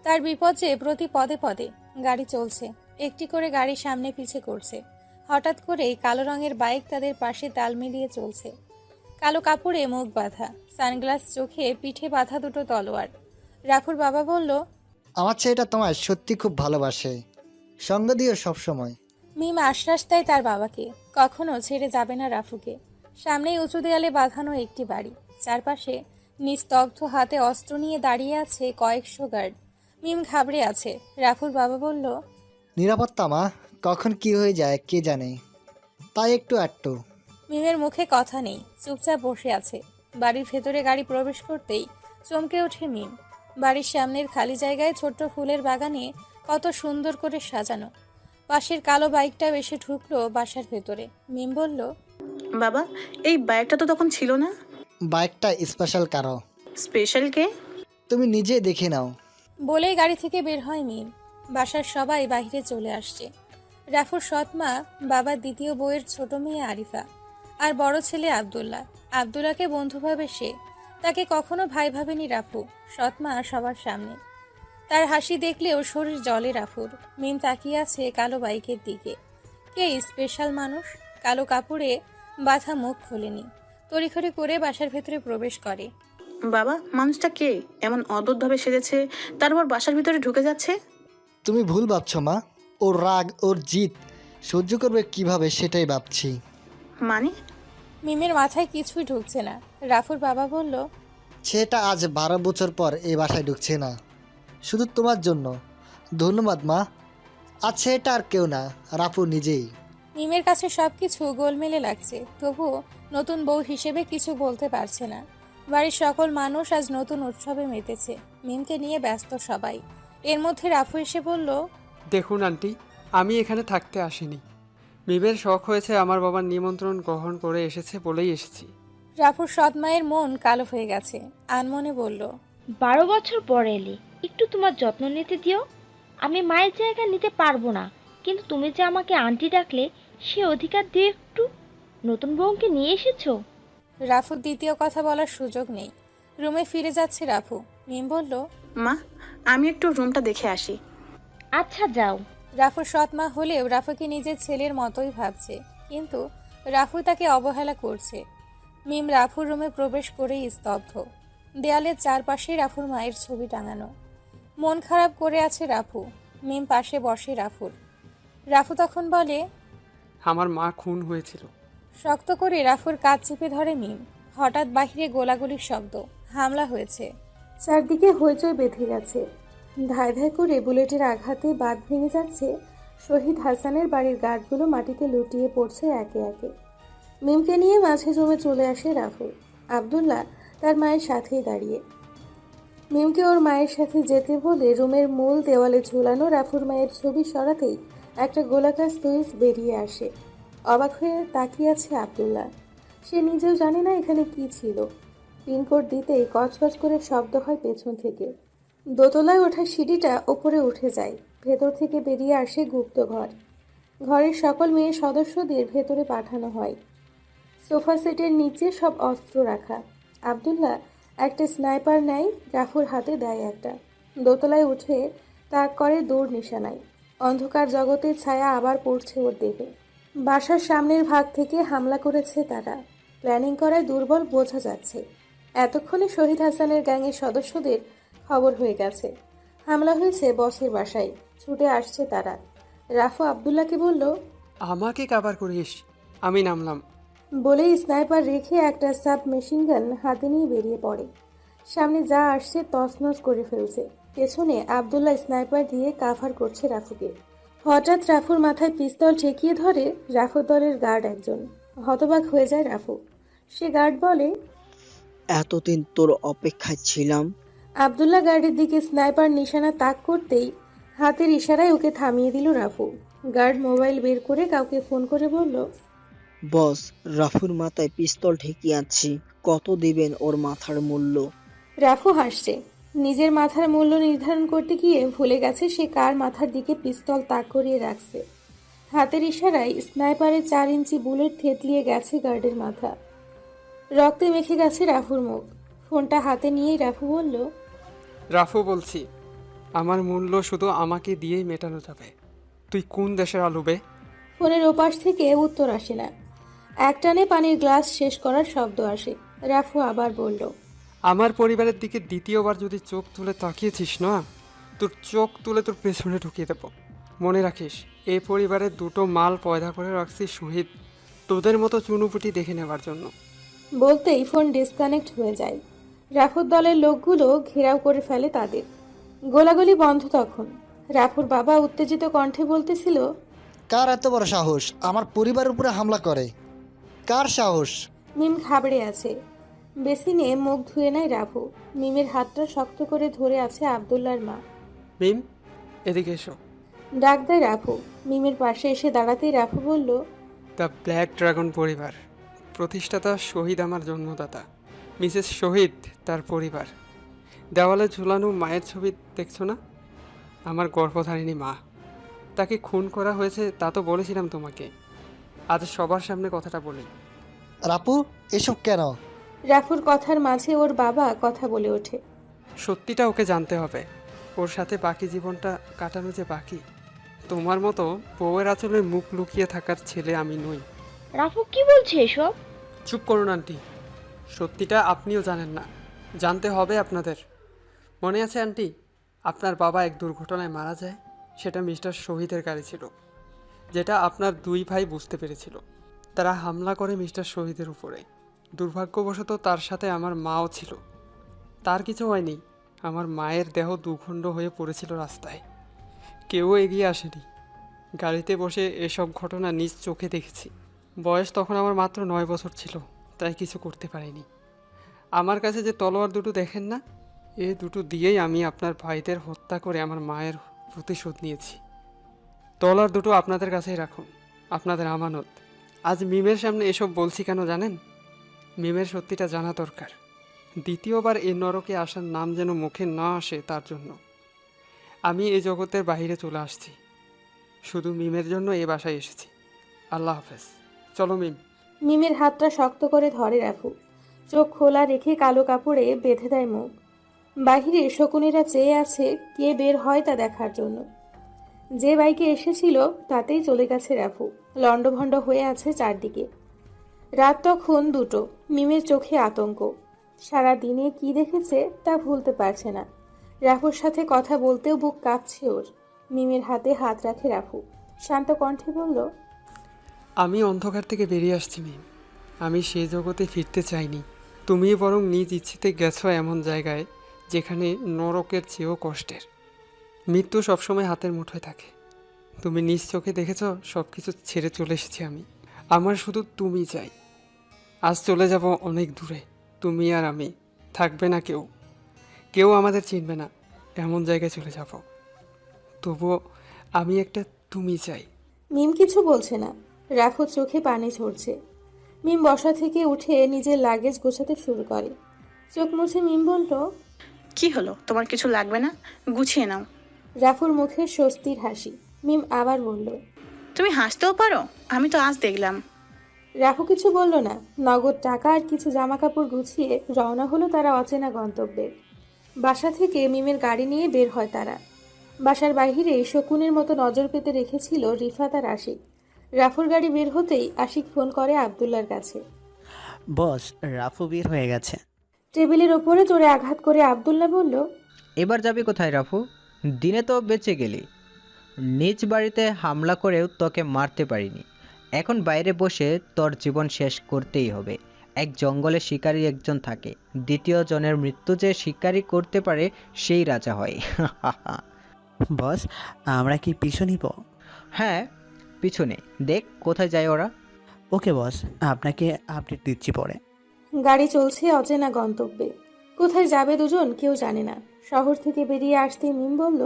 Speaker 1: তার বিপদে প্রতি পদে পদে গাড়ি চলছে। একটি করে গাড়ি সামনে পিছে করছে। হঠাৎ করেই কালো রঙের বাইক তাদের পাশে তাল মিলিয়ে চলছে। কালো কাপড়ে মুখ বাঁধা, সানগ্লাস চোখে, পিঠে বাঁধা দুটো তলোয়ার। রাফুর বাবা বলল,
Speaker 6: আমার ছেলেটা তোমার সত্যি খুব ভালোবাসে, সঙ্গ দিও সবসময়।
Speaker 1: মিম আশ্বাস দেয় তার বাবাকে, কখনো ছেড়ে যাবে না রাফুকে। সামনেই উঁচু দেয়ালে বাঁধানো একটি বাড়ি, চারপাশে নিস্তব্ধ, হাতে অস্ত্র নিয়ে দাঁড়িয়ে আছে কয়েকশো গার্ড। মিম ঘাবড়ে আছে। রাফুর বাবা বলল,
Speaker 6: নিরাপত্তা মা, কখন কি হয়ে যায় কে জানে, তাই একটু একটু।
Speaker 1: মিমের মুখে কথা নেই, চুপচাপ বসে আছে। বাড়ির ভেতরে গাড়ি প্রবেশ করতেই চমকে ওঠে মিম। বাড়ির সামনের খালি জায়গায় ছোট্ট ফুলের বাগানে কত সুন্দর করে সাজানো। পাশের কালো বাইকটা এসে ঢুকলো বাসার ভেতরে। মিম বলল,
Speaker 22: বাবা, এই বাইকটা তো তখন ছিল না।
Speaker 6: বাইকটা স্পেশাল কারো।
Speaker 22: স্পেশাল কে?
Speaker 6: তুমি নিজে দেখে নাও।
Speaker 1: বলেই গাড়ি থেকে বের হয় মিম। বাসার সবাই বাইরে চলে আসছে। রাফুর সৎ মা, বাবার দ্বিতীয় বউয়ের ছোট মেয়ে আরিফা, আর বড় ছেলে আব্দুল্লাহ। আব্দুল্লাহকে বন্ধু ভাবে সে, তাকে কখনো ভাই ভাবেনি রাফু। সৎ মা সবার সামনে, তার হাসি দেখলেও শরীর জ্বলে রাফুর। মিম তাকিয়ে আছে কালো বাইকের দিকে। কে স্পেশাল মানুষ? কালো কাপড়ে বাঁধা মুখ খোলেনি, তড়িঘড়ি করে বাসার ভেতরে প্রবেশ করে।
Speaker 22: বাবা, মানুষটা কে? এমন অদ্ভুতভাবে সেজেছে, তারপর বাসার ভিতরে ঢুকে যাচ্ছে।
Speaker 6: তুমি ভুল ভাবছো মা। ওর রাগ, ওর জিদ সহ্য করবে কিভাবে সেটাই ভাবছি।
Speaker 22: মানে?
Speaker 1: মিমের মাথায় কিছুই ঢুকছে না। রাফুর বাবা বলল,
Speaker 6: সেটা আজ 12 বছর পর এই বাসায় ঢুকছে না, শুধু তোমার জন্য। ধন্যবাদ মা। আজ সেটা আর কেউ না, রাফু নিজেই।
Speaker 1: মিমের কাছে সবকিছু গোলমেলে লাগছে, তবুও নতুন বউ হিসেবে কিছু বলতে পারছে না। বাড়ির সকল মানুষ আজ নতুন উৎসবে মেতেছে, মিমকে নিয়ে ব্যস্ত সবাই। এর মধ্যে রাফু এসে বলল,
Speaker 7: দেখুন আন্টি, আমি এখানে থাকতে আসিনি। মিমের শখ হয়েছে, আমার বাবার নিমন্ত্রণ গ্রহণ করে এসেছে বলেই এসেছি।
Speaker 1: রাফুর সৎ মায়ের মন কালো হয়ে গেছে। আনমনে বলল,
Speaker 9: 12 বছর পর এলে, একটু তোমার যত্ন নিতে দিও। আমি মায়ের জায়গা নিতে পারবো না, কিন্তু তুমি যে আমাকে আন্টি ডাকলে, সে অধিকার দিয়ে একটু। নতুন বউকে নিয়ে এসেছো।
Speaker 1: রাফুর দ্বিতীয় কথা বলার সুযোগ নেই। রুমে ফিরে যাচ্ছে রাফু। মিম বলল,
Speaker 22: মা, আমি একটু রুমটা দেখে আসি।
Speaker 9: আচ্ছা, যাও।
Speaker 1: রাফুর সৎ মা হলেও রাফুকে নিজের ছেলের মতোই ভাবছে, কিন্তু রাফু তাকে অবহেলা করছে। মিম রাফুর রুমে প্রবেশ করেই স্তব্ধ। দেয়ালের চারপাশে রাফুর মায়ের ছবি টাঙানো। মন খারাপ করে আছে রাফু। মিম পাশে বসে রাফুর। রাফু তখন বলে,
Speaker 7: আমার মা খুন হয়েছিল।
Speaker 1: শক্ত করে রাফুর কাঁধ চেপে ধরে মিম। হঠাৎ বাহিরে গোলাগুলির শব্দ। হামলা হয়েছে। চারদিকে হইচই বেঁধে গেছে। ধায় ধায় করে বুলেটের আঘাতে বাঁধ ভেঙে যাচ্ছে। শহীদ হাসানের বাড়ির গার্ডগুলো মাটিতে লুটিয়ে পড়ছে একে একে। মিমকে নিয়ে মাঝে জমে চলে আসে রাফু। আব্দুল্লাহ তার মায়ের সাথেই দাঁড়িয়ে। মিমকে ওর মায়ের সাথে যেতে বলে রুমের মূল দেওয়ালে ঝুলানো রাফুর মায়ের ছবি সরাতেই একটা গোলাকার সুইচ বেরিয়ে আসে। অবাক হয়ে তাকিয়ে আছে আব্দুল্লাহ। সে নিজেও জানে না এখানে কি ছিল। পিনকোড দিতেই কচকচ করে শব্দ হয় পেছন থেকে। দোতলায় ওঠা সিঁড়িটা ওপরে উঠে যায়। ভেতর থেকে বেরিয়ে আসে গুপ্তঘর। ঘরের সকল মেয়ে সদস্যদের ভেতরে পাঠানো হয়। সোফা সেটের নিচে সব অস্ত্র রাখা। আব্দুল্লাহ একটা স্নাইপার নেয়, রাফুর হাতে দেয় একটা। দোতলায় উঠে তাক করে দূর নিশানায়। অন্ধকার জগতের ছায়া আবার পড়ছে ওর দেহে। বাসার সামনের ভাগ থেকে হামলা করেছে তারা। প্ল্যানিং করায় দুর্বল বোঝা যাচ্ছে। এতক্ষণে শহীদ হাসানের গ্যাংয়ের সদস্যদের খবর হয়ে গেছে। হামলা হয়েছে বসের বাসায়। ছুটে আসছে তারা। রাফু আব্দুল্লাহকে বলল,
Speaker 7: আমাকে কাভার করিস। আমি নামলাম
Speaker 1: বলেই স্নাইপার রেখে একটা সাব মেশিন গান হাতে নিয়ে বেরিয়ে পড়ে। সামনে যা আসছে তছনছ করে ফেলছে। পেছনে আব্দুল্লাহ স্নাইপার দিয়ে কাভার করছে রাফুকে। হঠাৎ রাফুর মাথায় পিস্তল ঠেকিয়ে ধরে রাফুর দলের গার্ড একজন। হতবাক হয়ে যায় রাফু। সে গার্ড বলে,
Speaker 11: এতদিন তোর অপেক্ষায় ছিলাম।
Speaker 1: আব্দুল্লাহ গার্ডের দিকে স্নাইপার নিশানা তাক করতেই হাতের ইশারায় ওকে থামিয়ে দিল রাফু। গার্ড মোবাইল বের করে কাউকে ফোন করে বলল,
Speaker 11: বস, রাফুর মাথায় পিস্তল ঠেকিয়ে আছি, কত দিবেন ওর মাথার মূল্য?
Speaker 1: রাফু হাসছে। নিজের মাথার মূল্য নির্ধারণ করতে গিয়ে ভুলে গেছে সে কার মাথার দিকে পিস্তল তাক করিয়ে রাখছে। হাতের ইশারায় স্নাইপারের 4 ইঞ্চি বুলেট থেতলিয়ে গেছে গার্ডের মাথা। রক্তে মেখে গেছে রাফুর মুখ। ফোনটা হাতে নিয়েই রাফু বলল,
Speaker 7: রাফু বলছি, আমার মূল্য শুধু আমাকে দিয়েই মেটানো যাবে। তুই কোন দেশের আলুবে?
Speaker 1: ফোনের ওপাশ থেকে উত্তর আসে না। একটানে পানির গ্লাস শেষ করার শব্দ আসে। রাফু আবার বলল,
Speaker 7: আমার পরিবারের দিকে দ্বিতীয়বার যদি চোখ তুলে তাকিয়েছিস না, তোর চোখ তুলে তোর পেছনে ঢুকিয়ে দেব। মনে রাখিস, এই পরিবারের 2টো মাল পয়দা করে রাখছি শহীদ, তোদের মতো চুনুপুটি দেখে নেবার জন্য।
Speaker 1: বলতেই ফোন ডিসকানেক্ট হয়ে যায়। রাফুর দলের লোকগুলো ঘেরাও করে ফেলে তাদের। গোলাগুলি বন্ধ তখন। রাফুর বাবা উত্তেজিত কণ্ঠে বলতেছিল,
Speaker 6: কার এত বড় সাহস আমার পরিবারের উপরে হামলা করে? কার সাহস?
Speaker 1: মিম ঘাবড়ে আছে। বেসিনে মুখ ধুয়ে নেয় রাফু। মিমের হাতটা শক্ত করে ধরে আছে আব্দুল্লাহর মা।
Speaker 7: মিম, এদিকে এসো।
Speaker 1: ডাক দেয় রাফু। মিমের পাশে এসে দাঁড়াতেই রাফু বলল,
Speaker 7: দ্য ব্ল্যাক ড্রাগন পরিবার প্রতিষ্ঠাতা শহীদ আমার জন্মদাতা, মিসেস শহীদ তার পরিবার। দেওয়ালে ঝুলানো মায়ের ছবি দেখছো না? আমার গর্ভধারিণী মা। তাকে খুন করা হয়েছে তা তো বলেছিলাম তোমাকে, আজ সবার সামনে কথাটা বলি।
Speaker 6: রাপু, এসব কেন?
Speaker 1: রাফুর কথার মাঝে ওর বাবা কথা বলে ওঠে।
Speaker 7: সত্যিটা ওকে জানতে হবে। ওর সাথে বাকি জীবনটা কাটানো যে বাকি। তোমার মতো বউয়ের আঁচলে মুখ লুকিয়ে থাকার ছেলে আমি নই।
Speaker 9: রাফু কি বলছে এসব?
Speaker 7: চুপ করুন আন্টি, সত্যিটা আপনিও জানেন না, জানতে হবে আপনাদের। মনে আছে আন্টি, আপনার বাবা এক দুর্ঘটনায় মারা যায়? সেটা মিস্টার শহীদের গাড়ি ছিল, যেটা আপনার দুই ভাই বুঝতে পেরেছিল। তারা হামলা করে মিস্টার শহীদের উপরে। দুর্ভাগ্যবশত তার সাথে আমার মাও ছিল। তার কিছু হয়নি, আমার মায়ের দেহ দুখণ্ড হয়ে পড়েছিল রাস্তায়। কেউ এগিয়ে আসেনি। গাড়িতে বসে এসব ঘটনা নিজ চোখে দেখেছি। বয়স তখন আমার মাত্র 9 বছর ছিল, তাই কিছু করতে পারিনি। আমার কাছে যে তলোয়ার দুটো দেখেন না, এই দুটো দিয়েই আমি আপনার ভাইদের হত্যা করে আমার মায়ের প্রতিশোধ নিয়েছি। তলোয়ার দুটো আপনাদের কাছেই রাখুন, আপনাদের আমানত। আজ মিমের সামনে এসব বলছি কেন জানেন? মিমের সত্যিটা জানা দরকার। দ্বিতীয়বার এই নরকে আসার নাম যেন মুখে না আসে তার জন্য। আমি এই জগতের বাইরে চলে আসছি, শুধু মিমের জন্য এই বাসায় এসেছি। আল্লাহ হাফেজ। চলো মিম।
Speaker 1: মিমের হাতটা শক্ত করে ধরে রাফু। চোখ খোলা রেখে কালো কাপড়ে বেঁধে দেয় মুখ। বাহিরে শকুনিরা চেয়ে আছে কে বের হয় তা দেখার জন্য। যে বাইকে এসেছিল তাতেই চলে গেছে রাফু। লণ্ডভণ্ড হয়ে আছে চারদিকে। রাত তখন 2টো। মিমের চোখে আতঙ্ক। সারা দিনে কি দেখেছে তা ভুলতে পারছে না। রাফুর সাথে কথা বলতেও বুক কাঁপছে ওর। মিমের হাতে হাত রাখে রাফু, শান্ত কণ্ঠে বলল,
Speaker 7: আমি অন্ধকার থেকে বেরিয়ে আসছি মিম। আমি সেই জগতে ফিরতে চাইনি। তুমি বরং নিজ ইচ্ছেতে গেছো এমন জায়গায় যেখানে নরকের চেয়েও কষ্টের। মৃত্যু সবসময় হাতের মুঠোয় থাকে। তুমি নিজ চোখে দেখেছ সব কিছু ছেড়ে চলে এসেছি আমি। আমার শুধু তুমি চাই। আজ চলে যাব অনেক দূরে, তুমি আর আমি। থাকবে না কেউ, কেউ আমাদের চিনবে না। এমন জায়গায় চলে যাব, তবুও আমি একটা তুমি চাই।
Speaker 1: মিম কিছু বলছে না। রাফুর চোখে পানি ঝরছে। মিম বসা থেকে উঠে নিজের লাগেজ গোছাতে শুরু করে। চোখ মুছে মিম বলল,
Speaker 22: কি হলো, তোমার কিছু লাগবে না? গুছিয়ে নাও।
Speaker 1: রাফুর মুখে স্বস্তির হাসি। মিম আবার বলল,
Speaker 22: তুমি হাসতেও পারো? আমি তো আজ দেখলাম।
Speaker 1: রাফু কিছু বলল না। নগদ টাকা আর কিছু জামা কাপড় গুছিয়ে রওনা হলো তারা অচেনা গন্তব্যে। বাসা থেকে মিমের গাড়ি নিয়ে বের হয় তারা। বাসার বাইরে শকুনের মতো নজর পেতে রেখেছিল রিফাত আর আশিক। রাফুর গাড়ি বের হতেই আশিক ফোন করে আবদুল্লার কাছে।
Speaker 18: বস, রাফু বের হয়ে গেছে।
Speaker 1: টেবিলের ওপরে জোরে আঘাত করে আবদুল্লাহ বলল,
Speaker 19: এবার যাবি কোথায় রাফু? দিনে তো বেঁচে গেলি, নিজ বাড়িতে হামলা করেও তোকে মারতে পারিনি। এখন বাইরে বসে তোর জীবন শেষ করতেই হবে। এক জঙ্গলে শিকারী একজন থাকে, দ্বিতীয় জনের মৃত্যু যে শিকারী করতে পারে সেই রাজা হয়।
Speaker 18: বস, আমরা কি পিছু নিব?
Speaker 19: হ্যাঁ, পিছনে দেখ কোথায় যায় ওরা।
Speaker 18: ওকে বস, আপনাকে আপডেট দিচ্ছি পরে।
Speaker 1: গাড়ি চলছে অচেনা গন্তব্যে। কোথায় যাবে দুজন কেউ জানে না। শহর থেকে বেরিয়ে আসতে মিম বলল,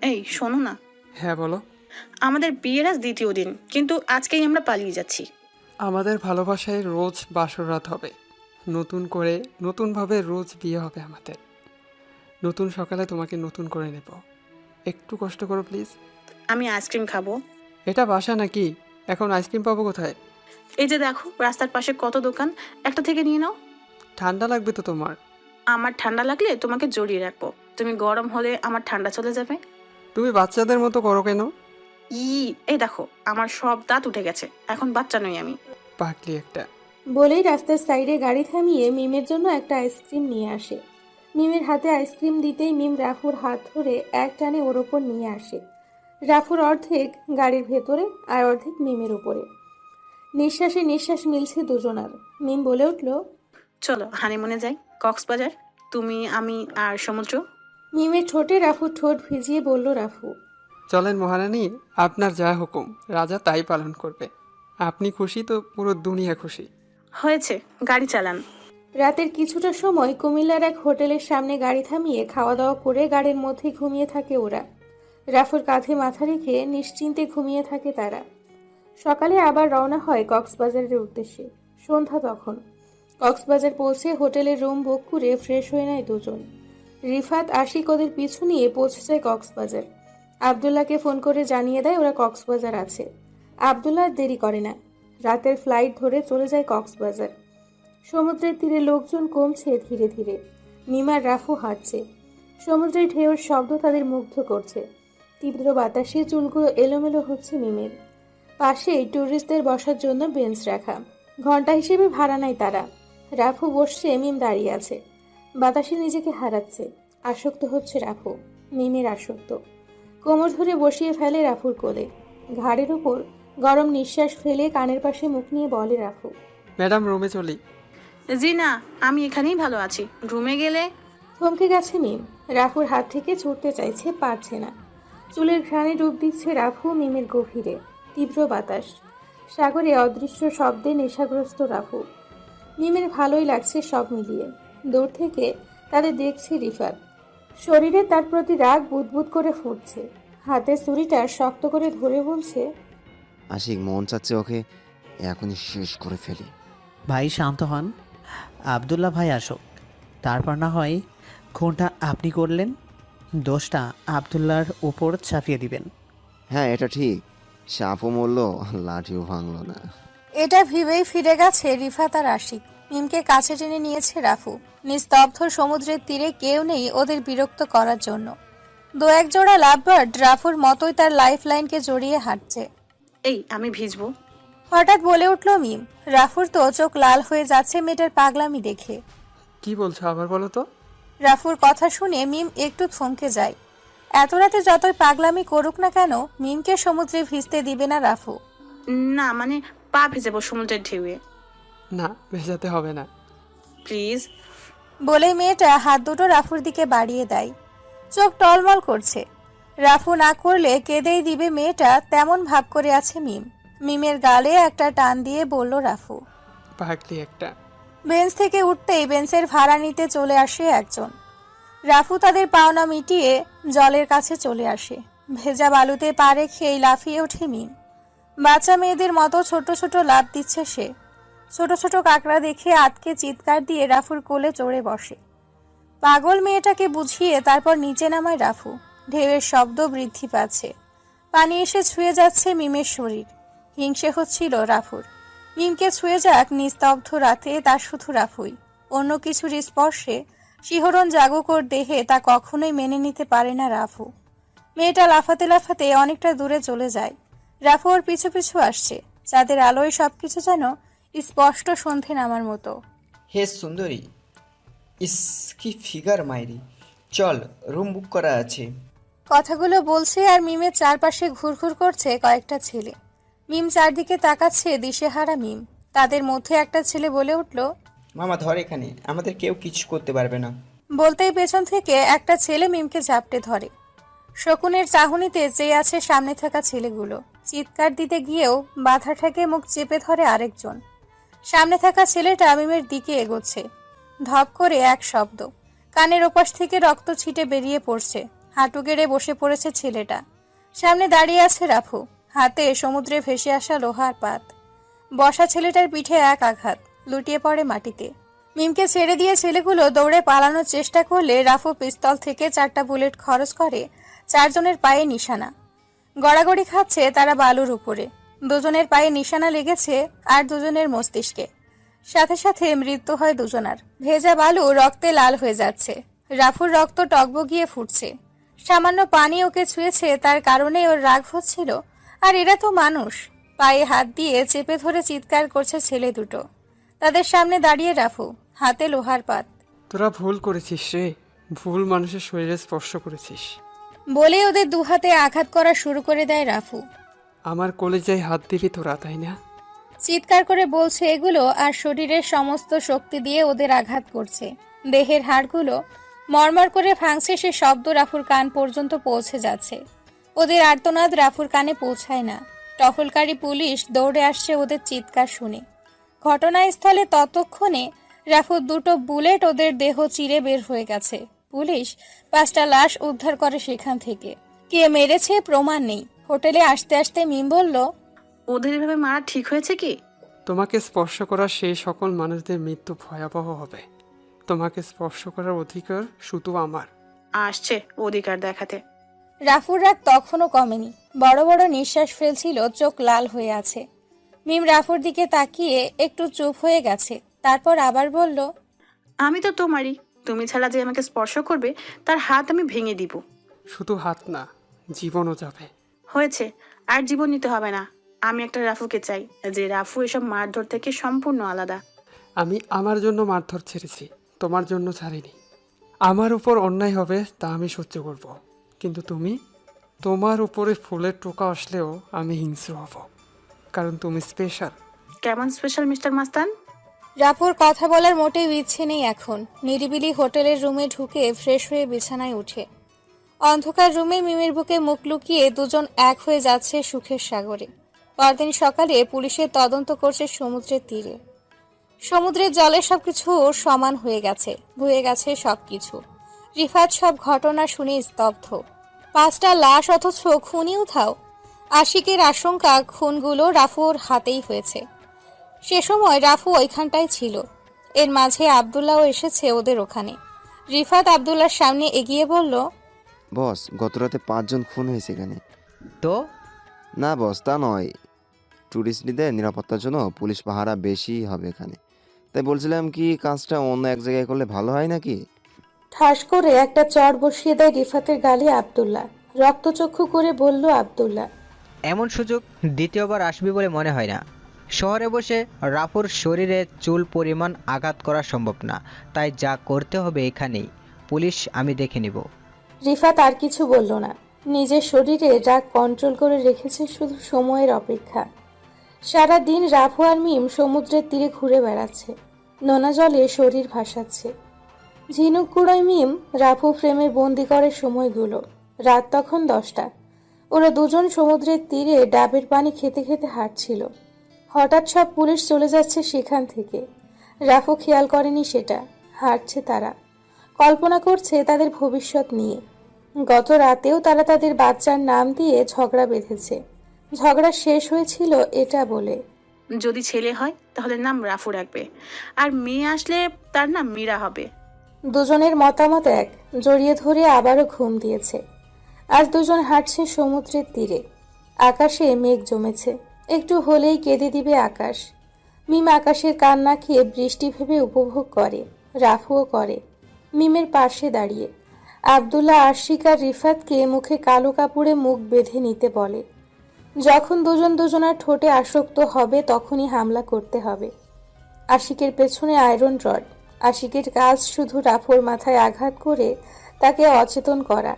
Speaker 22: এই শোনো না।
Speaker 7: হ্যাঁ বলো।
Speaker 22: আমাদের বিয়ের আজ 2য় দিন, কিন্তু আজকেই আমরা পালিয়ে যাচ্ছি।
Speaker 7: আমাদের ভালোবাসায় রোজ বাসর রাত হবে, নতুন করে নতুনভাবে রোজ বিয়ে হবে আমাদের। নতুন সকালে তোমাকে নতুন করে নেব। একটু কষ্ট করো প্লিজ।
Speaker 22: আমি আইসক্রিম খাবো।
Speaker 7: এটা বাসা নাকি? এখন আইসক্রিম পাবো কোথায়?
Speaker 22: এই যে দেখো, রাস্তার পাশে কত দোকান, একটা থেকে নিয়ে নাও।
Speaker 7: ঠান্ডা লাগবে তো তোমার?
Speaker 22: আমার ঠান্ডা লাগলে তোমাকে জড়িয়ে রাখবো, তুমি গরম হলে আমার ঠান্ডা চলে যাবে।
Speaker 7: তুমি বাচ্চাদের মতো করো কেন?
Speaker 22: এই দেখো, আমার সব দাঁত উঠে গেছে, এখন বাচ্চা নই আমি।
Speaker 7: পাগলি একটা।
Speaker 1: বলেই রাস্তার সাইডে গাড়ি থামিয়ে মিমের জন্য একটা আইসক্রিম নিয়ে আসে। মিমের হাতে আইসক্রিম দিতেই মিম রাফুর হাত ধরে এক টানে ওর ওপর নিয়ে আসে। রাফুর অর্ধেক গাড়ির ভেতরে আর অর্ধেক মিমের উপরে। নিঃশ্বাসে নিঃশ্বাস মিলছে দুজনার। মিম বলে উঠল,
Speaker 22: চলো হানিমুনে যাই, কক্সবাজার, তুমি আমি আর সমুদ্র।
Speaker 1: মিমের ঠোঁটে রাফুর ঠোঁট ভিজিয়ে বলল রাফু,
Speaker 7: চলেন মহারানী, আপনার যা হুকুম রাজা তাই পালন করবে। আপনি খুশি তো পুরো দুনিয়া খুশি।
Speaker 22: হয়েছে, গাড়ি চালান।
Speaker 1: রাতের কিছুটা সময় কুমিল্লার এক হোটেলের সামনে গাড়ি থামিয়ে খাওয়া দাওয়া করে গাড়ির মধ্যে ঘুমিয়ে থাকে ওরা। রাফুর কাঁধে মাথা রেখে নিশ্চিন্তে ঘুমিয়ে থাকে তারা। সকালে আবার রওনা হয় কক্সবাজারের উদ্দেশ্যে। সন্ধ্যা তখন। কক্সবাজার পৌঁছে হোটেলের রুম বুক করে ফ্রেশ হয়ে নেয় দুজন। রিফাত আশিক ওদের পিছু নিয়ে পৌঁছে যায় কক্সবাজার। আবদুল্লাহকে ফোন করে জানিয়ে দেয় ওরা কক্সবাজার আছে। আবদুল্লাহ আর দেরি করে না, রাতের ফ্লাইট ধরে চলে যায় কক্সবাজার। সমুদ্রের তীরে লোকজন কমছে ধীরে ধীরে। মিম আর রাফু হাঁটছে। সমুদ্রের ঢেউর শব্দ তাদের মুগ্ধ করছে। তীব্র বাতাসে চুলগুলো এলোমেলো হচ্ছে মিমের। পাশেই ট্যুরিস্টদের বসার জন্য বেঞ্চ রাখা, ঘন্টা হিসেবে ভাড়া নেয় তারা। রাফু বসছে, মিম দাঁড়িয়ে আছে। বাতাসে নিজেকে হারাচ্ছে। আসক্ত হচ্ছে রাফু, মিমের আসক্ত। কোমর ধরে বসিয়ে ফেলে রাফুর কোলে। ঘাড়ের উপর গরম নিঃশ্বাস ফেলে কানের পাশে মুখ নিয়ে বলে রাফু,
Speaker 7: ম্যাডাম রুমে চলি।
Speaker 22: জি না, আমি এখানেই ভালো আছি, রুমে গেলে।
Speaker 1: থমকে গেছে মিম। রাফুর হাত থেকে ছুটতে চাইছে, পারছে না। চুলের ঘ্রাণে ডুব দিচ্ছে রাফু মিমের গভীরে। তীব্র বাতাস, সাগরে অদৃশ্য শব্দে নেশাগ্রস্ত রাফু। মিমের ভালোই লাগছে সব মিলিয়ে। দূর থেকে তাদের দেখছে রিফাত। শরীরে তার প্রতি রাগ বুদবুদ করে ফুটছে। হাতে ছুরিটা শক্ত করে ধরে বলছে,
Speaker 5: আশিক মন চাচ্ছে ওকে এখনই শেষ করে ফেলি।
Speaker 18: ভাই শান্ত হন, আবদুল্লাহ ভাই আসুক, তারপর না হয় খুনটা আপনি করলেন, দোষটা আবদুল্লাহর উপর চাপিয়ে দিবেন।
Speaker 5: হ্যাঁ এটা ঠিক, সাপও মরল লাঠিও ভাঙল না।
Speaker 1: এটা ভেবেই ফিরে গেছে রিফাত আর আশিক। মিমকে কাছে টেনে নিয়েছে রাফু। নিস্তব্ধ সমুদ্রের তীরে কেউ নেই ওদের বিরক্ত করার জন্য। দু এক জোড়া লাভবার্ড রাফুর মতোই তার লাইফ লাইনকে জড়িয়ে হাঁটছে।
Speaker 22: এই আমি ভিজবো।
Speaker 1: হঠাৎ বলে উঠল মিম। রাফুর তো চোখ লাল হয়ে যাচ্ছে মেয়েটার পাগলামি দেখে।
Speaker 7: কি বলছো আবার বলো তো?
Speaker 1: রাফুর কথা শুনে মিম একটু থমকে যায়। এত রাতে যতই পাগলামি করুক না কেন, মিমকে সমুদ্রে ভিজতে দিবে না রাফু।
Speaker 22: না মানে পা ভেজাবো সমুদ্রের ঢেউয়ে।
Speaker 7: না, ভেজাতে হবে না
Speaker 22: প্লিজ।
Speaker 1: বলে মেয়েটা হাত দুটো রাফুর দিকে বাড়িয়ে দেয়। চোখ টলমল করছে। রাফু না করলে কেঁদেই দিবে মেয়েটা, তেমন ভাব করে আছে মিম। মিমের গালে একটা টান দিয়ে বলল রাফু,
Speaker 7: পাগলি একটা।
Speaker 1: বেঞ্চ থেকে উঠতেই বেঞ্চের ভাড়া নিতে চলে আসে একজন। রাফু তাদের পাওনা মিটিয়ে জলের কাছে চলে আসে। ভেজা বালুতে পা রেখেই লাফিয়ে ওঠে মিম। বাচ্চা মেয়েদের মতো ছোট ছোট লাফ দিচ্ছে সে। ছোট ছোট কাকড়া দেখে আটকে চিৎকার দিয়ে রাফুর কোলে চড়ে বসে। পাগল মেয়েটাকে বুঝিয়ে তারপর নিচে নামায় রাফু। ঢেউয়ের শব্দ বৃদ্ধি পাচ্ছে। পানি এসে ছুঁয়ে যাচ্ছে মিমের শরীর। হিংসে হচ্ছিল রাফুর। মিমকে ছুঁয়ে যাক নিস্তব্ধ রাতে, তার শুধু রাফুই। অন্য কিছুর স্পর্শে শিহরণ জাগুক ওর দেহে, তা কখনোই মেনে নিতে পারে না রাফু। মেয়েটা লাফাতে লাফাতে অনেকটা দূরে চলে যায়। রাফু ওর পিছু পিছু আসছে। চাঁদের আলোয় সবকিছু যেন স্পষ্ট সন্ধে নামার মতো।
Speaker 10: হে সুন্দরী, ইস কি ফিগার মাইরি, চল রুম বুক করা আছে।
Speaker 1: কথাগুলো বলছে আর মিমের চারপাশে ঘুরঘুর করছে কয়েকটা ছেলে। মিম চারদিকে তাকাচ্ছে, দিশেহারা মিম। তাদের মধ্যে একটা ছেলে বলে উঠল,
Speaker 10: মামা ধর এখানে, আমাদের কেউ কিছু করতে পারবে না।
Speaker 1: বলতেই পেছন থেকে একটা ছেলে মিমকে ঝাপটে ধরে। শকুনের চাহনিতে চেয়ে আছে সামনে থাকা ছেলেগুলো। চিৎকার দিতে গিয়েও বাধা ঠেকে মুখ চেপে ধরে আরেকজন। সামনে থাকা ছেলেটা মিমের দিকে এগোচ্ছে। ধপ করে এক শব্দ, কানের ওপাশ থেকে রক্ত ছিটে বেরিয়ে পড়ছে। হাঁটু গেড়ে বসে পড়েছে ছেলেটা। সামনে দাঁড়িয়ে আছে রাফু, হাতে সমুদ্রে ভেসে আসা লোহার পাত। বসা ছেলেটার পিঠে এক আঘাত, লুটিয়ে পড়ে মাটিতে। মিমকে ছেড়ে দিয়ে ছেলেগুলো দৌড়ে পালানোর চেষ্টা করলে রাফু পিস্তল থেকে 4টা বুলেট খরচ করে 4 জনের পায়ে নিশানা। গড়াগড়ি খাচ্ছে তারা বালুর উপরে। 2 জনের পায়ে নিশানা লেগেছে আর 2 জনের মস্তিষ্কে। সাথে সাথে মৃত্যু হয় 2 জনার। ভেজা বালু রক্তে লাল হয়ে যাচ্ছে। রাফুর রক্ত টকবগিয়ে ফুটছে। সামান্য পানি ওকে ছুঁয়েছে, তার কারণে ওর রাগ হচ্ছিল। আর এরা তো মানুষ। পায়ে হাত দিয়ে চেপে ধরে চিৎকার করছে ছেলে দুটো। তাদের সামনে দাঁড়িয়ে রাফু, হাতে লোহার পাত।
Speaker 7: তোরা ভুল করেছিস রে, ভুল মানুষের শরীরে স্পর্শ করেছিস।
Speaker 1: বলে ওদের 2 হাতে আঘাত করা শুরু করে দেয় রাফু।
Speaker 7: আমার কলেজায় হাত দিলি তোরা, তাই না?
Speaker 1: চিৎকার করে বলছে এগুলো, আর শরীরের সমস্ত শক্তি দিয়ে ওদের আঘাত করছে। দেহের হাড়গুলো মরমর করে ভাঙছে। সে শব্দ রাফুর কান পর্যন্ত পৌঁছে যাচ্ছে। ওদের আর্তনাদ রাফুর কানে পৌঁছায় না। টহলকারী পুলিশ দৌড়ে আসছে ওদের চিৎকার শুনে। ঘটনাস্থলে ততক্ষণে রাফুর 2টো বুলেট ওদের দেহ চিরে বের হয়ে গেছে। পুলিশ 5টা লাশ উদ্ধার করে সেখান থেকে। কে মেরেছে প্রমাণ নেই। হোটেলে আসতে আসতে মিম বলল,
Speaker 22: ওদের এভাবে মারা ঠিক হয়েছে কি?
Speaker 7: তোমাকে স্পর্শ করা সেই সকল মানুষদের মৃত্যু ভয়াবহ হবে। তোমাকে স্পর্শ করার অধিকার শুধু আমার।
Speaker 22: আসছে অধিকার দেখাতে।
Speaker 1: রাফুর রাগ তখনও কমেনি, বড় বড় নিঃশ্বাস ফেলছিল, চোখ লাল হয়ে আছে। মিম রাফুর দিকে তাকিয়ে একটু চুপ হয়ে গেছে, তারপর আবার বলল,
Speaker 22: আমি তো তোমারই, তুমি ছাড়া যে আমাকে স্পর্শ করবে তার হাত আমি ভেঙে দিব।
Speaker 7: শুধু হাত না, জীবনও যাবে।
Speaker 22: হয়েছে, আর জীবন নিতে হবে না। আমি একটা রাফুকে চাই, যে রাফু এসব মারধর থেকে সম্পূর্ণ আলাদা।
Speaker 7: আমি আমার জন্য মারধর ছেড়েছি, তোমার জন্য ছাড়িনি। আমার উপর অন্যায় হবে তা আমি সহ্য করব, কিন্তু তুমি, তোমার উপরে ফুলের টোকা আসলেও আমি হিংস্র হব, কারণ তুমি স্পেশাল।
Speaker 22: কেমন স্পেশাল মিস্টার মাস্তান?
Speaker 1: রাফুর কথা বলার মোটেও ইচ্ছে নেই এখন। নিরিবিলি হোটেলের রুমে ঢুকে ফ্রেশ হয়ে বিছানায় উঠে অন্ধকার রুমে মিমের বুকে মুখ লুকিয়ে দুজন এক হয়ে যাচ্ছে সুখের সাগরে। পরদিন সকালে পুলিশের তদন্ত করছে সমুদ্রের তীরে। সমুদ্রের জলে সবকিছু সমান হয়ে গেছে, ধুয়ে গেছে সবকিছু। রিফাত সব ঘটনা শুনে স্তব্ধ। 5টা লাশ অথচ খুনি উঠাও। আশিকের আশঙ্কা খুনগুলো রাফুর হাতেই হয়েছে। সে সময় রাফু ওইখানটায় ছিল। এর মাঝে আব্দুল্লাহও এসেছে ওদের ওখানে। রিফাত আব্দুল্লাহর সামনে এগিয়ে বলল,
Speaker 5: বস, গতরাতে 5 জন খুন হয়েছে এখানে।
Speaker 19: তো
Speaker 5: না বস, তা নয়, টুরিস্টদের নিরাপত্তার জন্য পুলিশ পাহারা বেশি হবে এখানে, তাই বলছিলাম কি কাজটা অন্য এক জায়গায় করলে ভালো হয় নাকি।
Speaker 1: ঠাস করে একটা চড় বসিয়ে দেয় রিফাতের গালে আব্দুল্লাহ। রক্তচক্ষু করে বলল আব্দুল্লাহ,
Speaker 19: এমন সুযোগ দ্বিতীয়বার আসবে বলে মনে হয় না। শহরে বসে রাফুর শরীরে চুল পরিমাণ আঘাত করা সম্ভব না, তাই যা করতে হবে এখানেই। পুলিশ আমি দেখে নিব।
Speaker 1: রিফাত আর কিছু বলল না। নিজের শরীরে রাগ কন্ট্রোল করে রেখেছে শুধু সময়ের অপেক্ষা। সারা দিন রাফু আর মিম সমুদ্রের তীরে ঘুরে বেড়াচ্ছে, নোনা জলে শরীর ভাসাচ্ছে। ঝিনুক কুড়োয় মিম রাফু ফ্রেমে বন্দি করে সময়গুলো। রাত তখন 10টা। ওরা দুজন সমুদ্রের তীরে ডাবের পানি খেতে খেতে হাঁটছিল। হঠাৎ সব পুলিশ চলে যাচ্ছে সেখান থেকে। রাফু খেয়াল করেনি সেটা। হাঁটছে তারা, কল্পনা করছে তাদের ভবিষ্যৎ নিয়ে। গত রাতেও তারা তাদের বাচ্চার নাম দিয়ে ঝগড়া বেঁধেছে। ঝগড়া শেষ হয়েছিল এটা বলে,
Speaker 22: যদি ছেলে হয় তাহলে নাম রাফু রাখবে, আর মেয়ে আসলে তার নাম মীরা হবে।
Speaker 1: দুজনের মতামত এক। জড়িয়ে ধরে আবারও ঘুম দিয়েছে। আজ দুজন হাঁটছে সমুদ্রের তীরে। আকাশে মেঘ জমেছে, একটু হলেই কেঁদে দিবে আকাশ। মিম আকাশের কান্না খেয়ে বৃষ্টি ভেবে উপভোগ করে, রাফুও করে। মিমের পাশে দাঁড়িয়ে আব্দুল্লাহ আশিক আর রিফাতকে মুখে কালো কাপড়ে মুখ বেঁধে নিতে বলে। যখন দুজন দুজনার ঠোঁটে আসক্ত হবে তখনই হামলা করতে হবে। আশিকের পেছনে আয়রন রড। আশিকের কাজ শুধু রাফুর মাথায় আঘাত করে তাকে অচেতন করা।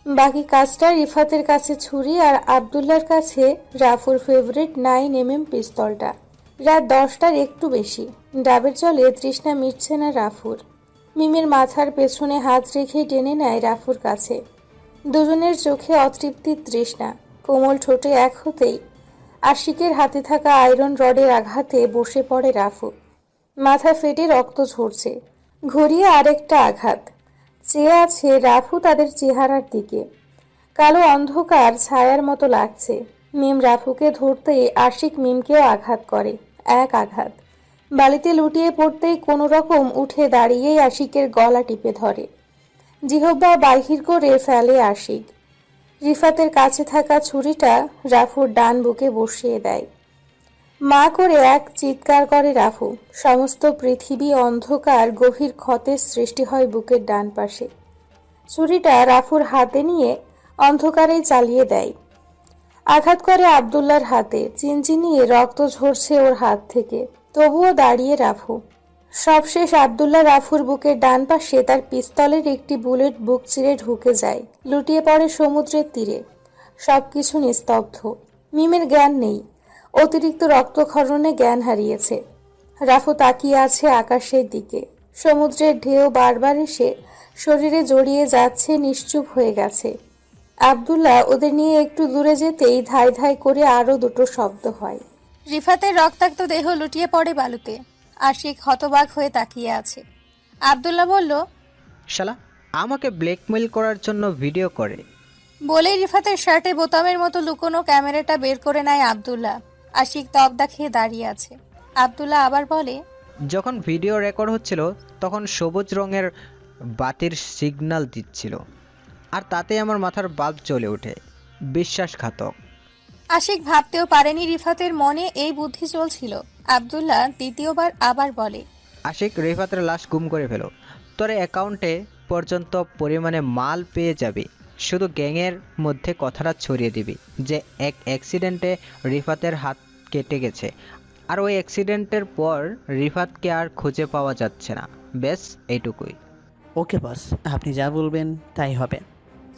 Speaker 1: বাকি কাজটা রিফাতের কাছে ছুরি আর আব্দুল্লাহর কাছে রাফুর ফেভারিট 9mm পিস্তলটা। রাত 10টার একটু বেশি। ডাবের জলে তৃষ্ণা মিটছে না রাফুর। মিমের মাথার পেছনে হাত রেখে টেনে নেয় রাফুর কাছে। দুজনের চোখে অতৃপ্তির তৃষ্ণা। কোমল ঠোঁটে এক হতেই আশিকের হাতে থাকা আয়রন রডের আঘাতে বসে পড়ে রাফু। মাথা ফেটে রক্ত ঝরছে। ঘুরিয়ে আরেকটা আঘাত। চেয়ে আছে রাফু তাদের চেহারার দিকে। কালো অন্ধকার ছায়ার মতো লাগছে। মিম রাফুকে ধরতেই আশিক মিমকেও আঘাত করে। এক আঘাত। বালিতে লুটিয়ে পড়তেই কোনো রকম উঠে দাঁড়িয়েই আশিকের গলা টিপে ধরে। জিহ্বা বাহির করে ফেলে আশিক। রিফাতের কাছে থাকা ছুরিটা রাফুর ডান বুকে বসিয়ে দেয়। মা করে এক চিৎকার করে রাফু। সমস্ত পৃথিবী অন্ধকার, গভীর ক্ষতের সৃষ্টি হয় বুকের ডান পাশে। ছুরিটা রাফুর হাতে নিয়ে অন্ধকারেই চালিয়ে দেয়। আঘাত করে আব্দুল্লাহর হাতে। চিনচিনিয়ে রক্ত ঝরছে ওর হাত থেকে, তবুও দাঁড়িয়ে রাফু। সবশেষ আব্দুল্লাহ রাফুর বুকের ডান পাশে তার পিস্তলের একটি বুলেট বুক চিরে ঢুকে যায়। লুটিয়ে পড়ে সমুদ্রের তীরে। সবকিছু নিস্তব্ধ। মিমের জ্ঞান নেই। অতিরিক্ত রক্তক্ষরণে জ্ঞান হারিয়েছে। রাফু তাকিয়ে আছে আকাশের দিকে। সমুদ্রের ঢেউ বারবার এসে শরীরে জড়িয়ে যাচ্ছে, নিশ্চুপ হয়ে গেছে। আব্দুল্লাহ ওদের নিয়ে একটু দূরে যেতেই ধাই ধাই করে আরো দুটো শব্দ হয়। রিফাতের রক্তাক্ত দেহ লুটিয়ে পড়ে বালুতে। আশিক হতবাক হয়ে তাকিয়ে আছে। আব্দুল্লাহ বলল,
Speaker 19: শালা আমাকে ব্ল্যাকমেল করার জন্য ভিডিও করে।
Speaker 1: বলে রিফাতের শার্টে বোতামের মতো লুকোনো ক্যামেরাটা বের করে নেয় আব্দুল্লাহ। আশিক তবদা খেয়ে দাঁড়িয়ে আছে। আব্দুল্লাহ আবার বলে,
Speaker 19: যখন ভিডিও রেকর্ড হচ্ছিল তখন সবুজ রঙের বাতির সিগন্যাল দিচ্ছিল, আর তাতে আমার মাথার বাল্ব জ্বলে ওঠে। বিশ্বাসঘাতক।
Speaker 1: আশিক ভাবতেও পারেনি রিফাতের মনে এই বুদ্ধি চলছিল। আব্দুল্লাহ দ্বিতীয়বার আবার বলে,
Speaker 19: আশিক, রিফাতের লাশ গুম করে ফেলো। তোর অ্যাকাউন্টে পর্যন্ত পরিমাণে মাল পেয়ে যাবি। শুধু গ্যাংয়ের মধ্যে কথাটা ছড়িয়ে দিবি যে এক অ্যাক্সিডেন্টে রিফাতের হাত কেটে গেছে, আর ওই অ্যাক্সিডেন্টের পর রিফাতকে আর খুঁজে পাওয়া যাচ্ছে না। ব্যাস এইটুকুই।
Speaker 18: ওকে বস, আপনি যা বলবেন তাই হবে।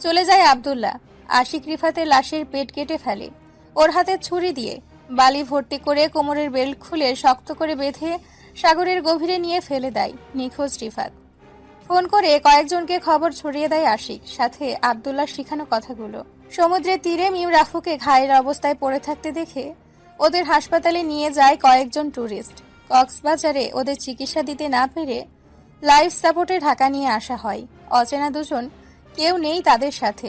Speaker 1: চলে যায় আব্দুল্লাহ। আশিক রিফাতের লাশের পেট কেটে ফেলে ওর হাতে ছুরি দিয়ে। বালি ভর্তি করে কোমরের বেল্ট খুলে শক্ত করে বেঁধে সাগরের গভীরে নিয়ে ফেলে দেয় নিখোঁজ রিফাত। ফোন করে কয়েকজনকে খবর ছড়িয়ে দেয় আশিক, সাথে আব্দুল্লাহ শিখানো কথাগুলো। সমুদ্রের তীরে মিম রাফুকে ঘায়ের অবস্থায় পড়ে থাকতে দেখে ওদের হাসপাতালে নিয়ে যায় কয়েকজন ট্যুরিস্ট। কক্সবাজারে ওদের চিকিৎসা দিতে না পেরে লাইফ সাপোর্টে ঢাকা নিয়ে আসা হয়। অচেনা দুজন, কেউ নেই তাদের সাথে।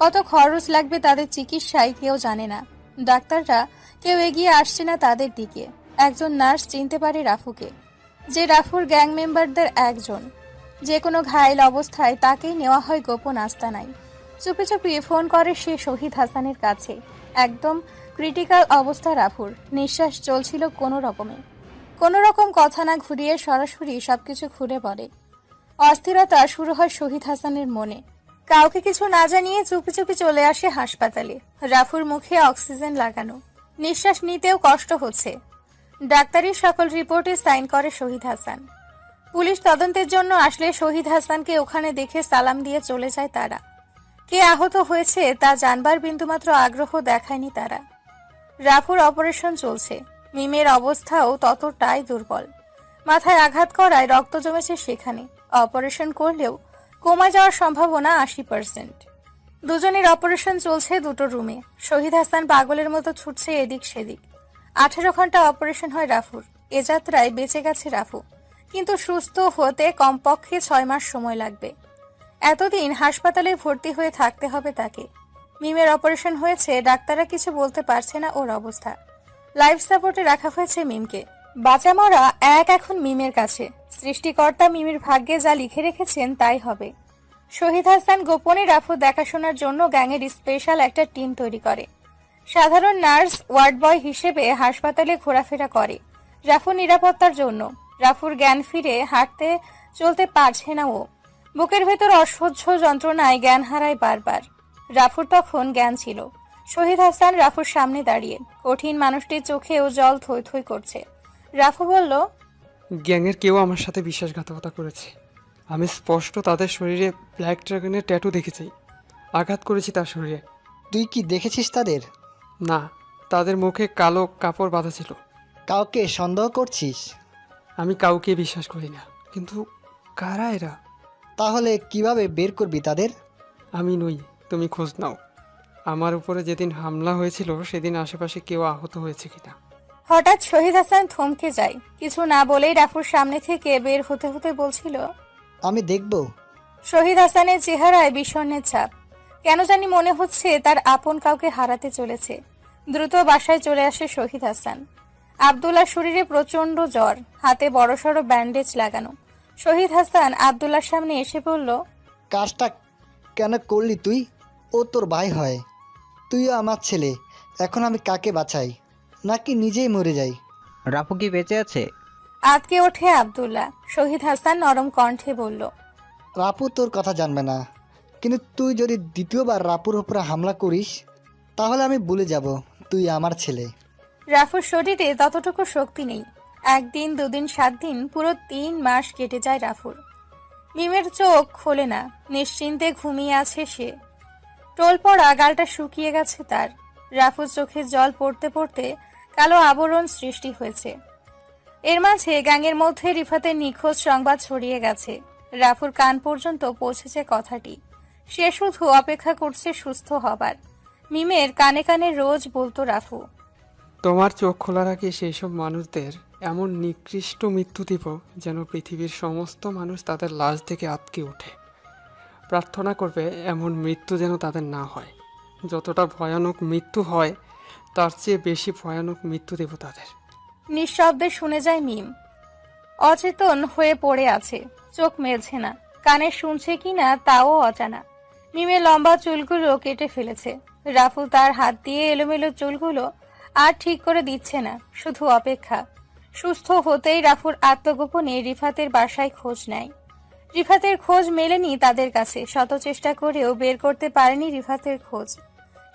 Speaker 1: কত খরচ লাগবে তাদের চিকিৎসায় কেউ জানে না। ডাক্তাররা কেউ এগিয়ে আসছে না তাদের দিকে। একজন নার্স চিনতে পারে রাফুকে, যে রাফুর গ্যাং মেম্বারদের একজন। যে কোনো ঘায়েল অবস্থায় তাকেই নেওয়া হয় গোপন আস্তানায়। চুপি চুপি ফোন করে সে শহীদ হাসানের কাছে। একদম ক্রিটিক্যাল অবস্থা রাফুর, নিঃশ্বাস চলছিল কোনো রকম কথা না ঘুরিয়ে সরাসরি সবকিছু খুলে পড়ে। অস্থিরতা শুরু হয় শহীদ হাসানের মনে। কাউকে কিছু না জানিয়ে চুপি চুপি চলে আসে হাসপাতালে। রাফুর মুখে অক্সিজেন লাগানো, নিঃশ্বাস নিতেও কষ্ট হচ্ছে। ডাক্তারি সকল রিপোর্টে সাইন করে শহীদ হাসান। পুলিশ তদন্তের জন্য আসলে শহীদ হাসানকে ওখানে দেখে সালাম দিয়ে চলে যায় তারা। কে আহত হয়েছে তা জানবার বিন্দুমাত্র আগ্রহ দেখায়নি তারা। রাফুর অপারেশন চলছে। মিমের অবস্থাও ততটাই দুর্বল। মাথায় আঘাত করায় রক্ত জমেছে সেখানে। অপারেশন করলেও কোমা যাওয়ার সম্ভাবনা 80%। দুজনের অপারেশন চলছে দুটো রুমে। শহীদ হাসান পাগলের মতো ছুটছে এদিক সেদিক। 18 ঘন্টা অপারেশন হয় রাফুর। এ যাত্রায় বেঁচে গেছে রাফু, কিন্তু সুস্থ হতে কমপক্ষে 6 মাস সময় লাগবে। এতদিন হাসপাতালে ভর্তি হয়ে থাকতে হবে তাকে। মিমের অপারেশন হয়েছে, ডাক্তাররা কিছু বলতে পারছে না ওর অবস্থা। লাইফ সাপোর্টে রাখা হয়েছে মিমকে। বাঁচা মরা এক এখন মিমের কাছে। সৃষ্টিকর্তা মিমের ভাগ্যে যা লিখে রেখেছেন তাই হবে। শহীদ হাসান গোপনে রাফু দেখাশোনার জন্য গ্যাংয়ের স্পেশাল একটা টিম তৈরি করে। সাধারণ নার্স ওয়ার্ড বয় হিসেবে হাসপাতালে ঘোরাফেরা করে রাফু নিরাপত্তার জন্য। রাফুর জ্ঞান ফিরে হাঁটতে চলতে পারছে না ও। বুকের ভেতর অসহ্য যন্ত্রণায় জ্ঞান হারায় বারবার। রাফুর তখন জ্ঞান ছিল। শহীদ হাসান রাফুর সামনে দাঁড়িয়ে। কঠিন মানুষটির চোখেও জল থই থই করছে। রাফু বলল,
Speaker 7: গ্যাংয়ের কেউ আমার সাথে বিশ্বাসঘাতকতা করেছে। আমি স্পষ্ট তাদের শরীরে ব্ল্যাক ড্রাগনের ট্যাটু দেখেছি। আঘাত করেছি তার শরীরে।
Speaker 6: তুই কি দেখেছিস তাদের?
Speaker 7: না, তাদের মুখে কালো কাপড় বাঁধা ছিল।
Speaker 6: কাউকে সন্দেহ করছিস?
Speaker 7: আমি কাউকে বিশ্বাস করি না, কিন্তু কারা এরা?
Speaker 6: তাহলে কিভাবে বের করবি তাদের?
Speaker 7: আমি নই, তুমি খোঁজ নাও। আমার উপরে যেদিন হামলা হয়েছিল সেদিন আশেপাশে কেউ আহত হয়েছে কিনা।
Speaker 1: হঠাৎ শহীদ হাসান থমকে যায়। কিছু না বলেই রাফুর সামনে থেকে বের হতে হতে বলছিল,
Speaker 6: আমি দেখব।
Speaker 1: শহীদ হাসানের চেহারায় বিষণ্ণের ছাপ। কেন জানি মনে হচ্ছে তার আপন কাউকে হারাতে চলেছে। দ্রুত বাসায় চলে আসে শহীদ হাসান। আব্দুল্লাহর শরীরে প্রচন্ড জ্বর, হাতে বড়সড় ব্যান্ডেজ লাগানো। শহীদ হাসান আব্দুল্লাহর সামনে এসে বলল,
Speaker 6: কাজটা কেন করলি তুই? ও তোর ভাই হয়, তুইও আমার ছেলে। এখন আমি কাকে বাঁচাই, নাকি নিজেই মরে যাই?
Speaker 19: রাফু কি বেঁচে আছে?
Speaker 1: আতকে ওঠে আব্দুল্লাহ। শহীদ হাসান নরম কণ্ঠে বলল,
Speaker 6: রাপু তোর কথা জানবে না, কিন্তু তুই যদি দ্বিতীয়বার রাপুর উপরে হামলা করিস তাহলে আমি ভুলে যাব তুই আমার ছেলে।
Speaker 1: রাফুর শরীরে ততটুকু শক্তি নেই। 1 দিন 2 দিন 7 দিন, পুরো 3 মাস কেটে যায় রাফুর। মিমের চোখ খোলে না, নিশ্চিন্তে ঘুমিয়ে আছে সে। টোল পড়া গালটা শুকিয়ে গেছে তার। রাফুর চোখে জল পড়তে পড়তে কালো আবরণ সৃষ্টি হয়েছে। এর মাঝে গ্যাংয়ের মধ্যে রিফাতের নিখোঁজ সংবাদ ছড়িয়ে গেছে। রাফুর কান পর্যন্ত পৌঁছেছে কথাটি। সে শুধু অপেক্ষা করছে সুস্থ হবার। মিমের কানে কানে রোজ বলতো রাফু,
Speaker 7: তোমার চোখ খোলার আগে সেই সব মানুষদের এমন নিকৃষ্ট মৃত্যু দিব যেন পৃথিবীর সমস্ত মানুষ তাদের লাশ থেকে আটকে ওঠে। প্রার্থনা করবে এমন মৃত্যু যেন তাদের না হয়। যতটা ভয়ানক মৃত্যু হয় তার চেয়ে বেশি ভয়ানক মৃত্যু দেব তাদের।
Speaker 1: নিঃশব্দে শুনে যায় মিম। অচেতন হয়ে পড়ে আছে, চোখ মেলছে না, কানে শুনছে কিনা তাও অজানা। মিমের লম্বা চুলগুলো কেটে ফেলেছে। রাফু তার হাত দিয়ে এলোমেলো চুলগুলো আর ঠিক করে দিচ্ছে না, শুধু অপেক্ষা। সুস্থ হতেই রাফুর আত্মগোপনে রিফাতের বাসায় খোঁজ নেয়। রিফাতের খোঁজ মেলেনি তাদের কাছে, শত চেষ্টা করেও বের করতে পারেনি রিফাতের খোঁজ।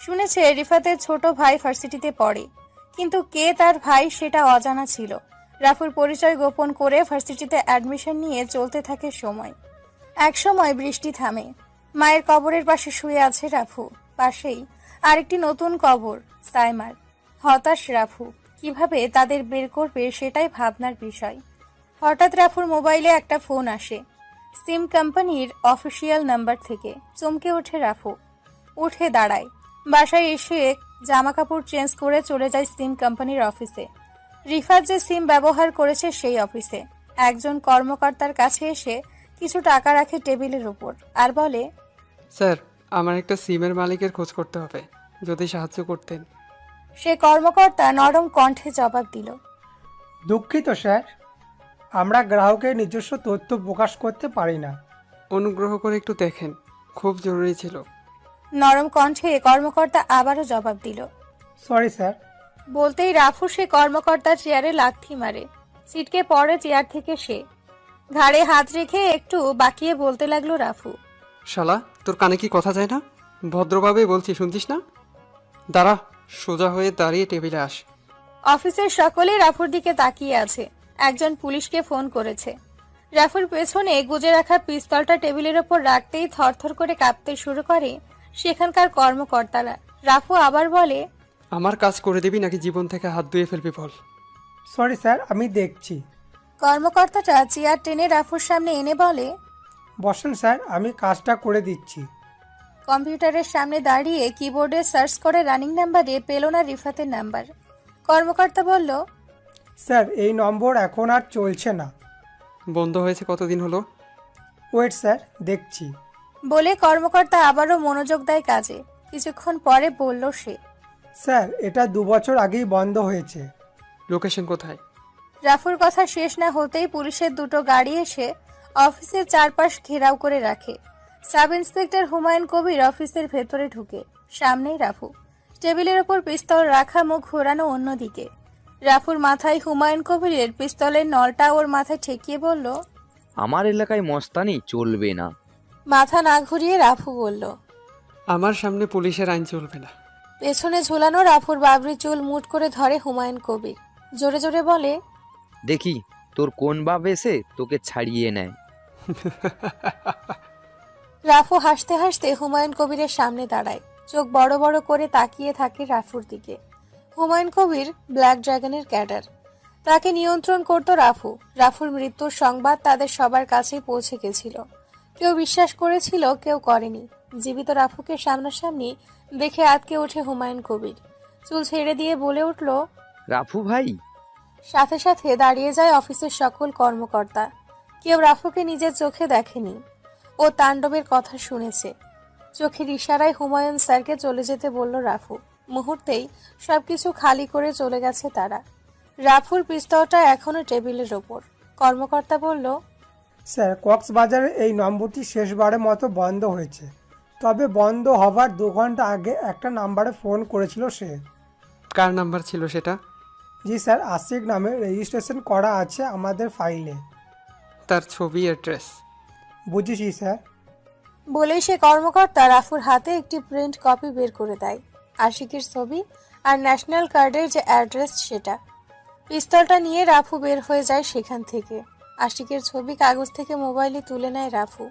Speaker 1: শুনেছে রিফাতের ছোট ভাই ভার্সিটিতে পড়ে, কিন্তু কে তার ভাই সেটা অজানা ছিল। রাফুর পরিচয় গোপন করে ভার্সিটিতে অ্যাডমিশন নিয়ে চলতে থাকে সময়। এক সময় বৃষ্টি থামে। মায়ের কবরের পাশে শুয়ে আছে রাফু, পাশেই আরেকটি নতুন কবর, সাইমার। হতাশ রাফু, কিভাবে তাদের বের করবে সেটাই ভাবনার বিষয়। হঠাৎ রাফুর মোবাইলে একটা ফোন আসে, সিম কোম্পানির অফিসিয়াল নাম্বার থেকে। চমকে ওঠে রাফু, উঠে দাঁড়ায়। বাসায় এসে জামা কাপড় চেঞ্জ করে চলে যায় সিম কোম্পানির অফিসে। রিফাত যে সিম ব্যবহার করেছে সেই অফিসে। একজন কর্মকর্তার কাছে এসে কিছু টাকা রাখে টেবিলের উপর আর বলে,
Speaker 7: স্যার, আমার একটা সিমের মালিকের খোঁজ করতে হবে, যদি সাহায্য করতেন।
Speaker 1: সে কর্মকর্তা নরম কণ্ঠে জবাব দিল,
Speaker 8: দুঃখিত স্যার, আমরা গ্রাহকের নিজস্ব তথ্য প্রকাশ করতে পারি না।
Speaker 7: অনুগ্রহ করে একটু দেখেন, খুব জরুরি ছিল।
Speaker 1: নরম কণ্ঠে কর্মকর্তা আবারও জবাব দিল,
Speaker 8: সরি স্যার।
Speaker 1: বলতেই রাফু সে কর্মকর্তার চেয়ারে লাথি মারে। ছিটকে পড়ে চেয়ার থেকে সে। ঘাড়ে হাত রেখে একটু বাকিয়ে বলতে লাগলো রাফু,
Speaker 7: শালা, তোর কানে কি কথা যায় না? ভদ্রভাবে বলছি, শুনছিস না? দাঁড়া, সোজা হয়ে দাঁড়িয়ে টেবিলে আস।
Speaker 1: অফিসের সকলে রাফুর দিকে তাকিয়ে আছে। একজন পুলিশকে ফোন করেছে। রাফুর পেছনে গুজে রাখা পিস্তলটা টেবিলের ওপর রাখতেই থরথর করে কাঁপতে শুরু করে সেখানকার কর্মকর্তারা। রাফু আবার বলে,
Speaker 7: আমার কাজ করে দিবি নাকি জীবন থেকে হাত ধুয়ে ফেলবি বল।
Speaker 8: সরি স্যার, আমি দেখছি।
Speaker 1: কর্মকর্তাটা চেয়ার টেনে রাফুর সামনে এনে বলে,
Speaker 8: বসেন স্যার, আমি কাজটা করে দিচ্ছি।
Speaker 1: কম্পিউটারের সামনে দাঁড়িয়ে কিবোর্ডে সার্চ করে রানিং নাম্বারে পেল না রিফাতের নাম্বার। কর্মকর্তা বলল,
Speaker 8: স্যার, এই নম্বর এখন আর চলছে না।
Speaker 7: বন্ধ হয়েছে কতদিন হলো?
Speaker 8: ওয়েট স্যার, দেখছি।
Speaker 1: বলে কর্মকর্তা আবারও মনোযোগ দেয় কাজে। কিছুক্ষণ পরে বলল সে,
Speaker 8: স্যার, এটা 2 বছর আগেই বন্ধ হয়েছে।
Speaker 7: লোকেশন কোথায়?
Speaker 1: রাফুর কথা শেষ না হতেই পুলিশের দুটো গাড়ি এসে অফিসের চারপাশ ঘেরাও করে রাখে। সাব ইন্সপেক্টর হুমায়ুন কবির অফিসের ভেতরে ঢুকে। সামনেই রাফু, টেবিলের ওপর পিস্তল রাখা, মুখ ঘোরানো অন্যদিকে। রাফুর মাথায় হুমায়ুন কবিরের পিস্তলের নলটা ওর মাথায় ঠেকিয়ে বলল,
Speaker 13: আমার এলাকায় মস্তানি চলবে না।
Speaker 1: মাথা না ঘুরিয়ে রাফু বলল,
Speaker 7: আমার সামনে পুলিশের আইন চলবে না।
Speaker 1: পেছনে ঝুলানো রাফুর বাবরি চুল মুঠ করে ধরে হুমায়ুন কবির। জোরে জোরে বলে,
Speaker 13: দেখি তোর কোন বাপ এসে তোকে ছাড়িয়ে নেয়।
Speaker 1: রাফু হাসতে হাসতে হুমায়ুন কবিরের সামনে দাঁড়ায়। চোখ বড় বড় করে তাকিয়ে থাকে রাফুর দিকে। হুমায়ুন কবির ব্ল্যাক ড্রাগনের ক্যাডার। তাকে নিয়ন্ত্রণ করত রাফু। রাফুর মৃত্যুর সংবাদ তাদের সবার কাছেই পৌঁছে গেছিল। কেউ বিশ্বাস করেছিল, কেউ করেনি। জীবিত রাফুকে সামনাসামনি দেখে আটকে ওঠে হুমায়ুন কবির। চুল ছেড়ে দিয়ে বলে উঠল,
Speaker 13: রাফু ভাই।
Speaker 1: সাথে সাথে দাঁড়িয়ে যায় অফিসের সকল কর্মকর্তা। কেউ রাফুকে নিজের চোখে দেখেনি, ও তাণ্ডবের কথা শুনেছে। চোখের ইশারায় হুমায়ুন স্যারকে চলে যেতে বলল রাফু। মুহূর্তেই সবকিছু খালি করে চলে গেছে তারা। রাফুর পিস্তলটা এখনো টেবিলের ওপর। কর্মকর্তা বলল,
Speaker 8: স্যার, কক্সবাজারে এই নম্বরটি শেষবারের মতো বন্ধ হয়েছে। তবে বন্ধ হবার 2 ঘন্টা আগে একটা নাম্বারে ফোন করেছিল সে।
Speaker 7: কার নাম্বার ছিল সেটা?
Speaker 8: জি স্যার, আশিক নামে রেজিস্ট্রেশন করা আছে আমাদের ফাইলে।
Speaker 7: তার ছবি, অ্যাড্রেস?
Speaker 8: বুঝেছি স্যার।
Speaker 1: বলেই সে কর্মকর্তা রাফুর হাতে একটি প্রিন্ট কপি বের করে দেয়। আশিকের ছবি আর ন্যাশনাল কার্ডের যে অ্যাড্রেস সেটা। পিস্তলটা নিয়ে রাফু বের হয়ে যায় সেখান থেকে। আশিকের ছবি কাগজ থেকে মোবাইলে তুলে নেয় রাফু।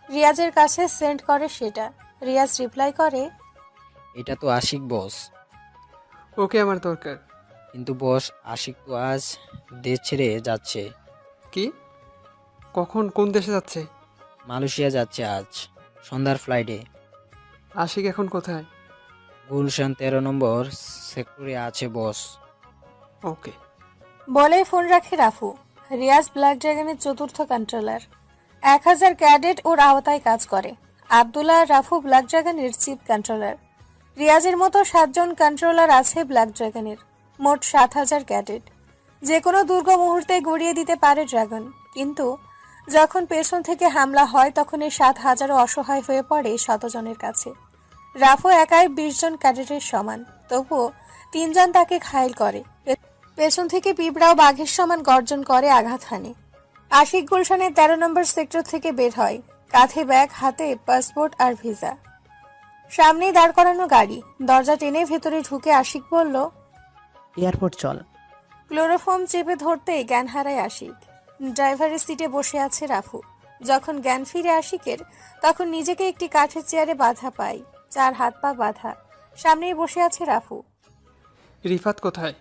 Speaker 1: রিয়াজের কাছে সেন্ড করে সেটা। রিয়াজ রিপ্লাই করে,
Speaker 21: এটা তো আশিক বস।
Speaker 7: ওকে আমার দরকার।
Speaker 21: কিন্তু বস, আশিক তো আজ দেশ ছেড়ে যাচ্ছে।
Speaker 7: কি? কখন, কোন দেশে যাচ্ছে?
Speaker 21: মালয়েশিয়া যাচ্ছে আজ সন্ধ্যার ফ্লাইটে।
Speaker 7: আশিক এখন কোথায়?
Speaker 21: গুলশান 13 নম্বর সেক্টরে আছে বস।
Speaker 1: ওকে। বলে ফোন রাখে রাফু। রিয়াজ ব্ল্যাক ড্রাগনের চতুর্থ কন্ট্রোলার। 1000 ক্যাডেট ওর আওতায় কাজ করে। আব্দুল্লাহ আর রাফু ব্ল্যাক ড্রাগনের চিফ কন্ট্রোলার। রিয়াজের মতো 7 জন কন্ট্রোলার আছে ব্ল্যাক ড্রাগনের। মোট 7000 ক্যাডেট। যে কোনো দুর্গম মুহূর্তে গড়িয়ে দিতে পারে ড্রাগন, কিন্তু যখন পেছন থেকে হামলা হয় তখন এই 7,000 অসহায় হয়ে পড়ে শতজনের কাছে। রাফু একাই 20 জন ক্যাডেটের সমান, তবুও 3 জন তাকে ঘায়েল করে। পেছন থেকে পিঁপড়াও বাঘের সমান গর্জন করে, আঘাত হানে। আশিক গুলশানের 13 নম্বর সেক্টর থেকে বের হয়, কাঁধে ব্যাগ, হাতে পাসপোর্ট আর ভিসা। সামনেই দাঁড় করানো গাড়ি, দরজা টেনে ভেতরে ঢুকে আশিক বলল,
Speaker 18: এয়ারপোর্ট চল।
Speaker 1: ক্লোরোফর্ম চেপে ধরতেই জ্ঞান হারায় আশিক। ড্রাইভারের সিটে বসে আছে রাফু। যখন জ্ঞান ফিরে আশিকের, তখন নিজেকে একটি কাঠের চেয়ারে বাঁধা পায়, 4 হাত পা বাঁধা। সামনেই বসে আছে রাফু।
Speaker 7: রিফাত কোথায়?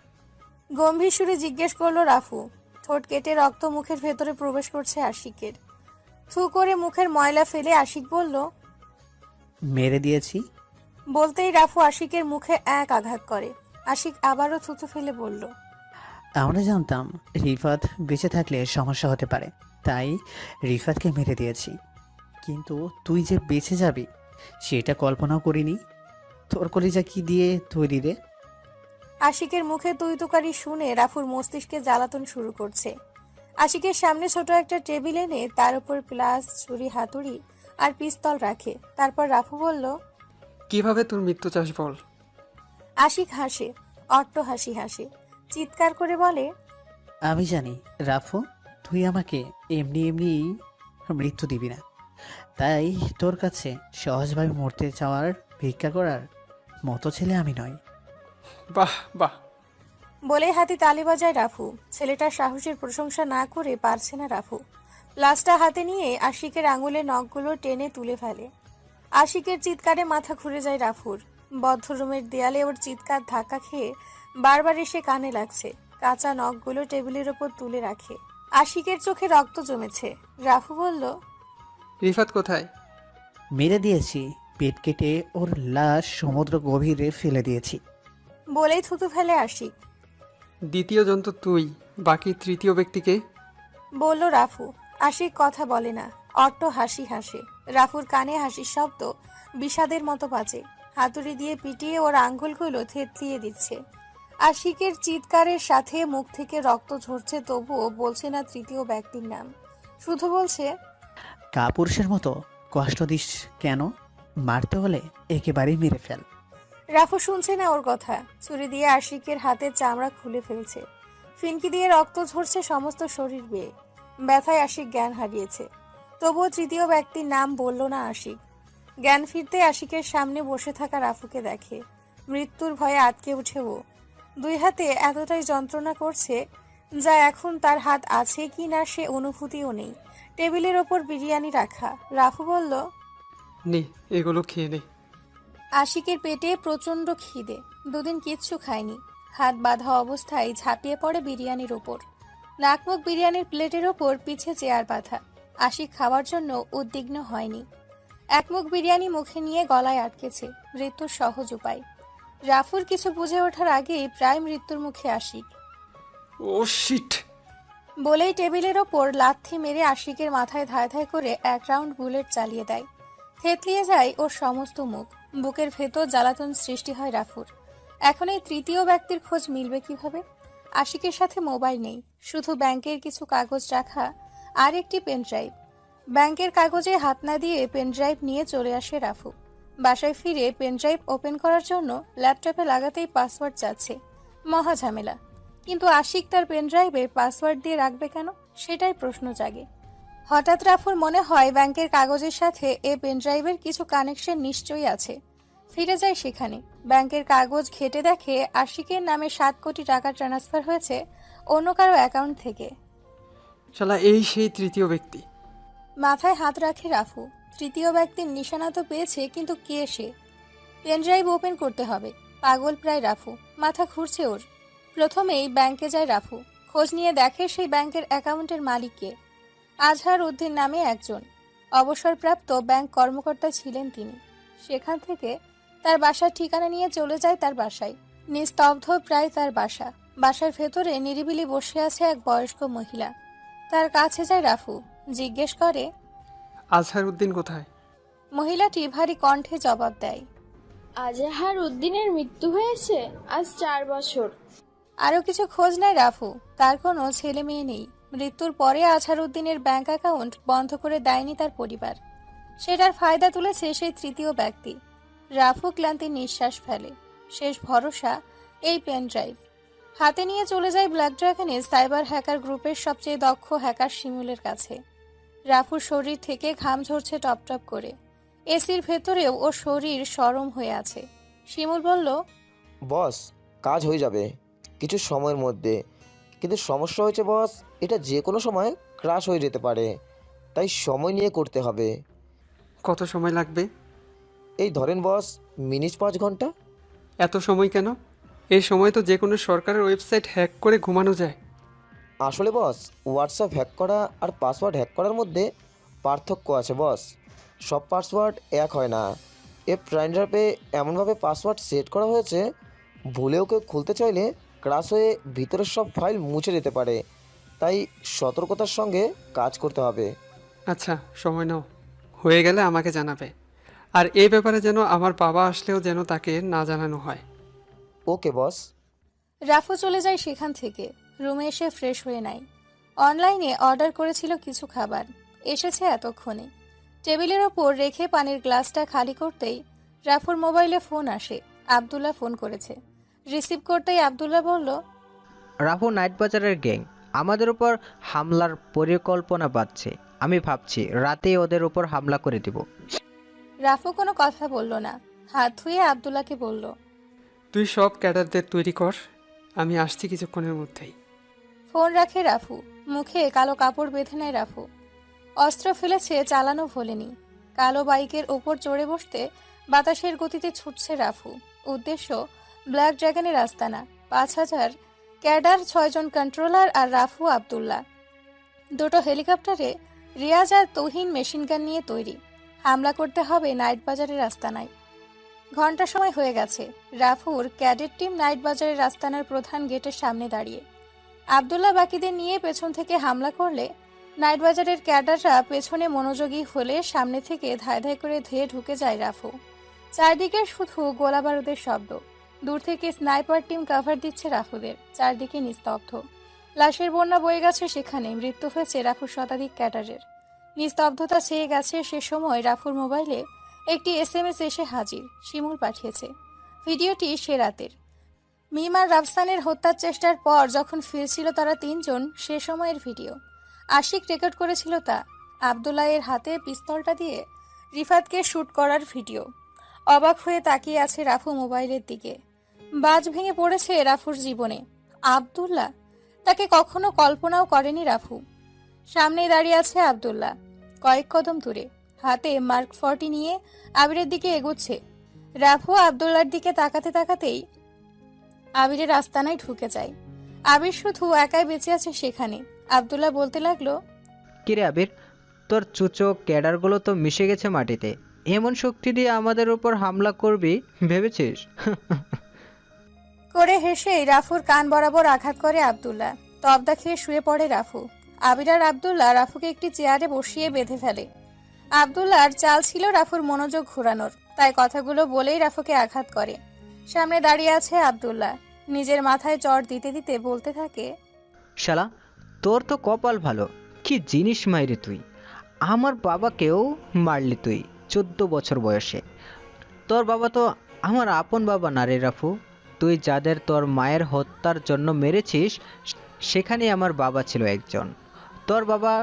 Speaker 1: গম্ভীর সুরে জিজ্ঞেস করলো রাফু। ঠোঁট কেটে রক্ত মুখের ভেতরে প্রবেশ করছে আশিকের। থু করে মুখের ময়লা ফেলে আশিক বলল,
Speaker 18: মেরে দিয়েছি।
Speaker 1: বলতেই রাফু আশিকের মুখে এক আঘাত করে। আশিক আবারও থুতু ফেলে বলল,
Speaker 18: আমরা জানতাম রিফাত বেঁচে থাকলে সমস্যা হতে পারে, তাই রিফাতকে মেরে দিয়েছি। কিন্তু তুই যে বেঁচে যাবি সেটা কল্পনাও করিনি। তোর কলিজা কি দিয়ে তৈরি রে?
Speaker 1: আশিকের মুখে তুই তুকারি শুনে রাফুর মস্তিষ্কে জ্বালাতন শুরু করছে। আশিকের সামনে ছোট একটা টেবিল এনে তার উপর প্লাস, ছুরি, হাতুড়ি আর পিস্তল রাখে। তারপর রাফু বলল,
Speaker 7: কিভাবে তোর মৃত্যু চাস বল।
Speaker 1: আশিক হাসে, অট্ট হাসি হাসে, চিৎকার করে বলে,
Speaker 18: আমি জানি রাফু, তুই আমাকে এমনি এমনি মৃত্যু দিবি না, তাই তোর কাছে সহজভাবে মরতে চাওয়ার ভিক্ষা করার মতো ছেলে আমি নই।
Speaker 7: বাহ বাহ
Speaker 1: বলে হাতে তালি বাজায় রাফু। ছেলেটার সাহসের প্রশংসা না করে পারছে না রাফু। প্লাসটা হাতে নিয়ে আশিকের আঙুলের নখগুলো টেনে তুলে ফেলে। আশিকের চিৎকারে মাথা ঘুরে যায় রাফুর। বদ্ধ রুমের দেয়ালে ওর চিৎকার ধাক্কা খেয়ে বারবার এসে কানে লাগছে। কাঁচা নখগুলো টেবিলের ওপর তুলে রাখে। আশিকের চোখে রক্ত জমেছে। রাফু বলল,
Speaker 7: রিফাত কোথায়?
Speaker 18: মেরে দিয়েছি, পেট কেটে ওর লাশ সমুদ্র গভীরে ফেলে দিয়েছি।
Speaker 1: বলেই থুতু ফেলে আশিক।
Speaker 7: দ্বিতীয় জন তো তুই, বাকি তৃতীয় ব্যক্তিকে?
Speaker 1: বলল রাফু। আশিক কথা বলে না, অট্ট হাসি হাসে। রাফুর কানে হাসির শব্দ বিষাদের মতো বাজে। হাতুড়ি দিয়ে পিটিয়ে ওর আঙ্গুলগুলো থেতলিয়ে দিচ্ছে। আশিকের চিৎকারের সাথে মুখ থেকে রক্ত ঝরছে, তবুও বলছে না তৃতীয় ব্যক্তির নাম। শুধু বলছে,
Speaker 18: কাপুরুষের মতো কষ্ট দিস কেন? মারতে হলে একেবারেই মেরে ফেল।
Speaker 1: রাফু শুনছে না ওর কথা। ছুরি দিয়ে আশিকের হাতের চামড়া খুলে ফেলছে। ফিনকি দিয়ে রক্ত ঝরছে সমস্ত শরীর বেয়ে। ব্যথায় আশিক জ্ঞান হারিয়েছে, তবুও তৃতীয় ব্যক্তির নাম বলল না আশিক। জ্ঞান ফিরতে আশিকের সামনে বসে থাকা রাফুকে দেখে। মৃত্যুর ভয়ে আটকে উঠে ও। 2 হাতে এতটাই যন্ত্রণা করছে যা এখন তার হাত আছে কি না সে অনুভূতিও নেই। টেবিলের ওপর বিরিয়ানি রাখা। রাফু বলল,
Speaker 7: নে এগুলো খেয়ে নে।
Speaker 1: আশিকের পেটে প্রচণ্ড খিদে, 2 দিন কিচ্ছু খায়নি। হাত বাঁধা অবস্থায় ঝাঁপিয়ে পড়ে বিরিয়ানির ওপর। নাকমুখ বিরিয়ানির প্লেটের ওপর পিছে চেয়ার বাঁধা। আশিক খাওয়ার জন্য উদ্বিগ্ন হয়নি। একমুখ বিরিয়ানি মুখে নিয়ে গলায় আটকেছে। মৃত্যুর সহজ উপায়। রাফুর কিছু বুঝে ওঠার আগেই প্রায় মৃত্যুর মুখে আশিক।
Speaker 7: ও শিট
Speaker 1: বলেই টেবিলের ওপর লাথি মেরে আশিকের মাথায় ধায় ধায় করে 1 রাউন্ড বুলেট চালিয়ে দেয়। থেতলিয়ে যায় ওর সমস্ত মুখ। বুকের ভেতর জ্বালাতন সৃষ্টি হয় রাফুর। এখন এই তৃতীয় ব্যক্তির খোঁজ মিলবে কিভাবে? আশিকের সাথে মোবাইল নেই, শুধু ব্যাংকের কিছু কাগজ রাখা আর একটি পেনড্রাইভ। ব্যাংকের কাগজে হাত না দিয়ে পেনড্রাইভ নিয়ে চলে আসে রাফু। বাসায় ফিরে পেনড্রাইভ ওপেন করার জন্য ল্যাপটপে লাগাতেই পাসওয়ার্ড চাচ্ছে। মহা ঝামেলা। কিন্তু আশিক তার পেনড্রাইভে পাসওয়ার্ড দিয়ে রাখবে কেন, সেটাই প্রশ্ন জাগে। হঠাৎ রাফুর মনে হয় ব্যাংকের কাগজের সাথে এ পেনড্রাইভের কিছু কানেকশন নিশ্চয়ই আছে। ফিরে যায় সেখানে। ব্যাংকের কাগজ ঘেটে দেখে আশিকের নামে 7 কোটি টাকা ট্রান্সফার হয়েছে অন্য কারো অ্যাকাউন্ট থেকে।
Speaker 7: শালা এই সেই তৃতীয় ব্যক্তি।
Speaker 1: মাথায় হাত রাখে রাফু। তৃতীয় ব্যক্তির নিশানা তো পেয়েছে, কিন্তু কে সে? পেনড্রাইভ ওপেন করতে হবে। পাগল প্রায় রাফু, মাথা ঘুরছে ওর। প্রথমেই ব্যাংকে যায় রাফু। খোঁজ নিয়ে দেখে সেই ব্যাংকের অ্যাকাউন্টের মালিক কে। আজহার উদ্দিন নামে একজন অবসরপ্রাপ্ত ব্যাংক কর্মকর্তা ছিলেন তিনি। সেখান থেকে তার বাসার ঠিকানা নিয়ে চলে যায় তার বাসায়। নিস্তব্ধ প্রায় তার বাসা। বাসার ভেতরে নিরিবিলি বসে আছে এক বয়স্ক মহিলা। তার কাছে যায় রাফু, জিজ্ঞেস করে,
Speaker 7: আজহার উদ্দিন কোথায়?
Speaker 1: মহিলাটি ভারী কণ্ঠে জবাব দেয়,
Speaker 12: আজহার উদ্দিনের মৃত্যু হয়েছে আজ 4 বছর।
Speaker 1: আরও কিছু খোঁজ নেয় রাফু। তার কোনো ছেলে মেয়ে নেই। মৃত্যুর পরে আজহারউদ্দিনের ব্যাংক অ্যাকাউন্ট বন্ধ করে দেয়নি তার পরিবার। সেটার ফায়দা তুলেছে সেই তৃতীয় ব্যক্তি। রাফু ক্লান্তির নিঃশ্বাস ফেলে। শেষ ভরসা এই পেন ড্রাইভ হাতে নিয়ে চলে যায় ব্ল্যাক ড্রাগনের সাইবার হ্যাকার গ্রুপের সবচেয়ে দক্ষ হ্যাকার শিমুলের কাছে। রাফুর শরীর থেকে ঘাম ঝরছে টপ টপ করে। এসির ভেতরেও ও শরীর সরম হয়ে আছে। শিমুল বলল,
Speaker 12: বস, কাজ হয়ে যাবে কিছু সময়ের মধ্যে, কিন্তু সমস্যা হয়েছে বস, এটা যে কোনো সময় ক্রাশ হয়ে যেতে পারে, তাই সময় নিয়ে করতে হবে।
Speaker 7: কত সময় লাগবে?
Speaker 12: এই ধরেন বস, মিনিট 5 ঘন্টা।
Speaker 7: এত সময় কেন? এই সময় তো যে কোনো সরকারের ওয়েবসাইট হ্যাক করে ঘুমানো যায়।
Speaker 12: আসলে বস, হোয়াটসঅ্যাপ হ্যাক করা আর পাসওয়ার্ড হ্যাক করার মধ্যে পার্থক্য আছে বস। সব পাসওয়ার্ড এক হয় না। এ প্রাইন্ডারপে এমনভাবে পাসওয়ার্ড সেট করা হয়েছে, ভুলেও কেউ খুলতে চাইলে ক্রাশ হয়ে ভিতরের সব ফাইল মুছে যেতে পারে, তাই সতর্কতার সঙ্গে কাজ করতে হবে।
Speaker 7: আচ্ছা, সময় নাও, হয়ে গেলে আমাকে জানাবে। আর এই ব্যাপারে যেন আমার বাবা আসলেও যেন তাকে না জানানো হয়।
Speaker 12: ওকে বস।
Speaker 1: রাফু চলে যায় সেখান থেকে। রুমে এসে ফ্রেশ হয়ে নেয়। অনলাইনে অর্ডার করেছিল কিছু খাবার, এসেছে এতক্ষণে। টেবিলের ওপর রেখে পানির গ্লাসটা খালি করতেই রাফুর মোবাইলে ফোন আসে। আব্দুল্লাহ ফোন করেছে। রিসিভ করতেই আব্দুল্লাহ বলল,
Speaker 19: রাফু নাইট বাজারের গ্যাং আমাদের উপর হামলার পরিকল্পনা পাচ্ছে। আমি ভাবছি রাতেই ওদের উপর হামলা করে দিব।
Speaker 1: রাফু কোনো কথা বলল না। হাত ধুয়ে আব্দুল্লাহকে বলল,
Speaker 7: তুই সব ক্যাডারদের তৈরি কর, আমি আসছি কিছুক্ষণের মধ্যেই।
Speaker 1: ফোন রাখে রাফু। মুখে কালো কাপড় বেঁধে নেয় রাফু। অস্ত্র ফেলেছে, চালানো ভোলেনি। কালো বাইকের ওপর চড়ে বসতে বাতাসের গতিতে ছুটছে রাফু। উদ্দেশ্য ব্ল্যাক ড্রাগনের আস্তানা। 5000 ক্যাডার, 6 জন কন্ট্রোলার আর রাফু আব্দুল্লাহ। দুটো হেলিকপ্টারে রিয়াজ আর তৌহিন মেশিনগান নিয়ে তৈরি। হামলা করতে হবে নাইট বাজারের আস্তানায়। ঘন্টা সময় হয়ে গেছে। রাফুর ক্যাডেট টিম নাইট বাজারের আস্তানার প্রধান গেটের সামনে দাঁড়িয়ে। আব্দুল্লাহ বাকিদের নিয়ে পেছন থেকে হামলা করলে নাইট বাজারের ক্যাডাররা পেছনে মনোযোগী হলে সামনে থেকে ধায় ধায় করে ধেয়ে ঢুকে যায় রাফু। চারদিকে শুধু গোলা বারুদের শব্দ। দূর থেকে স্নাইপার টিম কভার দিচ্ছে রাফুদের। চারদিকে নিস্তব্ধ। লাশের বন্যা বয়ে গেছে সেখানে। মৃত্যু হয়েছে রাফুর শতাধিক ক্যাডারের। নিস্তব্ধতা ছেয়ে গেছে। সে সময় রাফুর মোবাইলে একটি SMS এসে হাজির। শিমুল পাঠিয়েছে। ভিডিওটি সে রাতের। মিম আর রাফসানের হত্যার চেষ্টার পর যখন ফিরছিল তারা 3 জন, সে সময়ের ভিডিও। আশিক রেকর্ড করেছিল তা। আব্দুল্লাহের হাতে পিস্তলটা দিয়ে রিফাতকে শ্যুট করার ভিডিও। অবাক হয়ে তাকিয়ে আছে রাফু মোবাইলের দিকে। বাজ ভেঙে পড়েছে রাফুর জীবনে। আব্দুল্লাহ, তাকে কখনো কল্পনাও করেনি রাফু। সামনেই দাঁড়িয়ে আছে আব্দুল্লাহ, কয়েক কদম দূরে, হাতে মার্ক 40 নিয়ে আবিরের দিকে এগোচ্ছে। রাফু আব্দুল্লাহর দিকে তাকাতে তাকাতেই আবিরের আস্তানায় ঢুকে যায়। আবির শুধু একাই বেঁচে আছে সেখানে। আব্দুল্লাহ বলতে লাগলো,
Speaker 19: কিরে আবির, তোর চুচো ক্যাডারগুলো তো মিশে গেছে মাটিতে। এমন শক্তি দিয়ে আমাদের উপর হামলা করবি ভেবেছিস?
Speaker 1: করে হেসেই রাফুর কান বরাবর আঘাত করে আব্দুল্লাহ। তবদা খেয়ে শুয়ে পড়ে রাফু। আবির আর আব্দুল্লাহ রাফুকে একটি চেয়ারে বসিয়ে বেঁধে ফেলে। আব্দুল্লাহর চাল ছিল রাফুর মনোযোগ ঘোরানোর, তাই কথাগুলো বলেই রাফুকে আঘাত করে। সামনে দাঁড়িয়ে আছে আব্দুল্লাহ। নিজের মাথায় চড় দিতে দিতে বলতে থাকে,
Speaker 19: শালা, তোর তো কপাল ভালো। কি জিনিস মাইরে তুই! আমার বাবাকেও মারলি তুই 14 বছর বয়সে। তোর বাবা তো আমার আপন বাবা না রে রাফু। তুই যাদের তোর মায়ের হত্যার জন্য মেরেছিস, সেখানে আমার বাবা ছিল একজন। তোর বাবা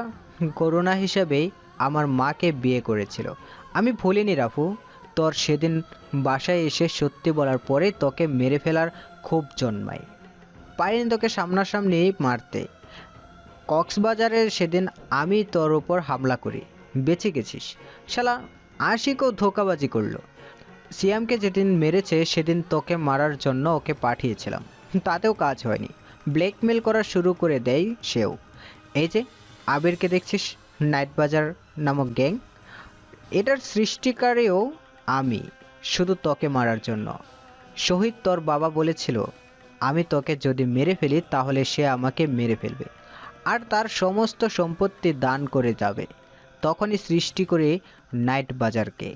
Speaker 19: করুণা হিসেবেই আমার মাকে বিয়ে করেছিল। আমি ভুলিনি রাফু। তোর সেদিন বাসায় এসে সত্যি বলার পরে তোকে মেরে ফেলার ক্ষোভ জন্মায়। পারিনি তোকে সামনাসামনি মারতে। কক্সবাজারের সেদিন আমি তোর উপর হামলা করি, বেঁচে গেছিস। শালা আশিকও ধোকাবাজি করলো। সিয়ামকে যেদিন মেরেছে সেদিন তোকে মারার জন্য ওকে পাঠিয়েছিলাম, তাতেও কাজ হয়নি। ব্ল্যাকমেল করা শুরু করে দেয় সেও। এই যে আবিরকে দেখছিস, নাইট বাজার নামক গ্যাং, এটার সৃষ্টিকারীও আমি, শুধু তোকে মারার জন্য। শহীদ তোর বাবা বলেছিল, আমি তোকে যদি মেরে ফেলি তাহলে সে আমাকে মেরে ফেলবে আর তার সমস্ত সম্পত্তি দান করে যাবে। তখনই সৃষ্টি করে নাইট বাজারকে।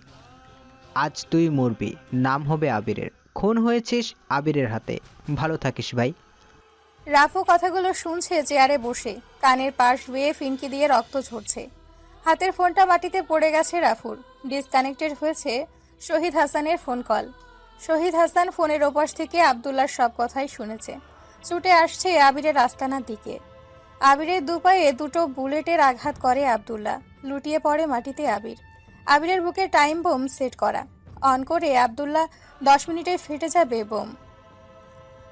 Speaker 19: আজ তুই মরবি, নাম হবে আবিরের। খুন হয়েছিস আবিরের হাতে। ভালো থাকিস ভাই।
Speaker 1: রাফু কথাগুলো শুনছে চেয়ারে বসে, কানের পাশ বেয়ে ফিনকি দিয়ে রক্ত ঝরছে। হাতের ফোনটা মাটিতে পড়ে গেছে রাফুর। ডিসকানেক্টেড হয়েছে শহীদ হাসানের ফোন কল। শহীদ হাসান ফোনের ওপাশ থেকে আব্দুল্লাহর সব কথাই শুনেছে। ছুটে আসছে আবিরের আস্তানার দিকে। আবিরের দুপায়ে দুটো বুলেটের আঘাত করে আব্দুল্লাহ। লুটিয়ে পড়ে মাটিতে আবির। আবিরের বুকে টাইম বোম সেট করা। অন করে আব্দুল্লাহ 10 মিনিটে ফেটে যাবে বোম।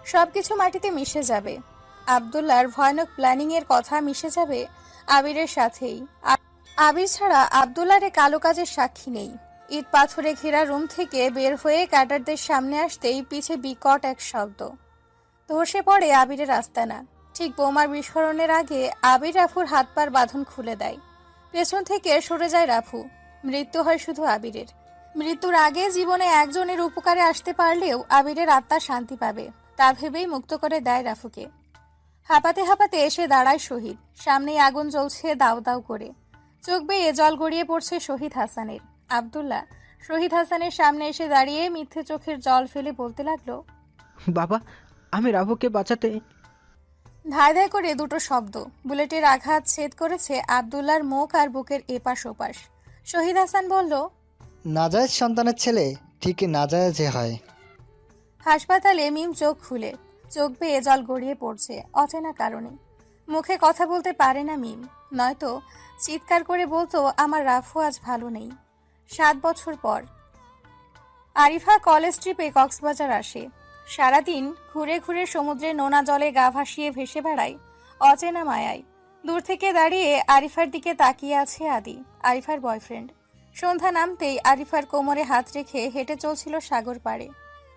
Speaker 1: সবকিছু মাটিতে মিশে যাবে। আব্দুল্লাহর ভয়ানক প্ল্যানিংয়ের কথা মিশে যাবে আবিরের সাথেই। আবির ছাড়া আব্দুল্লাহর কালো কাজের সাক্ষী নেই। ইট পাথরে ঘেরা রুম থেকে বের হয়ে ক্যাডারদের সামনে আসতেই পিছে বিকট এক শব্দ। ধসে পড়ে আবিরের আস্তানা। ঠিক বোমার বিস্ফোরণের আগে আবির রাফুর হাত পার বাঁধন খুলে দেয়। পেছন থেকে সরে যায় রাফু। মৃত্যু হয় শুধু আবিরের। মৃত্যুর আগে জীবনে একজনের উপকারে আসতে পারলেও আবিরের আত্মা শান্তি পাবে, তা ভেবেই মুক্ত করে দেয় রাফুকে। হাঁপাতে হাঁপাতে এসে দাঁড়ায় শহীদ। সামনেই আগুন জ্বলছে দাউ দাউ করে। চোখ বেয়ে জল গড়িয়ে পড়ছে শহীদ হাসানের। আব্দুল্লাহ শহীদ হাসানের সামনে এসে দাঁড়িয়ে মিথ্যে চোখের জল ফেলে বলতে লাগলো,
Speaker 21: বাবা, আমি রাফুকে বাঁচাতে।
Speaker 1: ধায় ধায় করে দুটো শব্দ। বুলেটের আঘাত ছেদ করেছে আব্দুল্লাহর মুখ আর বুকের এপাশ ওপাশ। শহীদ হাসান বলল,
Speaker 6: নাজায়েজ সন্তানের ছেলে ঠিকই নাজায়েজে হয়।
Speaker 1: হাসপাতালে মিম চোখ খুলে চোখ বেয়ে জল গড়িয়ে পড়ছে অচেনা কারণে। মুখে কথা বলতে পারে না মিম, নয়তো চিৎকার করে বলতো, আমার রাফু আজ ভালো নেই। 7 বছর পর আরিফা কলেজ ট্রিপে কক্সবাজার আসে। সারাদিন ঘুরে ঘুরে সমুদ্রে নোনা জলে গা ভাসিয়ে ভেসে বেড়ায় অচেনা মায়ায়। দূর থেকে দাঁড়িয়ে আরিফার দিকে তাকিয়ে আছে আদি, আরিফার বয়ফ্রেন্ড। সন্ধ্যা নামতেই আরিফার কোমরে হাত রেখে হেঁটে চলছিল সাগর পাড়ে।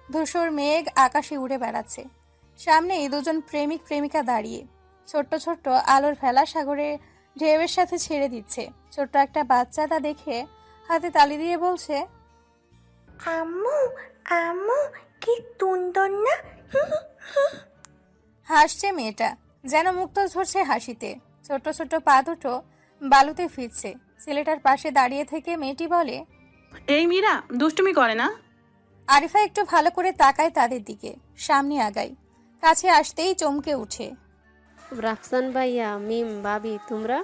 Speaker 1: ধূসর মেঘ আকাশে উড়ে বেড়াচ্ছে। সামনেই দুজন প্রেমিক প্রেমিকা দাঁড়িয়ে। ছোট্ট ছোট্ট আলোর ভেলা সাগরে ঢেউয়ের সাথে ছেড়ে দিচ্ছে। ছোট্ট একটা বাচ্চা তা দেখে হাতে তালি দিয়ে বলছে,
Speaker 14: আম্মু আম্মু কি সুন্দর না।
Speaker 1: হাসছে মেয়েটা, যেন মুক্ত ঝরছে হাসিতে। ছোট্ট ছোট্ট পা দুটো বালুতে ফিরছে। ছেলেটার পাশে দাঁড়িয়ে থেকে মেয়েটি বলে,
Speaker 22: এই মীরা দুষ্টুমি করে না।
Speaker 1: আরিফা একটু ভালো করে তাকায় তাদের দিকে, সামনে আগায়। কাছে আসতেই চমকে উঠে,
Speaker 15: রাফসান ভাইয়া, মিম, ভাবি, তোমরা?